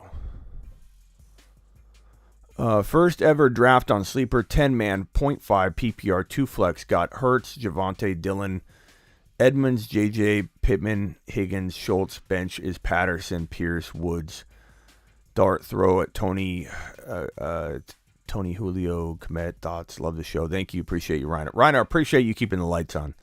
First ever draft on Sleeper, 10-man, 0.5 PPR, 2 flex. Got Hurts, Javante, Dillon, Edmonds, JJ, Pittman, Higgins, Schultz. Bench is Patterson, Pierce, Woods. Dart throw at Tony Julio, Komet, Thoughts. Love the show. Thank you. Appreciate you, Ryan. Ryan, I appreciate you keeping the lights on.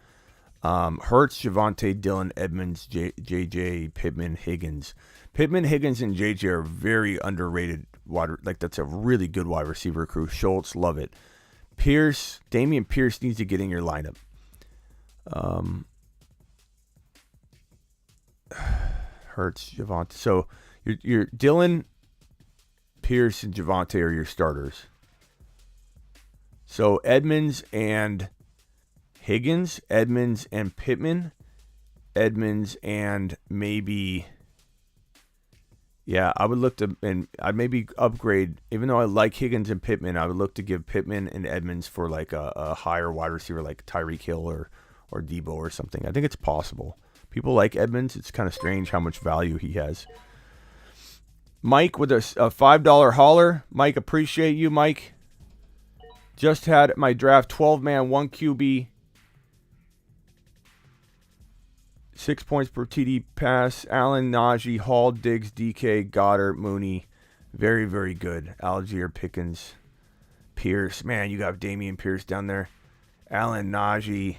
Hurts, Javante, Dillon, Edmonds, JJ, Pittman, Higgins. Pittman, Higgins, and JJ are very underrated. That's a really good wide receiver crew. Schultz, love it. Pierce, Damian Pierce needs to get in your lineup. Hurts, Javante. So your Dillon, Pierce, and Javante are your starters. So Edmonds and Higgins, Edmonds and Pittman, Edmonds and maybe... Yeah, I would look to, and I'd maybe upgrade, even though I like Higgins and Pittman, I would look to give Pittman and Edmonds for like a higher wide receiver like Tyreek Hill or Debo or something. I think it's possible. People like Edmonds. It's kind of strange how much value he has. Mike with a $5 hauler. Mike, appreciate you, Mike. Just had my draft 12-man, 1 QB. 6 points per TD pass. Allen, Najee, Hall, Diggs, DK, Goddard, Mooney. Very, very good. Algier, Pickens, Pierce. Man, you got Damian Pierce down there. Allen, Najee,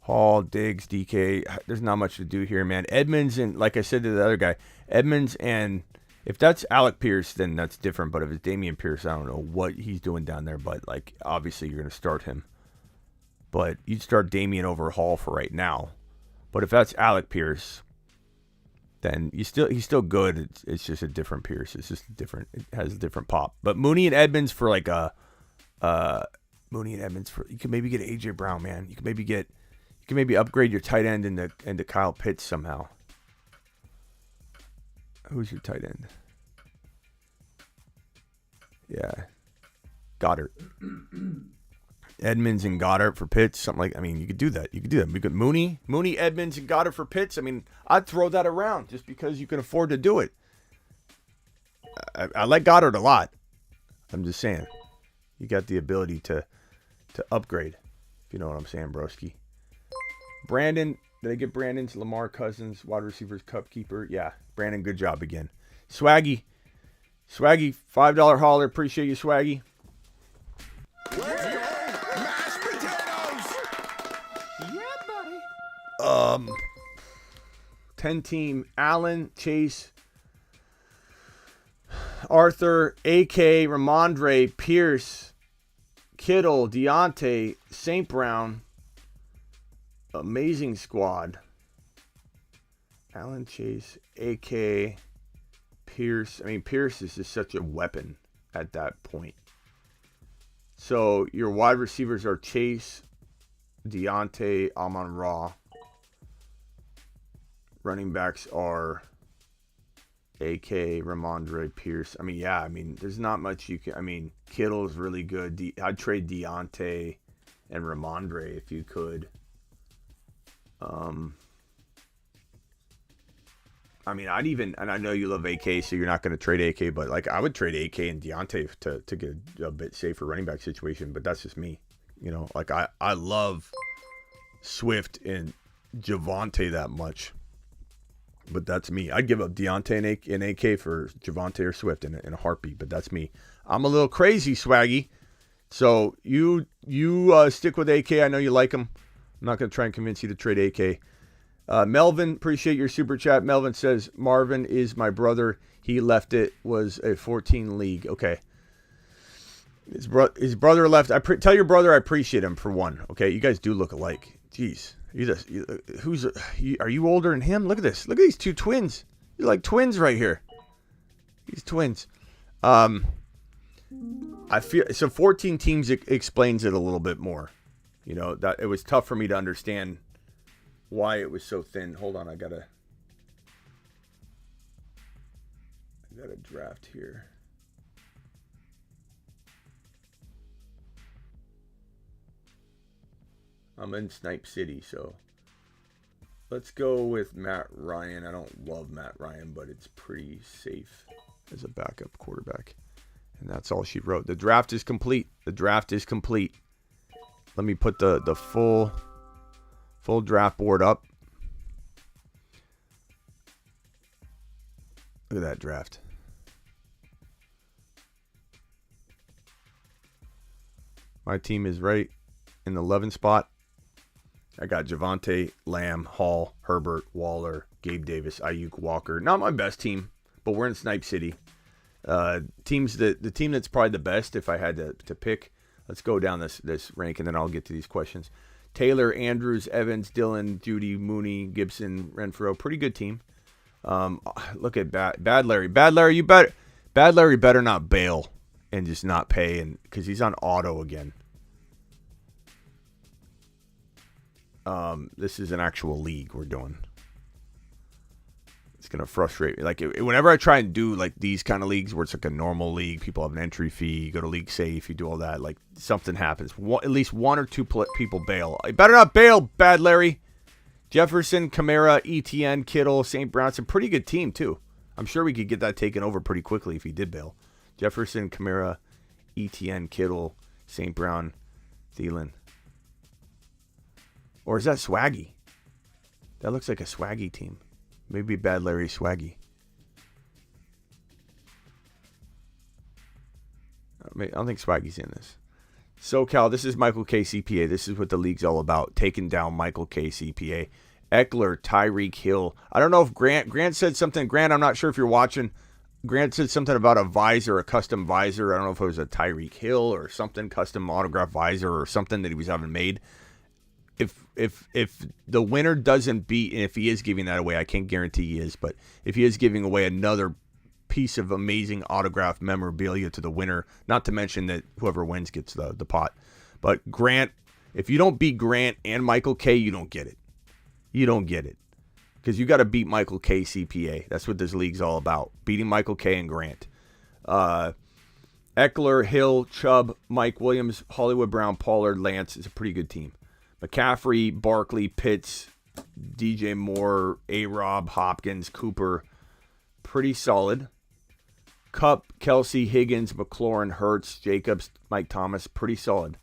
Hall, Diggs, DK. There's not much to do here, man. Edmonds and, like I said to the other guy, Edmonds and If that's Alec Pierce, then that's different. But if it's Damian Pierce, I don't know what he's doing down there. But, like, obviously you're going to start him. But you'd start Damian over Hall for right now. But if that's Alec Pierce, then he's still good. It's just a different Pierce. It's just different. It has a different pop. But Mooney and Edmonds for like you can maybe get AJ Brown, man. You can maybe upgrade your tight end into Kyle Pitts somehow. Who's your tight end? Yeah, Goddard. Edmonds and Goddard for Pitts, something like. I mean, you could do that. We could Mooney, Edmonds, and Goddard for Pitts. I mean, I'd throw that around just because you can afford to do it. I like Goddard a lot. I'm just saying, you got the ability to upgrade. If you know what I'm saying, broski. Brandon, did I get Brandon's Lamar Cousins wide receivers cup keeper? Yeah, Brandon, good job again. Swaggy, $5 hauler. Appreciate you, Swaggy.
Mashed potatoes!
Yeah, buddy. 10-team, Allen, Chase, Arthur, AK, Ramondre, Pierce, Kittle, Deontay, St. Brown. Amazing squad. Allen, Chase, AK, Pierce. I mean, Pierce is just such a weapon at that point. So your wide receivers are Chase, Deontay, Amon-Ra. Running backs are AK, Ramondre, Pierce. I mean, there's not much you can. I mean, Kittle's really good. I'd trade Deontay and Ramondre if you could. I mean, and I know you love AK, so you're not going to trade AK, but like I would trade AK and Deontay to get a bit safer running back situation, but that's just me. You know, like I love Swift and Javonte that much, but that's me. I'd give up Deontay and AK for Javonte or Swift in a heartbeat, but that's me. I'm a little crazy, Swaggy. So you stick with AK. I know you like him. I'm not going to try and convince you to trade AK. Melvin, appreciate your super chat. Melvin says, Marvin is my brother. He left it, was a 14 league. Okay. His brother left. Tell your brother I appreciate him for one. Okay. You guys do look alike. Jeez. Are you older than him? Look at this. Look at these two twins. You're like twins right here. These twins. I feel so 14 teams explains it a little bit more. You know, that it was tough for me to understand why it was so thin. Hold on, I got a draft here. I'm in Snipe City, so let's go with Matt Ryan. I don't love Matt Ryan, but it's pretty safe as a backup quarterback. And that's all she wrote. The draft is complete. Let me put the full draft board up. Look at that draft. My team is right in the 11 spot. I got Javonte, Lamb, Hall, Herbert, Waller, Gabe Davis, Ayuk, Walker. Not my best team, but we're in Snipe City. The team that's probably the best if I had to pick. Let's go down this rank, and then I'll get to these questions. Taylor, Andrews, Evans, Dillon, Judy, Mooney, Gibson, Renfro. Pretty good team. Look at Bad Larry. Bad Larry better not bail and just not pay, and because he's on auto again. This is an actual league we're doing. It's going to frustrate me. Like, whenever I try and do, like, these kind of leagues where it's, like, a normal league, people have an entry fee, you go to League Safe, you do all that, like, something happens. At least one or two people bail. You better not bail, Bad Larry. Jefferson, Kamara, ETN, Kittle, St. Brown. It's a pretty good team, too. I'm sure we could get that taken over pretty quickly if he did bail. Jefferson, Kamara, ETN, Kittle, St. Brown, Thielen. Or is that Swaggy? That looks like a Swaggy team. Maybe Bad Larry Swaggy. I don't think Swaggy's in this. SoCal, this is Michael K. CPA. This is what the league's all about. Taking down Michael K. CPA. Eckler, Tyreek Hill. I don't know if Grant said something. Grant, I'm not sure if you're watching. Grant said something about a visor, a custom visor. I don't know if it was a Tyreek Hill or something, custom autograph visor or something that he was having made. If the winner doesn't beat, and if he is giving that away, I can't guarantee he is, but if he is giving away another piece of amazing autograph memorabilia to the winner, not to mention that whoever wins gets the pot. But Grant, if you don't beat Grant and Michael K, you don't get it. You don't get it. Because you got to beat Michael K CPA. That's what this league's all about. Beating Michael K and Grant. Eckler, Hill, Chubb, Mike Williams, Hollywood Brown, Pollard, Lance is a pretty good team. McCaffrey, Barkley, Pitts, DJ Moore, A-Rob, Hopkins, Cooper. Pretty solid. Kupp, Kelsey, Higgins, McLaurin, Hurts, Jacobs, Mike Thomas. Pretty solid.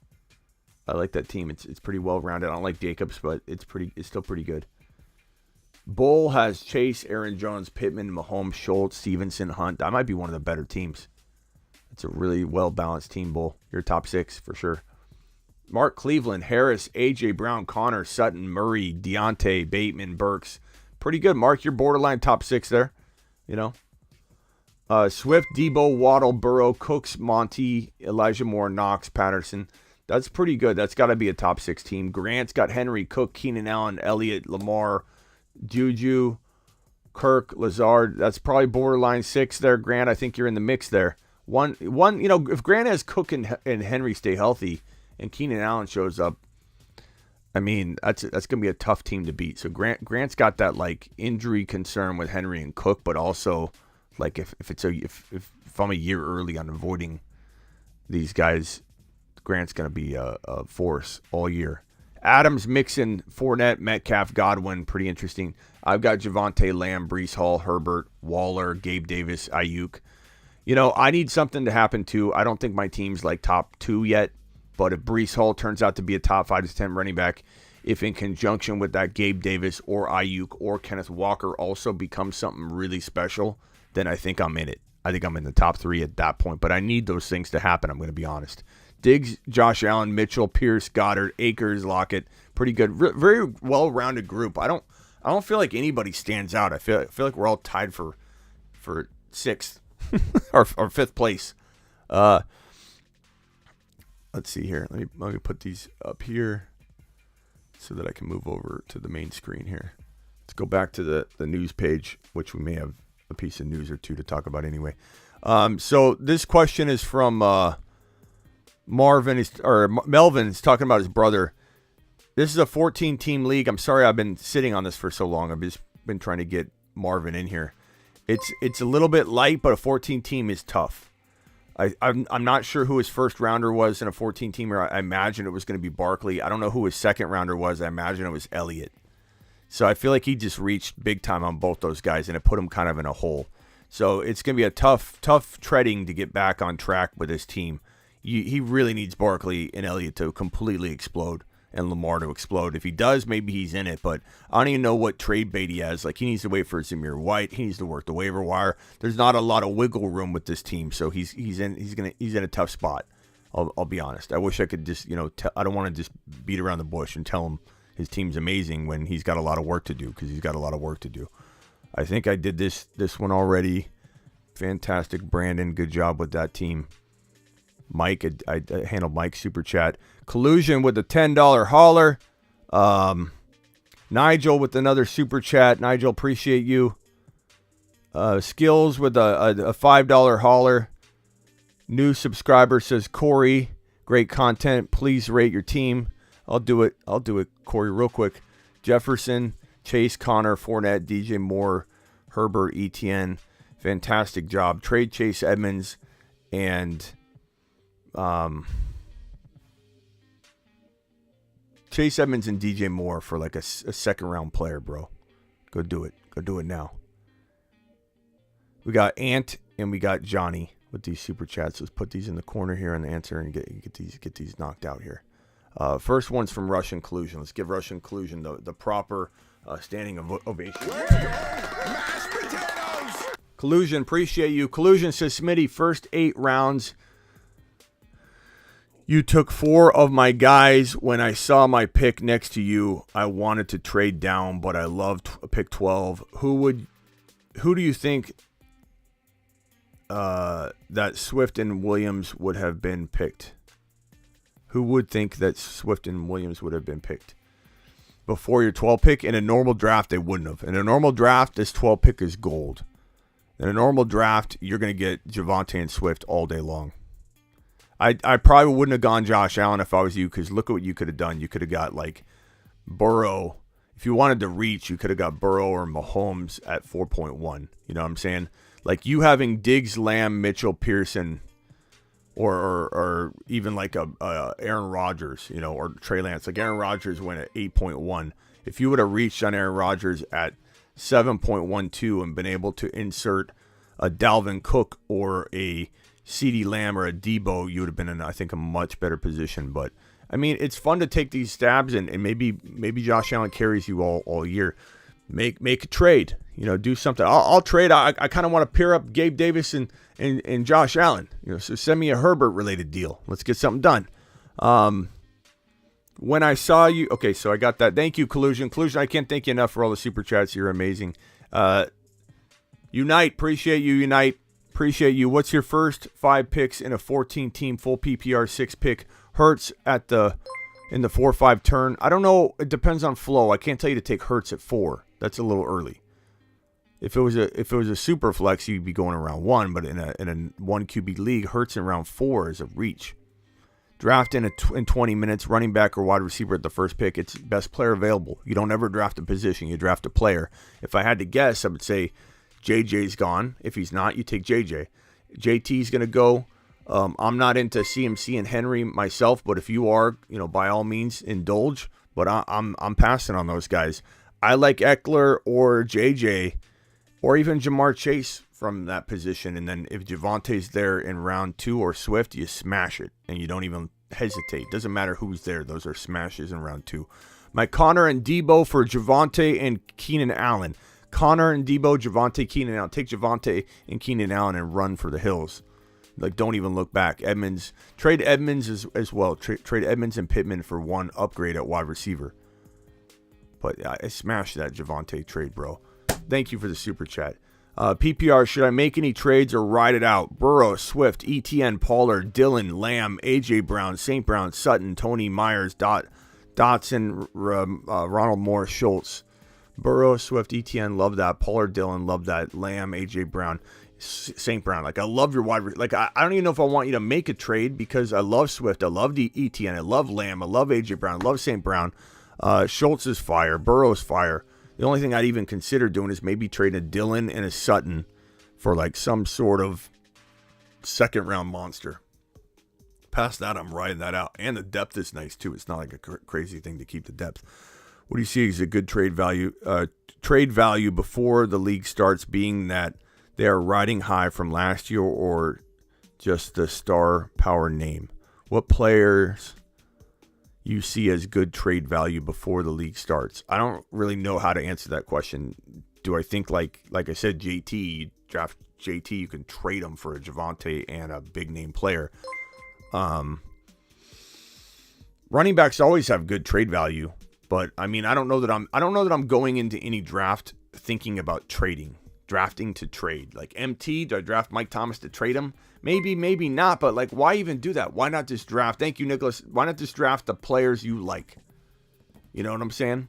I like that team. It's pretty well-rounded. I don't like Jacobs, but it's still pretty good. Bull has Chase, Aaron Jones, Pittman, Mahomes, Schultz, Stevenson, Hunt. That might be one of the better teams. It's a really well-balanced team, Bull. You're top 6 for sure. Mark Cleveland, Harris, A.J. Brown, Connor, Sutton, Murray, Deontay, Bateman, Burks. Pretty good, Mark. You're borderline top 6 there. You know. Swift, Debo, Waddle, Burrow, Cooks, Monty, Elijah Moore, Knox, Patterson. That's pretty good. That's got to be a top 6 team. Grant's got Henry, Cook, Keenan Allen, Elliott, Lamar, Juju, Kirk, Lazard. That's probably borderline 6 there, Grant. I think you're in the mix there. One. You know, if Grant has Cook and Henry stay healthy, and Keenan Allen shows up, I mean, that's gonna be a tough team to beat. So Grant's got that like injury concern with Henry and Cook, but also like if I'm a year early on avoiding these guys, Grant's gonna be a force all year. Adams, Mixon, Fournette, Metcalf, Godwin, pretty interesting. I've got Javonte Lamb, Breece Hall, Herbert, Waller, Gabe Davis, Ayuk. You know, I need something to happen too. I don't think my team's like top 2 yet, but if Breece Hall turns out to be a top 5 to 10 running back, if in conjunction with that Gabe Davis or Ayuk or Kenneth Walker also becomes something really special, then I think I'm in it. I think I'm in the top 3 at that point, but I need those things to happen, I'm going to be honest. Diggs, Josh Allen, Mitchell, Pierce, Goddard, Akers, Lockett, pretty good. Very well-rounded group. I don't feel like anybody stands out. I feel like we're all tied for 6th or 5th place. Let's see here. Let me put these up here so that I can move over to the main screen here. Let's go back to the news page, which we may have a piece of news or two to talk about anyway. So this question is from Melvin is talking about his brother. This is a 14-team league. I'm sorry I've been sitting on this for so long. I've just been trying to get Marvin in here. It's a little bit light, but a 14-team is tough. I'm not sure who his first rounder was in a 14-teamer. I imagine it was going to be Barkley. I don't know who his second rounder was. I imagine it was Elliott. So I feel like he just reached big time on both those guys, and it put him kind of in a hole. So it's going to be a tough treading to get back on track with his team. He really needs Barkley and Elliott to completely explode and Lamar to explode. If he does, maybe he's in it, but I don't even know what trade bait he has. Like, he needs to wait for Zamir White. He needs to work the waiver wire. There's not a lot of wiggle room with this team, so he's in a tough spot. I'll be honest. I wish I could just, I don't want to just beat around the bush and tell him his team's amazing when he's got a lot of work to do, because he's got a lot of work to do. I think I did this one already. Fantastic, Brandon. Good job with that team. Mike, I handled Mike's super chat. Collusion with the $10 hauler. Nigel with another super chat. Nigel, appreciate you. Skills with a $5 hauler. New subscriber says, Corey, great content. Please rate your team. I'll do it, Corey, real quick. Jefferson, Chase, Connor, Fournette, DJ Moore, Herbert, ETN. Fantastic job. Trade Chase Edmonds and Chase Edmonds and DJ Moore for like a second round player, bro. Go do it. Go do it now. We got Ant and we got Johnny with these super chats. Let's put these in the corner here and answer and get these knocked out here. First one's from Russian Collusion. Let's give Russian Collusion the proper standing ovation. Collusion, appreciate you. Collusion says, Smitty, first 8 rounds, you took 4 of my guys. When I saw my pick next to you, I wanted to trade down, but I loved pick 12. Who do you think that Swift and Williams would have been picked? Who would think that Swift and Williams would have been picked before your 12 pick? In a normal draft, they wouldn't have. In a normal draft, this 12 pick is gold. In a normal draft, you're going to get Javonte and Swift all day long. I probably wouldn't have gone Josh Allen if I was you, because look at what you could have done. You could have got like Burrow. If you wanted to reach, you could have got Burrow or Mahomes at 4.1. You know what I'm saying? Like you having Diggs, Lamb, Mitchell, Pearson, or even like a Aaron Rodgers, you know, or Trey Lance. Like Aaron Rodgers went at 8.1. If you would have reached on Aaron Rodgers at 7.12 and been able to insert a Dalvin Cook or a CeeDee Lamb or a Debo, you would have been in, I think, a much better position. But I mean, it's fun to take these stabs, and maybe Josh Allen carries you all year. Make a trade, you know, do something. I'll trade. I kind of want to pair up Gabe Davis and Josh Allen. You know, so send me a Herbert related deal. Let's get something done. When I saw you, okay, so I got that. Thank you, Collusion. I can't thank you enough for all the super chats. You're amazing. Unite, appreciate you. Unite, appreciate you. What's your first 5 picks in a 14-team full PPR 6-pick? Hurts in the 4-5 turn. I don't know. It depends on flow. I can't tell you to take Hurts at 4. That's a little early. If it was a super flex, you'd be going around 1. But in a 1 QB league, Hurts in round 4 is a reach. Draft in 20 minutes, running back or wide receiver at the first pick. It's best player available. You don't ever draft a position. You draft a player. If I had to guess, I would say JJ's gone. If he's not, you take JJ. JT's going to go. I'm not into CMC and Henry myself, but if you are, you know, by all means, indulge. But I'm passing on those guys. I like Eckler or JJ or even Jamar Chase from that position. And then if Javonte's there in round 2 or Swift, you smash it and you don't even hesitate. Doesn't matter who's there. Those are smashes in round 2. My Connor and Debo for Javonte and Keenan Allen. Connor and Debo, Javonte, Keenan Allen. Take Javonte and Keenan Allen and run for the hills. Like, don't even look back. Edmonds. Trade Edmonds as well. Trade Edmonds and Pittman for 1 upgrade at wide receiver. But I smashed that Javonte trade, bro. Thank you for the super chat. PPR, should I make any trades or ride it out? Burrow, Swift, ETN, Pollard, Dillon, Lamb, A.J. Brown, St. Brown, Sutton, Tony, Myers, Dotson, Ronald Moore, Schultz. Burrow, Swift, ETN, love that. Pollard, Dillon, love that. Lamb, A.J. Brown, St. Brown. Like, I love your wide. Like, I don't even know if I want you to make a trade because I love Swift. I love the ETN. I love Lamb. I love A.J. Brown. I love St. Brown. Schultz is fire. Burrow's fire. The only thing I'd even consider doing is maybe trading a Dillon and a Sutton for like some sort of second round monster. Past that, I'm riding that out. And the depth is nice too. It's not like a crazy thing to keep the depth. What do you see as a good trade value? Trade value before the league starts being that they are riding high from last year or just the star power name. What players you see as good trade value before the league starts? I don't really know how to answer that question. Do I think like I said, JT, you draft JT, you can trade him for a Javonte and a big name player. Running backs always have good trade value, but I mean, I don't know that I'm going into any draft thinking about drafting to trade. Like MT, do I draft Mike Thomas to trade him? Maybe, maybe not, but like, why even do that? Why not just draft? Thank you, Nicholas. Why not just draft the players you like? You know what I'm saying?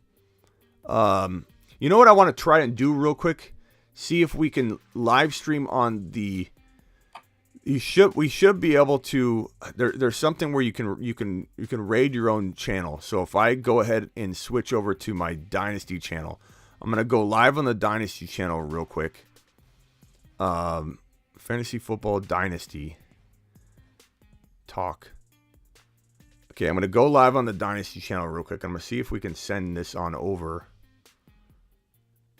You know what I want to try and do real quick? See if we can live stream on the. We should be able to. There's something where you can raid your own channel. So if I go ahead and switch over to my Dynasty channel, I'm gonna go live on the Dynasty channel real quick. Fantasy Football Dynasty talk. Okay, I'm going to go live on the Dynasty channel real quick. I'm going to see if we can send this on over.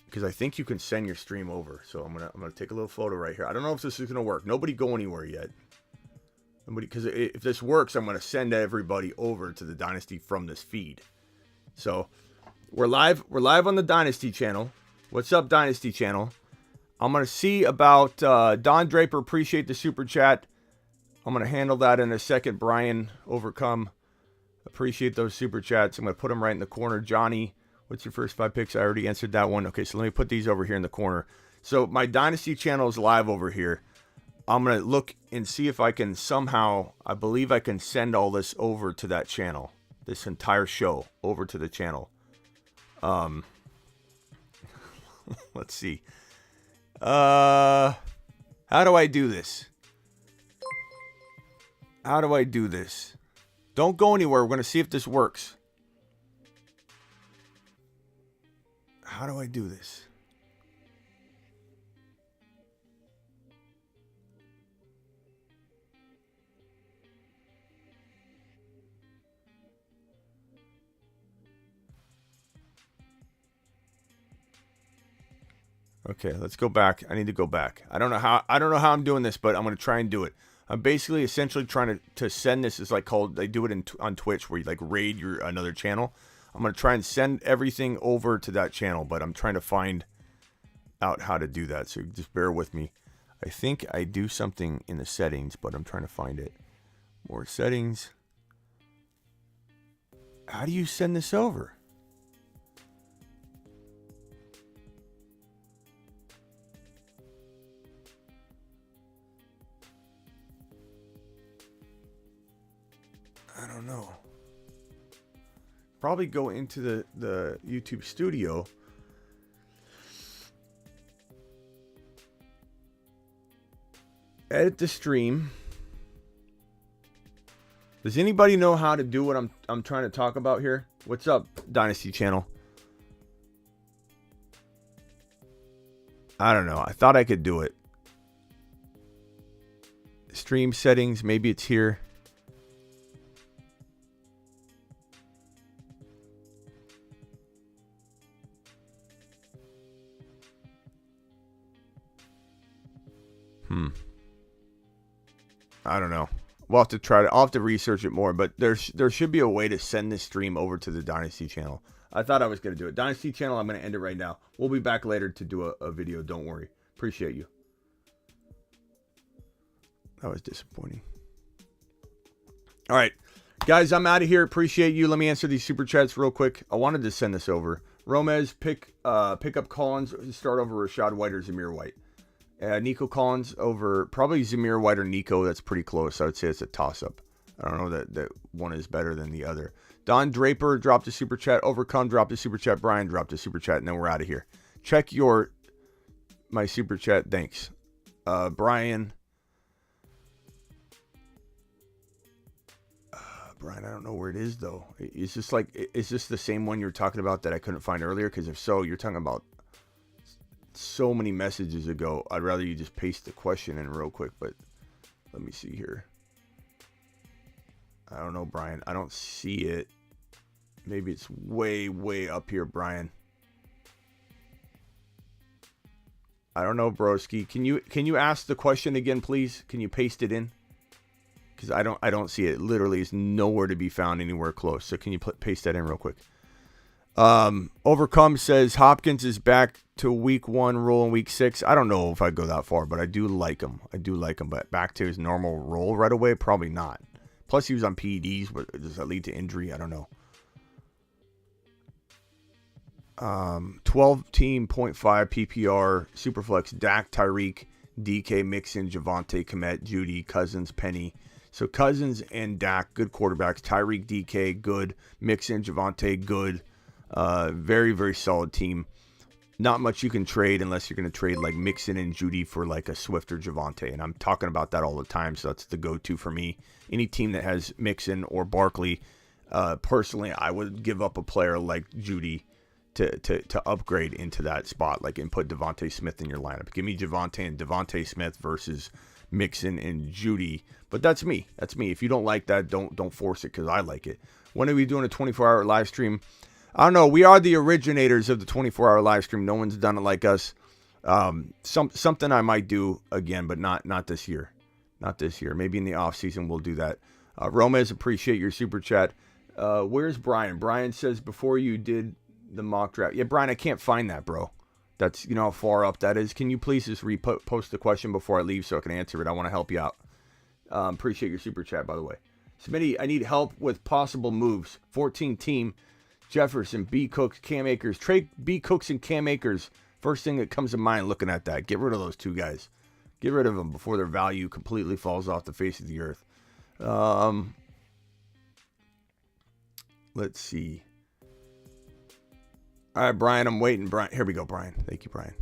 Because I think you can send your stream over. So I'm going to take a little photo right here. I don't know if this is going to work. Nobody go anywhere yet. Because if this works, I'm going to send everybody over to the Dynasty from this feed. So we're live on the Dynasty channel. What's up, Dynasty channel? I'm going to see about Don Draper. Appreciate the super chat. I'm going to handle that in a second. Brian Overcome. Appreciate those super chats. I'm going to put them right in the corner. Johnny, what's your first 5 picks? I already answered that one. Okay, so let me put these over here in the corner. So my Dynasty channel is live over here. I'm going to look and see if I can somehow, I believe I can send all this over to that channel. This entire show over to the channel. Let's see. How do I do this? How do I do this? Don't go anywhere. We're going to see if this works. How do I do this? Okay, let's go back. I need to go back. I don't know how I'm doing this, but I'm going to try and do it. I'm basically essentially trying to send this. It's like called, they do it on Twitch where you like raid another channel. I'm going to try and send everything over to that channel, but I'm trying to find out how to do that. So just bear with me. I think I do something in the settings, but I'm trying to find it. More settings. How do you send this over? I don't know. Probably go into the YouTube studio. Edit the stream. Does anybody know how to do what I'm trying to talk about here? What's up, Dynasty Channel? I don't know. I thought I could do it. Stream settings, maybe it's here. I don't know. I'll have to research it more, but there should be a way to send this stream over to the Dynasty channel. I thought I was going to do it. Dynasty channel, I'm going to end it right now. We'll be back later to do a video. Don't worry. Appreciate you. That was disappointing. All right. Guys, I'm out of here. Appreciate you. Let me answer these super chats real quick. I wanted to send this over. Romez, pick up Collins. Start over Rashad White or Zamir White. Nico Collins over probably Zamir White or Nico. That's pretty close. I would say it's a toss-up. I don't know that one is better than the other. Don Draper dropped a super chat. Overcome dropped a super chat. Brian dropped a super chat. And then we're out of here. Check my super chat. Thanks. Brian. Brian, I don't know where it is, though. Is this the same one you were talking about that I couldn't find earlier? Because if so, you're talking about so many messages ago. I'd rather you just paste the question in real quick, but let me see here. I don't know, Brian. I don't see it. Maybe it's way, way up here, Brian. I don't know, broski. Can you ask the question again, please? Can you paste it in? Because I don't see it. It literally is nowhere to be found anywhere close. So can you paste that in real quick? Overcome says Hopkins is back to week 1 role in week 6. I don't know if I'd go that far, but I do like him. But back to his normal role right away, probably not. Plus he was on PEDs, but does that lead to injury? I don't know. 12 team 0.5 PPR Superflex Dak, Tyreek, DK, Mixon, Javonte, Kmet, Judy, Cousins, Penny. So Cousins and Dak, good quarterbacks. Tyreek, DK, good. Mixon, Javonte, good. Very, very solid team. Not much you can trade unless you're going to trade like Mixon and Judy for like a Swift or Javonte. And I'm talking about that all the time, so that's the go-to for me. Any team that has Mixon or Barkley, personally, I would give up a player like Judy to upgrade into that spot, like, and put Devontae Smith in your lineup. Give me Javonte and Devontae Smith versus Mixon and Judy. But that's me. That's me. If you don't like that, don't force it, because I like it. When are we doing a 24-hour live stream? I don't know. We are the originators of the 24-hour live stream. No one's done it like us. Something I might do again, but not this year. Not this year. Maybe in the off season we'll do that. Romez, appreciate your super chat. Where's Brian? Brian says before you did the mock draft. Yeah, Brian, I can't find that, bro. That's, you know how far up that is. Can you please just post the question before I leave so I can answer it? I want to help you out. Appreciate your super chat, by the way. Smitty, I need help with possible moves. 14 team. Jefferson, B. Cooks, Cam Akers. Trade B. Cooks and Cam Akers. First thing that comes to mind looking at that. Get rid of those two guys. Get rid of them before their value completely falls off the face of the earth. Let's see. All right, Brian, I'm waiting. Brian, here we go, Brian. Thank you, Brian.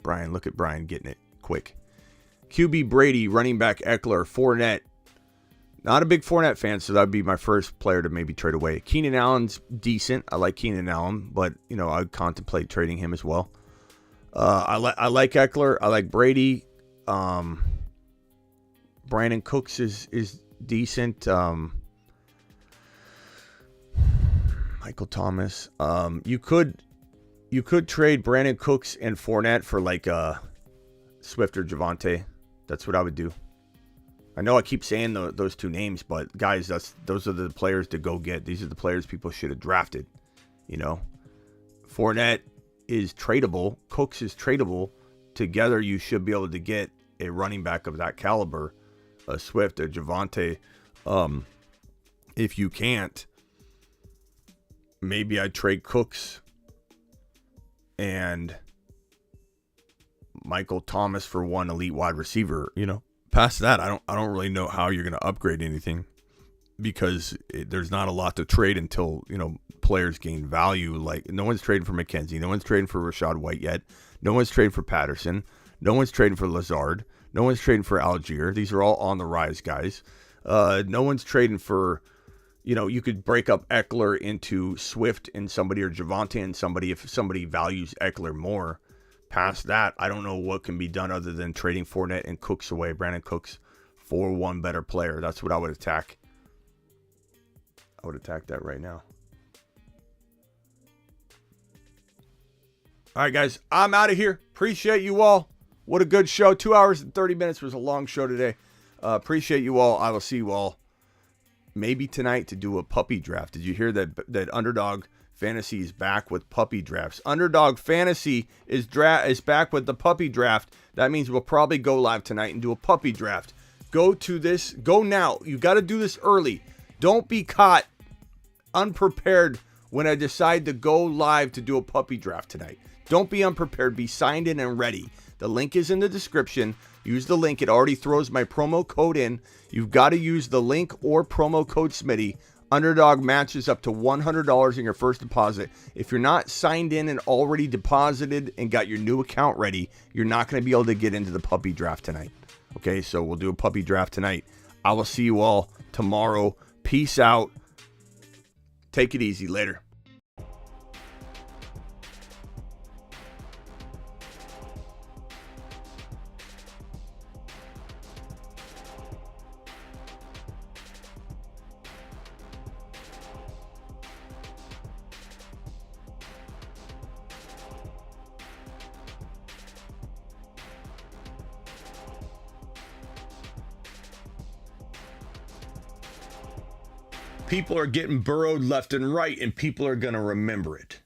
Brian, look at Brian getting it quick. QB Brady, running back Eckler, Fournette. Not a big Fournette fan, so that would be my first player to maybe trade away. Keenan Allen's decent. I like Keenan Allen, but, you know, I'd contemplate trading him as well. I like Eckler. I like Brady. Brandon Cooks is decent. Michael Thomas. You could trade Brandon Cooks and Fournette for like Swift or Javonte. That's what I would do. I know I keep saying those two names, but guys, those are the players to go get. These are the players people should have drafted. You know, Fournette is tradable. Cooks is tradable. Together, you should be able to get a running back of that caliber, a Swift, a Javonte. If you can't, maybe I'd trade Cooks and Michael Thomas for one elite wide receiver. You know, past that, I don't really know how you're going to upgrade anything, because there's not a lot to trade until, you know, players gain value. Like, no one's trading for McKenzie. No one's trading for Rashad White yet. No one's trading for Patterson. No one's trading for Lazard. No one's trading for Algier. These are all on the rise guys. No one's trading for, you know, you could break up Eckler into Swift and somebody, or Javonte and somebody, if somebody values Eckler more. Past that, I don't know what can be done other than trading Fournette and Cooks away, Brandon Cooks, for one better player. That's what I would attack. I would attack that right now. All right, guys, I'm out of here. Appreciate you all. What a good show. 2 hours and 30 minutes was a long show today. Appreciate you all. I will see you all maybe tonight to do a puppy draft. Did you hear that Underdog Fantasy is back with puppy drafts? Underdog Fantasy is back with the puppy draft. That means we'll probably go live tonight and do a puppy draft. Go now. You got to do this early. Don't be caught unprepared when I decide to go live to do a puppy draft tonight. Don't be unprepared. Be signed in and ready. The link is in the description. Use the link. It already throws my promo code in. You've got to use the link or promo code Smitty. Underdog matches up to $100 in your first deposit. If you're not signed in and already deposited and got your new account ready, you're not going to be able to get into the puppy draft tonight. Okay, so we'll do a puppy draft tonight. I will see you all tomorrow. Peace out. Take it easy. Later. People are getting burrowed left and right, and people are going to remember it.